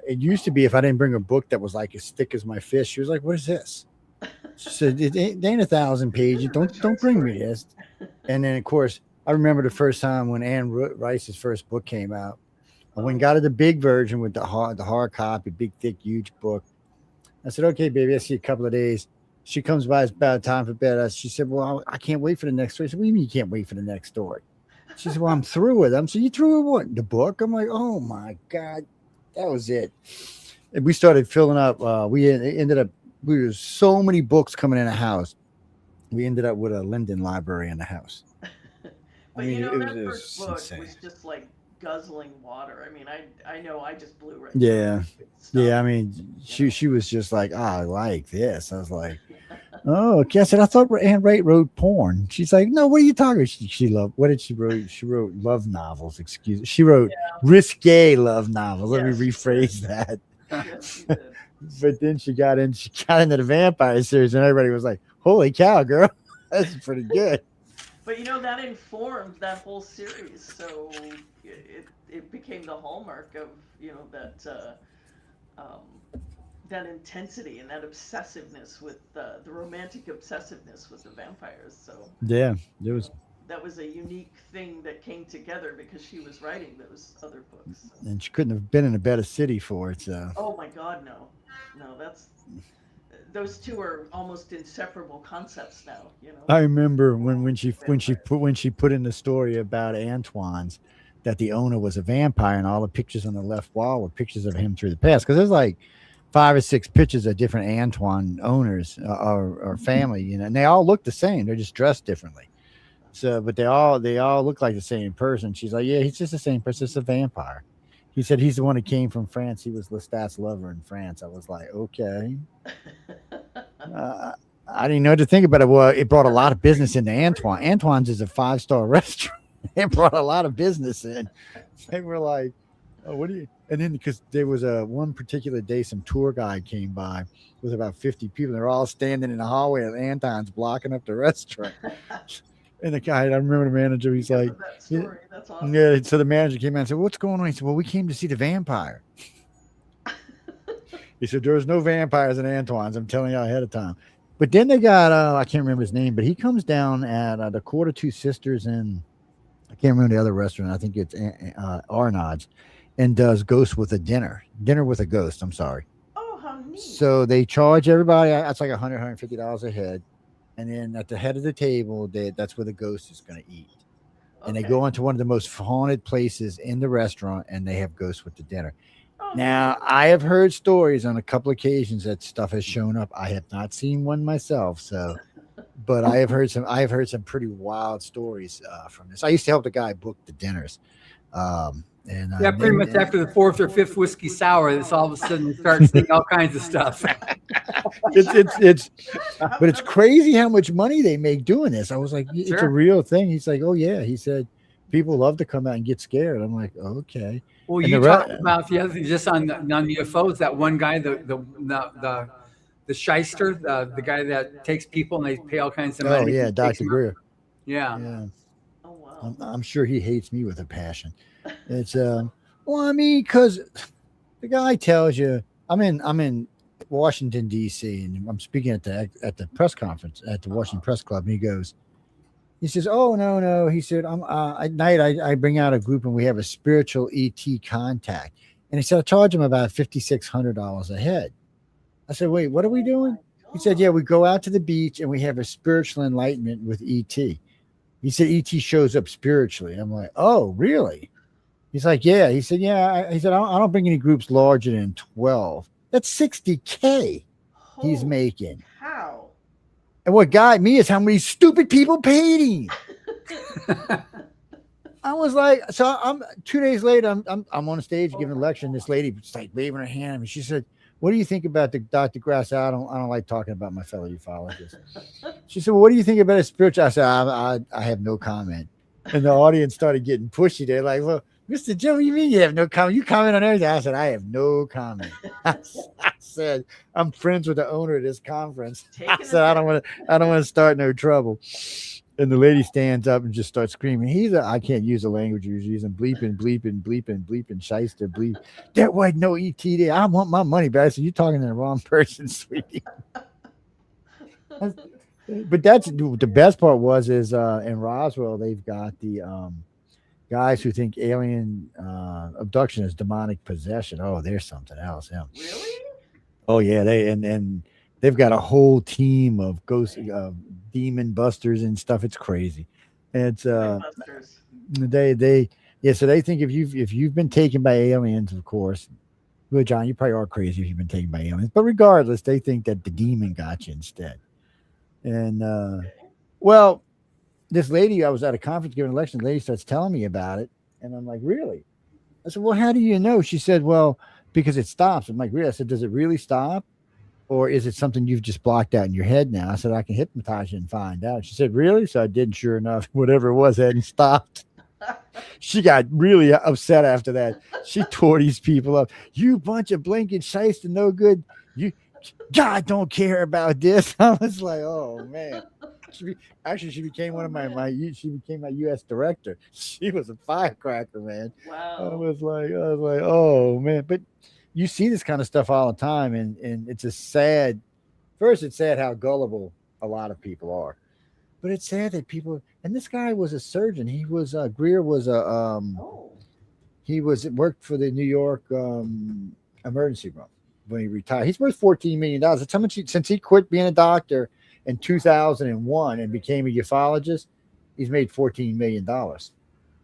It used to be if I didn't bring a book that was like as thick as my fist, she was like, what is this? She said, it ain't 1,000 pages. Don't bring me this. And then, of course, I remember the first time when Anne Rice's first book came out. I went and got her the big version with the hard copy, big, thick, huge book. I said, okay, baby, I'll see you a couple of days. She comes by, it's about time for bed. She said, well, I can't wait for the next story. I said, what do you mean you can't wait for the next story? She said, well, I'm through with them. So you through with what? The book? I'm like, oh, my God. That was it. And we started filling up. We were so many books coming in the house. We ended up with a Linden library in the house. But that first book was just like guzzling water. I mean, I know I just blew right. Yeah. Yeah. I mean, she was just like, I like this. I was like, oh, okay. I said, I thought Anne Wright wrote porn. She's like, no, what are you talking about? She loved, what did she wrote? She wrote love novels. Excuse me. She wrote risque love novels. Let me rephrase that. Yes, But then she got into the vampire series, and everybody was like, holy cow, girl. That's pretty good. But that informed that whole series, so it became the hallmark of that intensity and that obsessiveness with the romantic obsessiveness with the vampires. So yeah, that was a unique thing that came together because she was writing those other books. So. And she couldn't have been in a better city for it. So. Oh my God, no, those two are almost inseparable concepts now. I remember when she put in the story about Antoine's, that the owner was a vampire, and all the pictures on the left wall were pictures of him through the past. Because there's like 5 or 6 pictures of different Antoine owners or family, you know, and they all look the same. They're just dressed differently. So, but they all look like the same person. She's like, yeah, he's just the same person. It's a vampire. He said he's the one who came from France. He was Lestat's lover in France. I was like, okay. I didn't know what to think about it. Well, it brought a lot of business into Antoine. Antoine's is a 5-star restaurant. It brought a lot of business in. They were like, oh, what do you? And then because there was one particular day, some tour guide came by with about 50 people. They're all standing in the hallway of Antoine's blocking up the restaurant. And the guy, I remember the manager, he's like, that story. That's awesome. yeah. So the manager came out and said, what's going on? He said, well, we came to see the vampire. He said, there's no vampires in Antoine's. I'm telling you ahead of time. But then they got, I can't remember his name, but he comes down at the Quarter Two Sisters in, I can't remember the other restaurant. I think it's Arnaud's, and does Ghost with a Dinner with a Ghost. I'm sorry. Oh, how neat. So they charge everybody. That's like $100, $150 a head. And then at the head of the table, that's where the ghost is going to eat. And they go into one of the most haunted places in the restaurant, and they have Ghost with the Dinner. Oh, Now, I have heard stories on a couple occasions that stuff has shown up. I have not seen one myself, so, but I have heard some pretty wild stories from this. I used to help the guy book the dinners. Pretty much after the 4th or 5th whiskey sour, it's all of a sudden you start seeing all kinds of stuff. But it's crazy how much money they make doing this. I was like, it's a real thing. He's like, oh yeah. He said people love to come out and get scared. I'm like, okay. Well, you talked about the other thing just on UFOs. That one guy, the shyster, the guy that takes people and they pay all kinds of money. Oh yeah, Dr. Greer. Yeah. Oh wow. I'm sure he hates me with a passion. It's well, I mean, because the guy tells you, I'm in Washington D.C. and I'm speaking at the press conference at the Washington Press Club, and he says, oh no, he said, I'm at night I bring out a group and we have a spiritual ET contact, and he said I charge him about $5,600 a head. I said, wait, what are we doing? He said, yeah, we go out to the beach and we have a spiritual enlightenment with ET. He said ET shows up spiritually. I'm like, oh really? He's like, yeah. He said, yeah. He said, I don't bring any groups larger than 12. That's $60K he's making. How? And what got me is how many stupid people paid him. I was like, so I'm 2 days later, I'm on a stage giving a lecture, and this lady was like waving her hand at me. She said, what do you think about the Dr. Grass? I don't like talking about my fellow ufologists. She said, well, what do you think about a spiritual? I said, I have no comment. And the audience started getting pushy. They're like, well, Mr. Joe, you mean you have no comment? You comment on everything. I said, I have no comment. I said, I'm friends with the owner of this conference. I said, I don't want to start no trouble. And the lady stands up and just starts screaming. I can't use the language you're using. Bleeping, shyster, bleep. There wasn't no ET there. I want my money back. I said, you're talking to the wrong person, sweetie. But that's the best part is in Roswell, they've got the guys who think alien abduction is demonic possession. Oh, there's something else. Yeah. Really? Oh yeah, they've got a whole team of ghost demon busters and stuff. It's crazy. It's so they think if you've been taken by aliens, of course. Well, John, you probably are crazy if you've been taken by aliens. But regardless, they think that the demon got you instead. And well, this lady, I was at a conference giving a lecture, the lady starts telling me about it. And I'm like, really? I said, well, how do you know? She said, well, because it stops. I'm like, really? I said, does it really stop? Or is it something you've just blocked out in your head now? I said, I can hypnotize you and find out. She said, really? So I did, and sure enough, whatever it was hadn't stopped. She got really upset after that. She tore these people up. You bunch of blinking shyster, no good. God don't care about this. I was like, oh man. She became one of she became my U.S. director. She was a firecracker, man. Wow. I was like, oh man. But you see this kind of stuff all the time, and it's it's sad how gullible a lot of people are. But it's sad that people, and this guy was a surgeon. He was Greer was worked for the New York emergency room when he retired. He's worth $14 million. That's how much since he quit being a doctor in 2001 and became a ufologist, he's made $14 million.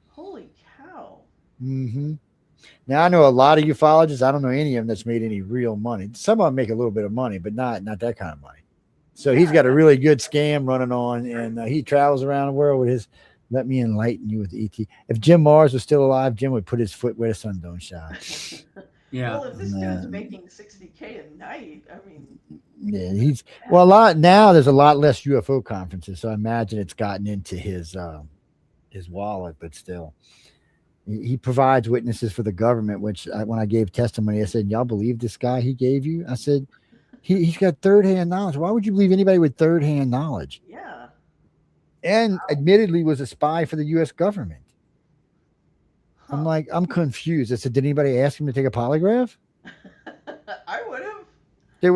Holy cow. Mm-hmm. Now I know a lot of ufologists. I don't know any of them that's made any real money. Some of them make a little bit of money, but not that kind of money. So he's got a really good scam running on, and he travels around the world with his. Let me enlighten you with ET. If Jim Mars was still alive, Jim would put his foot where the sun don't shine. Yeah. Well, if this dude's making $60K a night, I mean, yeah, a lot now. There's a lot less UFO conferences, so I imagine it's gotten into his wallet, but still. He provides witnesses for the government, which when I gave testimony, I said, y'all believe this guy he gave you? I said, he's got third-hand knowledge. Why would you believe anybody with third-hand knowledge? yeah. And admittedly was a spy for the U.S. government. Huh. I'm like, I'm confused. I said, did anybody ask him to take a polygraph? I would have. They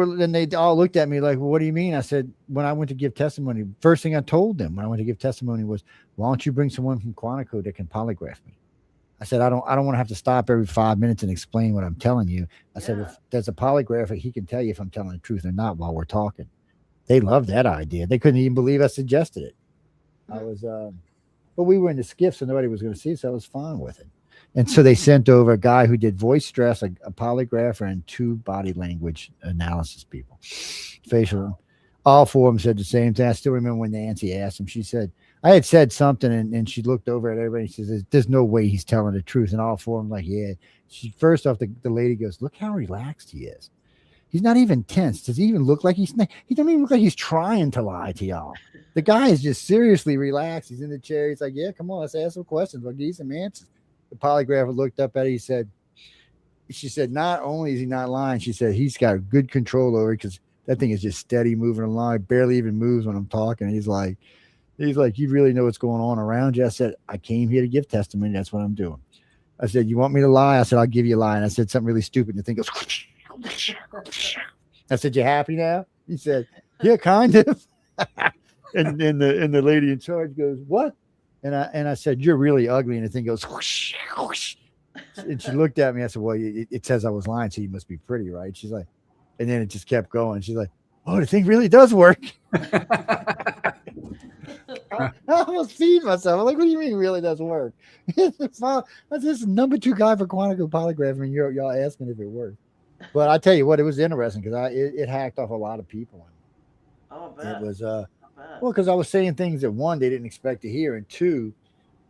all looked at me like, well, what do you mean? I said, when I went to give testimony, first thing I told them when I went to give testimony was, why don't you bring someone from Quantico that can polygraph me? I said, I don't want to have to stop every 5 minutes and explain what I'm telling you. I said, if there's a polygrapher, he can tell you if I'm telling the truth or not while we're talking. They loved that idea. They couldn't even believe I suggested it. But we were in the skiff, so nobody was going to see us. So I was fine with it. And so they sent over a guy who did voice stress, a polygrapher, and 2 body language analysis people, facial. All 4 of them said the same thing. I still remember when Nancy asked him, she said, I had said something, and she looked over at everybody and she says, there's no way he's telling the truth. And all 4 of them like, yeah. First off, the lady goes, look how relaxed he is. He's not even tense. Does he even look like he don't even look like he's trying to lie to y'all. The guy is just seriously relaxed. He's in the chair. He's like, yeah, come on, let's ask some questions. I'll give you some answers. The polygrapher looked up at it. She said, not only is he not lying, she said, he's got good control over it because that thing is just steady moving along. It barely even moves when I'm talking. He's like, you really know what's going on around you? I said, I came here to give testimony. That's what I'm doing. I said, you want me to lie? I said, I'll give you a lie. And I said something really stupid. And the thing goes, I said, you happy now? He said, yeah, kind of. and the lady in charge goes, what? And I said, you're really ugly. And the thing goes, whoosh, whoosh. And she looked at me. I said, well, it says I was lying, so you must be pretty, right? She's like, and then it just kept going. She's like, oh, the thing really does work. I almost feed myself. I'm like, what do you mean it really does work? That's this number 2 guy for Quantico polygraph, and y'all asking if it worked. But I tell you what, it was interesting because it hacked off a lot of people. Oh, I bet. It was well, because I was saying things that 1, they didn't expect to hear, and 2,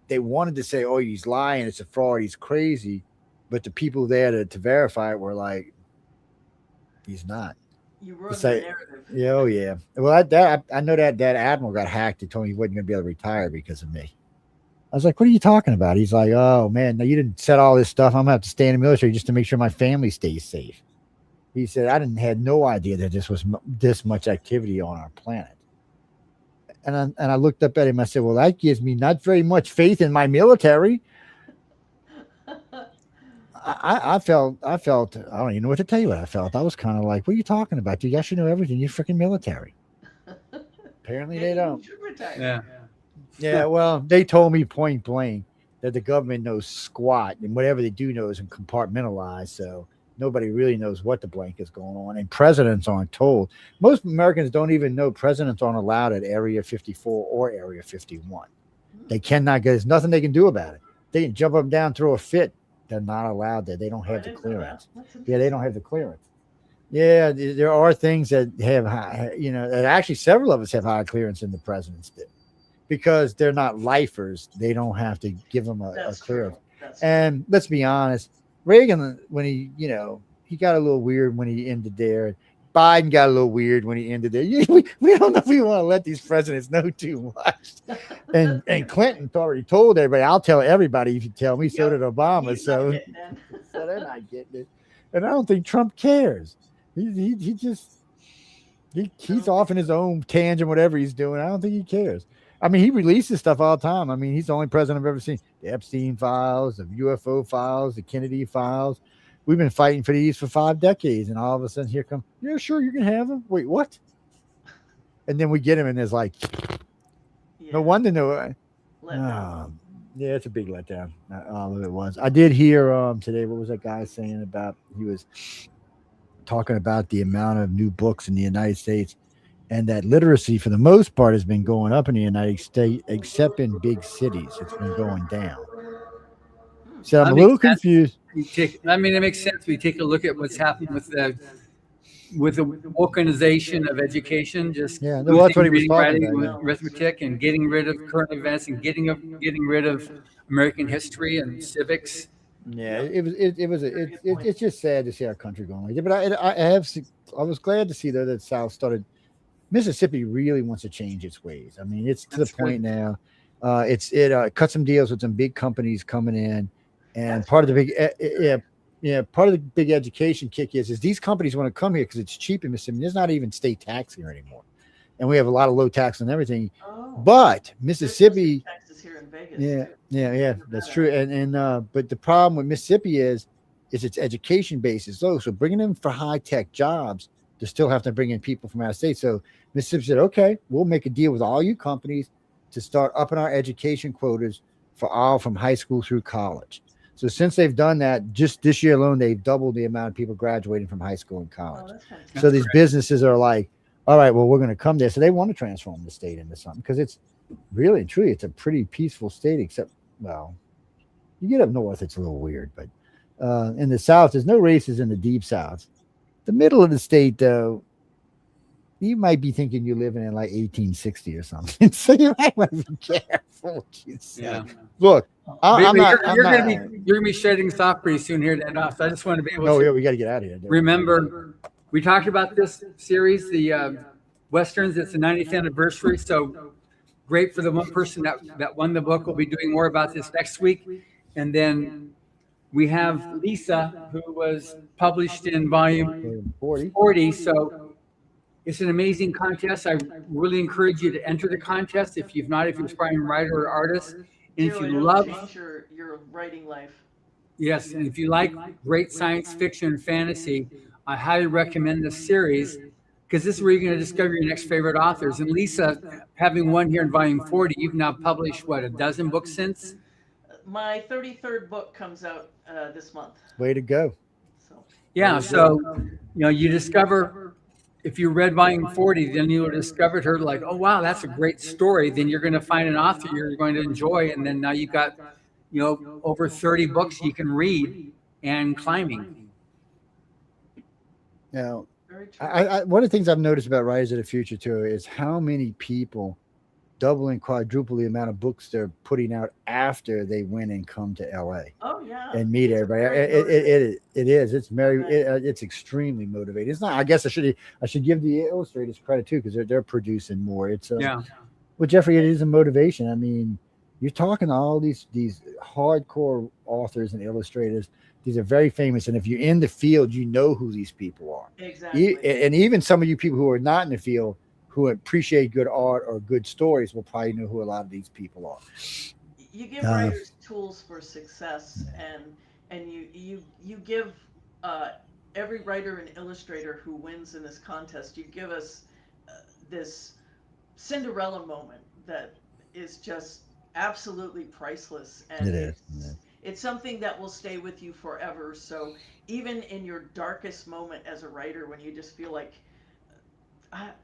they wanted to say, oh, he's lying, it's a fraud, he's crazy. But the people there to verify it were like, he's not. You ruined the narrative. Yeah, oh yeah. Well, I know that admiral got hacked and told me he wasn't going to be able to retire because of me. I was like, what are you talking about? He's like, oh man, now you didn't set all this stuff. I'm gonna have to stay in the military just to make sure my family stays safe. He said, I had no idea that this was this much activity on our planet. And I looked up at him. I said, well, that gives me not very much faith in my military. I felt, I don't even know what to tell you what I felt. I was kind of like, what are you talking about? You guys should know everything. You're freaking military. Apparently they don't. Yeah. Yeah, well, they told me point blank that the government knows squat, and whatever they do know is compartmentalized. So nobody really knows what the blank is going on, and presidents aren't told. Most Americans don't even know presidents aren't allowed at Area 54 or Area 51. They cannot get. There's nothing they can do about it. They can jump up and down, throw a fit. They're not allowed there. They don't have the clearance. Yeah, they don't have the clearance. Yeah, there are things that have high, that actually several of us have higher clearance than the presidents do. Because they're not lifers, they don't have to give them a clearance. And let's be honest, Reagan, when he got a little weird when he ended there. Biden got a little weird when he ended there. We don't know if we want to let these presidents know too much. And Clinton already told everybody, I'll tell everybody if you tell me. So did Obama. So they're not getting it. And I don't think Trump cares. He's off in his own tangent, whatever he's doing. I don't think he cares. I mean, he releases stuff all the time. I mean, he's the only president I've ever seen. The Epstein files, the UFO files, the Kennedy files. We've been fighting for these for 5 decades, and all of a sudden here come, yeah, sure, you can have them. Wait, what? And then we get him, and there's like, no wonder, yeah, it's a big letdown. All of it was. I did hear today, what was that guy saying about, he was talking about the amount of new books in the United States, and that literacy, for the most part, has been going up in the United States, except in big cities. It's been going down. So I'm a little confused. I mean, it makes sense. We take a look at what's happened with the organization of education, just Yeah, well, that's what he was reading, talking writing, about. arithmetic, and getting rid of current events and getting rid of American history and civics. Yeah, it's just sad to see our country going like that. But I was glad to see though that South started. Mississippi really wants to change its ways. I mean, it's to That's the point good. now. It cut some deals with some big companies coming in, and That's part of the good. big part of the big education kick is these companies want to come here because it's cheap in Mississippi. There's not even state tax here anymore, and we have a lot of low tax and everything. Oh, But there's no Mississippi, state taxes here in Vegas. yeah, that's true. But the problem with Mississippi is its education base is low. So bringing them for high tech jobs, they still have to bring in people from out of state. So Mississippi said, okay, we'll make a deal with all you companies to start upping our education quotas for all from high school through college. So since they've done that, just this year alone, they've doubled the amount of people graduating from high school and Oh, college. that's fantastic. So these businesses are like, all right, well, we're going to come there. So they want to transform the state into something because it's really, truly, it's a pretty peaceful state, except, well, you get up north, it's a little weird. But in the South, there's no races in the deep South. The middle of the state, though, you might be thinking you're living in like 1860 or something. So you might want to be careful what you say. Yeah. Look, I'm not. You're gonna be shutting us off pretty soon here, Dan. So I just want to be able Oh, to yeah, we got to get out of here. remember. We talked about this series, the Westerns. It's the 90th anniversary, so great for the one person that won the book. We'll be doing more about this next week, and then we have Lisa, who was published in volume 40. So it's an amazing contest. I really encourage you to enter the contest if you're an aspiring writer or artist. And if Zero, you it'll love, change your writing life. yes, and if you like great science fiction and fantasy, I highly recommend this series because this is where you're going to discover your next favorite authors. And Lisa, having won here in volume 40, you've now published, what, a dozen books since? My 33rd book comes out this month. Way to go. So Yeah, so, you discover, if you read volume 40, then you discovered her like, oh, wow, that's a great story. Then you're going to find an author you're going to enjoy. And then now you've got, over 30 books you can read and climbing. Now, very true. one of the things I've noticed about Writers of the Future too is how many people double and quadruple the amount of books they're putting out after they win and come to LA Oh yeah. and meet It's everybody. very It is. It's very. Right. It's extremely motivating. It's not. I guess I should give the illustrators credit too because they're producing more. It's Yeah. Well, Jeffrey, it is a motivation. I mean, you're talking to all these hardcore authors and illustrators. These are very famous, and if you're in the field, you know who these people are. Exactly. And even some of you people who are not in the field, who appreciate good art or good stories, will probably know who a lot of these people are. You give writers tools for success, and you give every writer and illustrator who wins in this contest, you give us this Cinderella moment that is just absolutely priceless, and It is. it's something that will stay with you forever. So even in your darkest moment as a writer, when you just feel like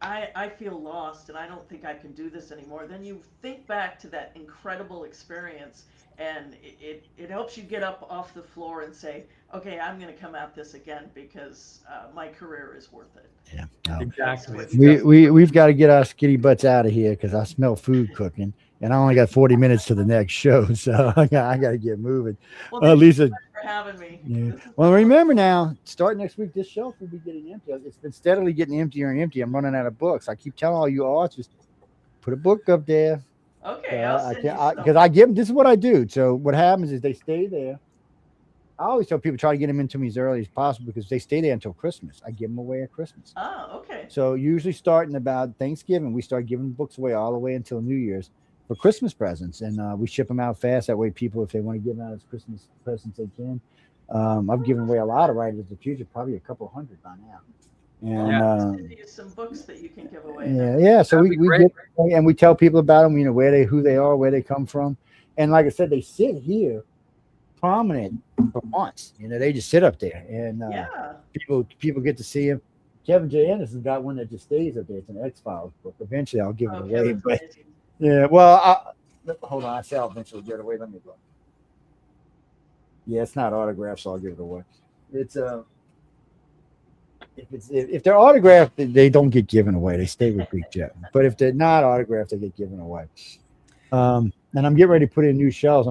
I feel lost and I don't think I can do this anymore, then you think back to that incredible experience, and it helps you get up off the floor and say, okay, I'm going to come at this again because my career is worth it. Yeah, no. Exactly. We've got to get our skitty butts out of here because I smell food cooking, and I only got 40 minutes to the next show, so I got to get moving. Well, thank Lisa, you so much for having me. yeah. This is Well, fun. remember now, start next week, this shelf will be getting empty. It's been steadily getting emptier and emptier. I'm running out of books. I keep telling all you authors, put a book up there. Okay, I'll send you some. Because I give them. This is what I do. So what happens is they stay there. I always tell people try to get them into me as early as possible because they stay there until Christmas. I give them away at Christmas. Ah, okay. So usually starting about Thanksgiving, we start giving books away all the way until New Year's for Christmas presents, and we ship them out fast. That way, people, if they want to give them out as Christmas presents, they can. I've given away a lot of Writers of the Future, probably a couple hundred by now. And I'll send you some books that you can give away. yeah. So That'd we be get, and we tell people about them, who they are, where they come from, and like I said, they sit here prominent for months. They just sit up there, and Yeah. people get to see them. Kevin J. Anderson got one that just stays up there. It's an X-Files book. Eventually, I'll give it away. Okay. But yeah, well, hold on. I say I'll eventually give it away. Let me look. Yeah, it's not autographed, so I'll give it away. It's if they're autographed, they don't get given away. They stay with Greek Jet. But if they're not autographed, they get given away. And I'm getting ready to put in new shelves.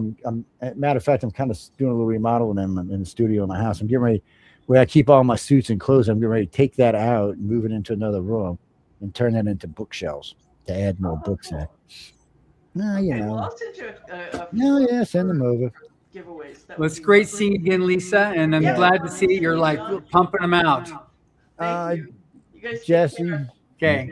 Matter of fact, I'm kind of doing a little remodel in the studio in my house. I'm getting ready where I keep all my suits and clothes. I'm getting ready to take that out and move it into another room and turn that into bookshelves to add more books in. No, Okay, you know. well, I'll send you a No, yeah, send them over. giveaways. That Well, would it's be great lovely. seeing you again, Lisa, and I'm Yeah. glad to see you're like pumping them out. Thank you. You guys take Jesse. care. Okay.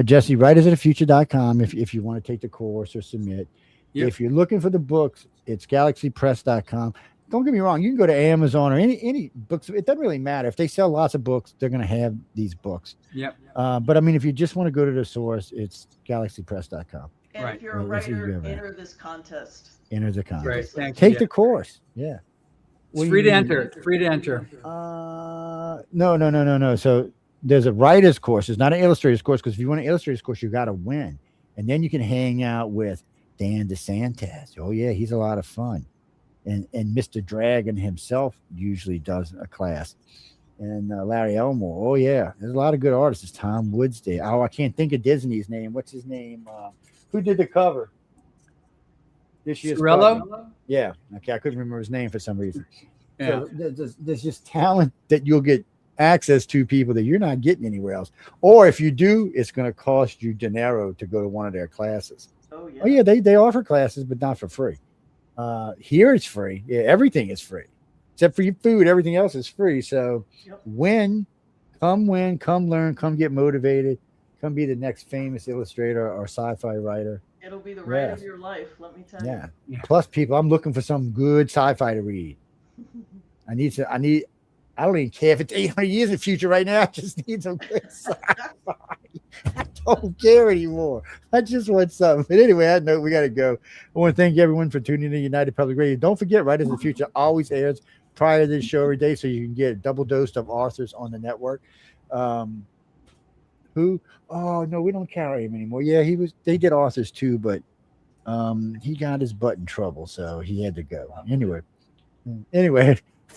Jesse, writersofthefuture.com if you want to take the course or submit. Yep. If you're looking for the books, it's galaxypress.com. Don't get me wrong, you can go to Amazon or any books. It doesn't really matter. If they sell lots of books, they're going to have these books. Yep. But I mean, if you just want to go to the source, it's galaxypress.com. And Right. if you're a Well, this is writer, good, man. enter this contest. Enter the contest. Great. Thank you. Take Yeah. the course. Yeah. It's free to enter. It's free to enter. No. So there's a writer's course. It's not an illustrator's course because if you want an illustrator's course, you got to win. And then you can hang out with Dan DeSantis. Oh, yeah, he's a lot of fun. And Mr. Dragon himself usually does a class. And Larry Elmore. Oh, yeah. There's a lot of good artists. It's Tom Woodsday. Oh, I can't think of Disney's name. What's his name? Who did the cover? This year's cover. Cirillo? Yeah. Okay. I couldn't remember his name for some reason. Yeah. So there's just talent that you'll get access to, people that you're not getting anywhere else. Or if you do, it's going to cost you dinero to go to one of their classes. Oh yeah. Oh, yeah. They offer classes, but not for free. Here it's free. Yeah, everything is free. Except for your food. Everything else is free. So Yep. come learn, come get motivated, come be the next famous illustrator or sci-fi writer. It'll be the ride of Yeah. your life, let me tell Yeah. Yeah. Plus, people, I'm looking for some good sci-fi to read. you. I don't even care if it's 800 years in the future right now. I just need some good sci-fi. I don't care anymore. I just want something. But anyway, I know we got to go. I want to thank everyone for tuning in United Public Radio. Don't forget, Writers of the Future always airs prior to this show every day, so you can get a double dose of authors on the network. Who? Oh, no, we don't carry him anymore. Yeah, they did authors too, but he got his butt in trouble, so he had to go. Anyway,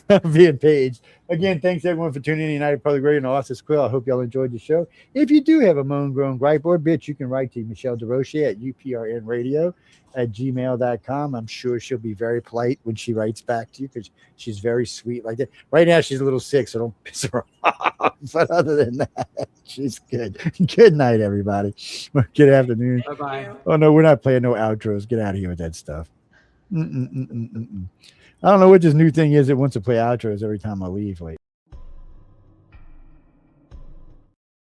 I'm being paged. Again, thanks everyone for tuning in to United Public Radio and Office Quill. I hope y'all enjoyed the show. If you do have a moan, groan, gripe, or bitch, you can write to Michelle DeRoche at uprnradio@gmail.com. I'm sure she'll be very polite when she writes back to you because she's very sweet like that. Right now, she's a little sick, so don't piss her off. But other than that, she's good. Good night, everybody. Good afternoon. Bye-bye. Oh, no, we're not playing no outros. Get out of here with that stuff. I don't know what this new thing is. It wants to play outros every time I leave. Like,